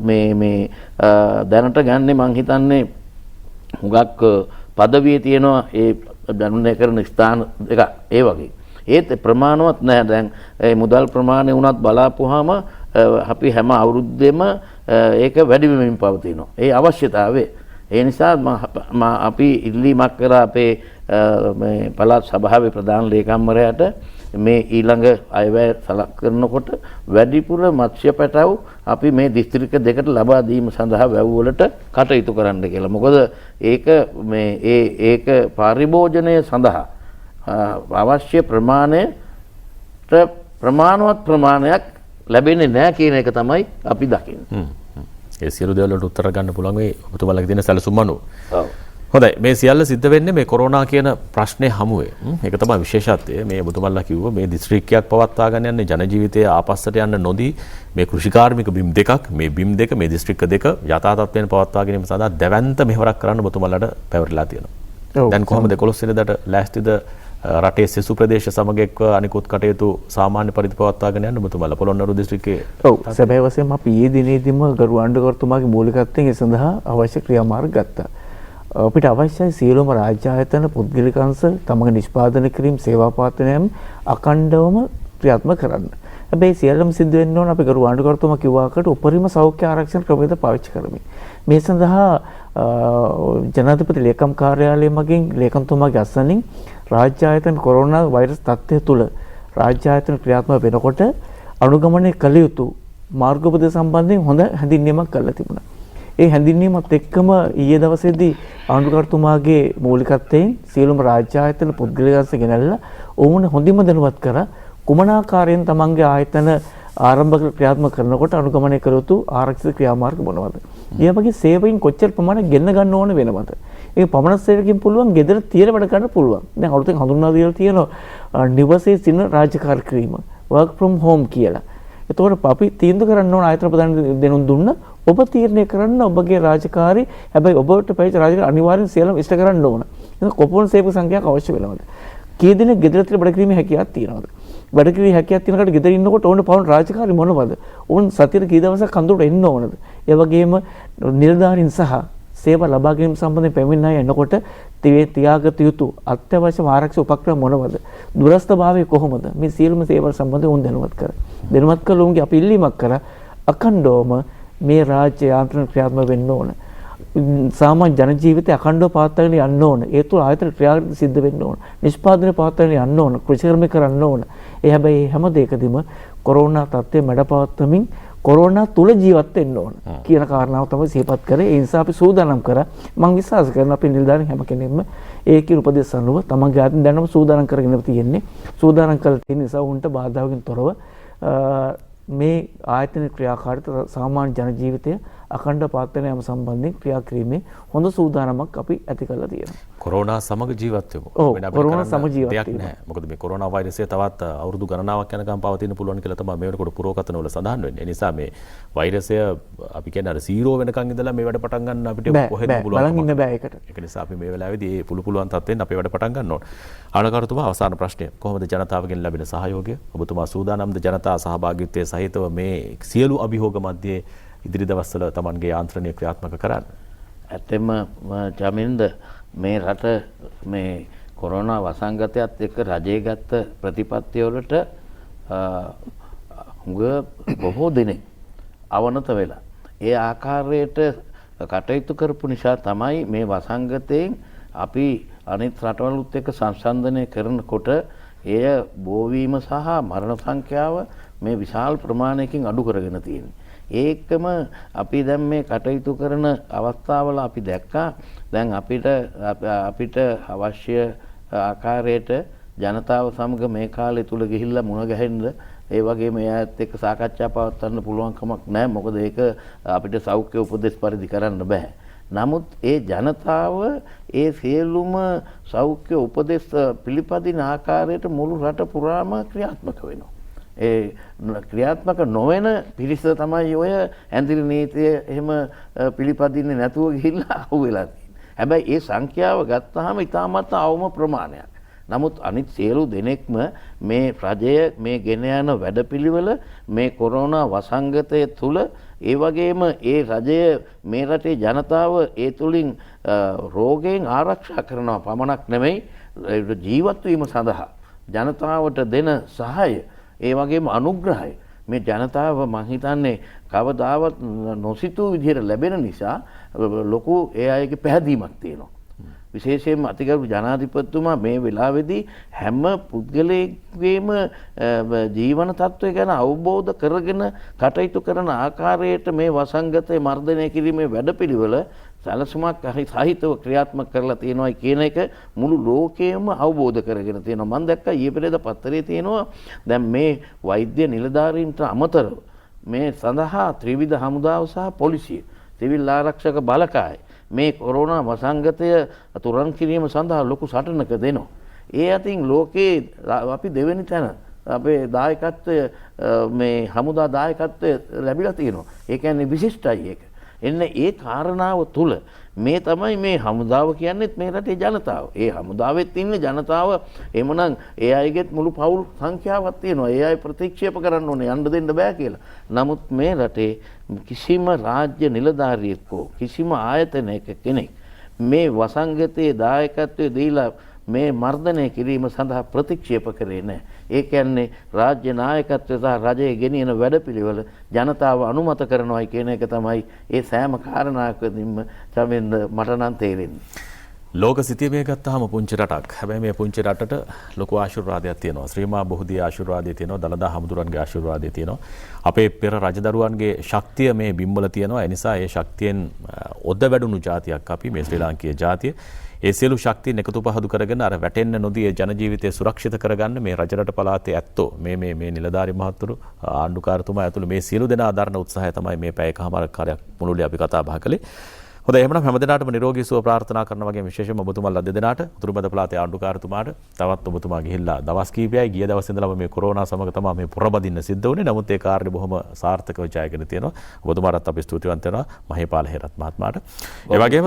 S3: මේ දැනට ගන්නේ මං හිතන්නේ හුඟක් පදවියේ තියෙනවා ඒ දැනුනේ කරන ස්ථාන දෙක ඒ වගේ. ඒත් ප්‍රමාණවත් නැහැ. දැන් ඒ මුදල් ප්‍රමාණය උනත් බලාපුවාම අපි හැම අවුරුද්දෙම ඒක වැඩි වෙමින් පවතිනවා. ඒ අවශ්‍යතාවය. ඒ නිසා අපි ඉල්ලීමක් කරා අපේ මේ පළාත් සභාවේ ප්‍රධාන ලේකම්වරයාට මේ ඊළඟ අයවැය සලකනකොට වැඩිපුර මත්ස්‍ය පැටව් අපි මේ දිස්ත්‍රික්ක දෙකට ලබා දීම සඳහා වැව් වලට කටයුතු කරන්න කියලා. මොකද ඒක මේ ඒක පරිභෝජනය සඳහා අවශ්‍ය ප්‍රමාණයට ප්‍රමාණවත් ප්‍රමාණයක් ලැබෙන්නේ නැහැ කියන එක තමයි අපි දකින්නේ.
S2: ඒ සියලු දේවල් වලට උත්තර ගන්න පුළුවන් මේ ඔබතුමාලගේ තියෙන සැලසුම් අනුව. ඔව්. හොඳයි මේ සියල්ල සිද්ධ වෙන්නේ මේ කොරෝනා කියන ප්‍රශ්නේ හමුවේ. ඒක තමයි විශේෂත්වය. මේ ඔබතුමාලා කිව්වා මේ දිස්ත්‍රික්කයක් පවත්වා ගන්න යන්නේ ජන ජීවිතය ආපස්සට යන්න නොදී මේ කෘෂිකාර්මික බිම් දෙකක් මේ බිම් දෙක මේ දිස්ත්‍රික්ක දෙක යථා තත්ත්වයෙන් පවත්වා ගැනීම සඳහා දැවැන්ත මෙහෙවරක් කරන්න ඔබතුමාලාට පැවරලා තියෙනවා. දැන් කොහොමද 11 වෙනිදාට ලෑස්තිද රටේ සෙසු ප්‍රදේශ සමග එක්ව අනිකුත් කටයුතු සාමාන්‍ය පරිදි පවත්වාගෙන යන්න ඔබතුමාලා පොළොන්නරුව දිස්ත්‍රික්කයේ
S4: ඔව් සැබෑ වශයෙන්ම අපි ඊයේ දිනේදීම ගරු ආණ්ඩුකර්තුමාගේ මූලිකත්වයෙන් ඒ සඳහා අවශ්‍ය ක්‍රියාමාර්ග ගත්තා. අපිට අවශ්‍යයි සියලුම රාජ්‍ය ආයතන පුද්ගලික අංශ තමගේ නිෂ්පාදනය කිරීම සේවා පාතනයම් අඛණ්ඩවම ක්‍රියාත්මක කරන්න. හැබැයි සියල්ලම සිද්ධ වෙන්න ඕන අපි ගරු ආණ්ඩුකර්තුමා කිව්වාකට උපරිම සෞඛ්‍ය ආරක්ෂණ ක්‍රමවේද පාවිච්චි කරමින්. මේ සඳහා ජනාධිපති ලේකම් කාර්යාලය මගින් ලේකම්තුමාගේ අසනින් රාජ්‍ය ආයතන කොරෝනා වෛරස් තත්ත්වය තුළ රාජ්‍ය ආයතන ක්‍රියාත්මක වෙනකොට අනුගමනය කළ යුතු මාර්ගෝපදේශ සම්බන්ධයෙන් හොඳ හැඳින්වීමක් කරලා තිබුණා. ඒ හැඳින්වීමත් එක්කම ඊයේ දවසේදී ආණ්ඩුකර්තුමාගේ මූලිකත්වයෙන් සියලුම රාජ්‍ය ආයතන පුද්ගලික අංශ ගෙනල්ලා ඔවුන් හොඳින්ම දැනුවත් කරා කුමන ආකාරයෙන් තමන්ගේ ආයතන ආරම්භ ක්‍රියාත්මක කරනකොට අනුගමනය කළ යුතු ආරක්ෂිත ක්‍රියාමාර්ග මොනවද? ඒ වගේ සේවයින් කොච්චර ප්‍රමාණයක් ගෙන්න ගන්න ඕන වෙනවද? ඒ පමණ සේවකින් පුළුවන් ගෙදර තියලා වැඩ ගන්න පුළුවන්. දැන් අලුතෙන් හඳුන්වා දීලා තියෙනවා නිවසේ සිටින රාජකාරී කිරීම work from home කියලා. එතකොට අපි තීන්දුව කරන්න ඕන ආයතන ප්‍රධාන දෙනුන් දුන්න ඔබ තීරණය කරන්න ඔබගේ රාජකාරී හැබැයි ඔබට පැවිදි රාජකාරී අනිවාර්යෙන් සියල්ලම ඉෂ්ට කරන්න ඕන. එහෙනම් කොපමණ සේවක සංඛ්‍යාවක් අවශ්‍ය වෙනවද? කී දෙනෙක් ගෙදර තියලා වැඩ කිරීමේ හැකියාවක් තියෙනවද? වැඩ කිරීමේ හැකියාවක් තියෙනකොට ගෙදර ඉන්නකොට ඕන පවුන රාජකාරී මොනවද? ඕන සතියේ කී දවසක් කඳුරට එන්න ඕනද? ඒ වගේම නිලධාරීන් සහ සේවා ලබා ගැනීම සම්බන්ධයෙන් පැමිණ අය එනකොට තියාගත යුතු අත්‍යවශ්‍ය ආරක්ෂක උපක්‍රම මොනවද? දුරස්ථභාවය කොහොමද? මේ සියලුම සේවල් සම්බන්ධයෙන් උන් දැනුවත් කර. දැනුවත් කළ උන්ගේ අපි ඉල්ලීමක් කරා අඛණ්ඩවම මේ රාජ්‍ය යාන්ත්‍රණ ක්‍රියාත්මක වෙන්න ඕන. සාමාන්‍ය ජන ජීවිතය අඛණ්ඩව පවත්වාගෙන යන්න ඕන. ඒ තුළ ආයතන ක්‍රියාවලිය සිද්ධ වෙන්න ඕන. නිෂ්පාදනය පවත්වාගෙන යන්න ඕන. කෘෂිකර්ම කරන්න ඕන. ඒ හැබැයි හැම දෙයකදීම කොරෝනා තත්ත්වය මැඩපවත්වමින් කොරෝනා තුල ජීවත් වෙන්න ඕන කියන කාරණාව තමයි සිහිපත් කරේ. ඒ නිසා අපි සූදානම් කරා. මම විශ්වාස කරනවා අපි නිලධාරීන් හැම කෙනෙක්ම ඒකේ උපදෙස් අනුව තමන්ගේ ආයතන දැනම සූදානම් කරගෙන තියෙන්නේ. සූදානම් කරලා තියෙන නිසා උන්ට බාධාවකින් තොරව මේ ආයතන ක්‍රියාකාරීත්වය සාමාන්‍ය ජන ජීවිතය අඛණ්ඩ පාත්‍රණ යාම සම්බන්ධයෙන් ක්‍රියා කිරීමේ හොඳ සූදානමක් අපි ඇති කරලා තියෙනවා.
S2: කොරෝනා සමග ජීවත් වෙමු.
S4: කොරෝනා සමග ජීවත්
S2: වෙමු. මොකද මේ කොරෝනා වෛරසය තවත් අවුරුදු ගණනාවක් යනකම් පවතින්න පුළුවන් කියලා තමයි මේ වෙනකොට පුරෝකථන වල සඳහන් වෙන්නේ. ඒ නිසා මේ වෛරසය අපි කියන්නේ අර 0 වෙනකන් ඉඳලා මේ වැඩ පටන් ගන්න අපිට කොහෙද පුළුවන්.
S4: බලන් ඉන්න බෑ ඒකට.
S2: ඒක නිසා අපි මේ වෙලාවේදී මේ පුළුවන් තත්ත්වෙන් අපේ වැඩ පටන් ගන්න ඕන. ආනකරතුමා අවසාන ප්‍රශ්නය කොහොමද ජනතාවගෙන් ලැබෙන සහයෝගය? ඔබතුමා සූදානම්ද ජනතා සහභාගීත්වයේ සහිතව මේ සියලු අභියෝග මැද්දේ ඉදිරි දවස්වල තමන්ගේ යාන්ත්‍රණය ක්‍රියාත්මක කරන්න?
S3: ඇත්තෙම ජමින්ද මේ රට මේ කොරෝනා වසංගතයත් එක්ක රජයේ ගත්ත ප්‍රතිපත්ති වලට බොහෝ දෙනෙක් අවනත වෙලා ඒ ආකාරයට කටයුතු කරපු නිසා තමයි මේ වසංගතයෙන් අපි අනිත් රටවලුත් එක්ක සංසන්දනය කරනකොට එය බෝවීම සහ මරණ සංඛ්‍යාව මේ විශාල ප්‍රමාණයකින් අඩු කරගෙන තියෙනවා. ඒකම අපි දැන් මේ කටයුතු කරන අවස්ථාවල අපි දැක්කා දැන් අපිට අවශ්‍ය ආකාරයට ජනතාව සමග මේ කාලය තුල ගිහිල්ලා මුණ ගැහෙන්න ඒ වගේම එයාත් එක්ක සාකච්ඡා පවත්වන්න පුළුවන් කමක් නැහැ. මොකද ඒක අපිට සෞඛ්‍ය උපදෙස් පරිදි කරන්න බෑ. නමුත් ඒ ජනතාව ඒ සියලුම සෞඛ්‍ය උපදෙස් පිළිපදින ආකාරයට මුළු රට පුරාම ක්‍රියාත්මක වෙනවා. ඒ ක්‍රියාත්මක නොවන පිරිස තමයි ඔය ඇඳිරි නීතිය එහෙම පිළිපදින්නේ නැතුව ගිහිල්ලා අහුවෙලා තියෙන්නේ. හැබැයි ඒ සංඛ්‍යාව ගත්තාම ඉතාමත් අවම ප්‍රමාණයක්. නමුත් අනිත් සියලු දෙනෙක්ම මේ රජය මේ ගෙන යන වැඩපිළිවෙල මේ කොරෝනා වසංගතය තුල ඒ වගේම ඒ රජය මේ රටේ ජනතාව ඒ තුලින් රෝගයෙන් ආරක්ෂා කරනවා පමණක් නෙමෙයි ජීවත් වීම සඳහා ජනතාවට දෙන සහාය ඒ වගේම අනුග්‍රහය මේ ජනතාව මං හිතන්නේ කවදාවත් නොසිතූ විදිහට ලැබෙන නිසා ලොකු ඒ අයගේ පැහැදීමක් තියෙනවා. විශේෂයෙන්ම අතිගරු ජනාධිපතිතුමා මේ වෙලාවේදී හැම පුද්ගලයෙක්ගේම ජීවන තත්ත්වය ගැන අවබෝධ කරගෙන කටයුතු කරන ආකාරයට මේ වසංගතය මර්ධනය කිරීමේ වැඩපිළිවෙල සැලසුමක් සහිතව ක්‍රියාත්මක කරලා තියෙනවා කියන එක මුළු ලෝකයේම අවබෝධ කරගෙන තියෙනවා. මම දැක්කා ඊයේ පෙරේද පත්තරේ තියෙනවා දැන් මේ වෛද්‍ය නිලධාරීන්ට අමතරව මේ සඳහා ත්‍රිවිධ හමුදාව සහ පොලිසිය සිවිල් ආරක්ෂක බලකාය මේ කොරෝනා වසංගතය තුරන් කිරීම සඳහා ලොකු සටනක දෙනවා. ඒ අතින් ලෝකේ අපි දෙවෙනි තැන අපේ දායකත්වය මේ හමුදා දායකත්වය ලැබිලා තියෙනවා. ඒ කියන්නේ විශිෂ්ටයි ඒක. එන්න ඒ කාරණාව තුළ මේ තමයි මේ හමුදාව කියන්නෙත් මේ රටේ ජනතාව. ඒ හමුදාවෙත් ඉන්න ජනතාව එමනම් ඒ අයගෙත් මුළු පවුල් සංඛ්‍යාවක් තියෙනවා. ඒ අය ප්‍රතික්ෂේප කරන්න ඕනේ යන්න දෙන්න බෑ කියලා. නමුත් මේ රටේ කිසිම රාජ්‍ය නිලධාරියෙක් හෝ කිසිම ආයතනයක කෙනෙක් මේ වසංගතයේ දායකත්වයේ දීලා මේ මර්ධනය කිරීම සඳහා ප්‍රතික්ෂේප කරේ නැහැ. ඒ කියන්නේ රාජ්‍ය නායකත්වය සහ රජයේ ගෙනියන වැඩපිළිවෙල ජනතාව අනුමත කරනවායි කියන එක තමයි ඒ සෑම කාරණාවකදීම චමින්ද මට නම් තේරෙන්නේ.
S2: ලෝක සිතියමේ ගත්තාම පුංචි රටක්. හැබැයි මේ පුංචි රටට ලොකු ආශිර්වාදයක් තියෙනවා. ශ්‍රීමා බෝධියේ ආශිර්වාදය තියෙනවා. දලදා හමුදුරන්ගේ ආශිර්වාදය තියෙනවා. අපේ පෙර රජදරුවන්ගේ ශක්තිය මේ බිම්වල තියෙනවා. ඒ නිසා ඒ ශක්තියෙන් ඔද වැඩුණු ජාතියක් අපි මේ ශ්‍රී ලාංකීය ජාතිය. ඒ සියලු ශක්තියන් එකතු පහදු කරගෙන අර වැටෙන්න නොදී ඒ ජන ජීවිතය සුරක්ෂිත කරගන්න මේ රජරට පළාතේ ඇත්තෝ මේ නිලධාරි මහත්තුරු ආණ්ඩුකාරතුමා ඇතුළු මේ සියලු දෙනා දරන උත්සාහය තමයි මේ පැය එකමාරක් කාලයක් මුළුල්ලේ අපි කතා බහ කළේ. හොඳයි එහෙනම් හැමදෙනාටම නිරෝගී සුව ප්‍රාර්ථනා කරන වගේ විශේෂයෙන්ම ඔබතුමාලා දෙදෙනාට උතුරුබද පළාතේ ආණ්ඩුකාරතුමාට තවත් ඔබතුමා ගිහිල්ලා දවස් කීපයයි ගිය දවස් ඉඳලාම මේ කොරෝනා සමග තමයි මේ පුරබදින්න සිද්ධ වුණේ. නමුත් ඒ කාර්යය බොහොම සාර්ථකව ජයගෙන තියෙනවා. ඔබතුමාටත් අපි ස්තුතිවන්ත වෙනවා මහේපාල හේරත් මහත්මයාට. ඒ වගේම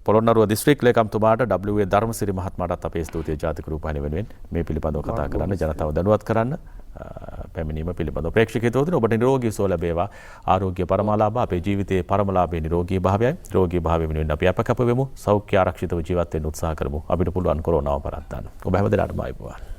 S2: පොළොන්නරුව දිස්ත්‍රික් ලේකම්තුමාට W ධර්මසිරි මහත්මයාටත් අපේ ස්තුතිය ජාතික රූපවාහිනිය වෙනුවෙන් මේ පිළිබඳව කතා කරන්න ජනතාව දැනුවත් කරන්න පැමිණීම පිළිබඳව ප්‍රේක්ෂකයතුතුන ඔබට නිරෝගී සුව ලැබේවා. ආරෝග්‍ය පරමාලාභ අපේ ජීවිතයේ පරමලාභයේ නිරෝගී භාවයයි. නිරෝගී භාවය වෙනුවෙන් අපි අප කැප වෙමු. සෞඛ්‍ය ආරක්ෂිතව ජීවත් වෙන්න උත්සාහ කරමු. අපිට පුළුවන් කොරෝනාව පරද්දන්න. ඔබ හැමදෙනාටම ආයුබෝවන්.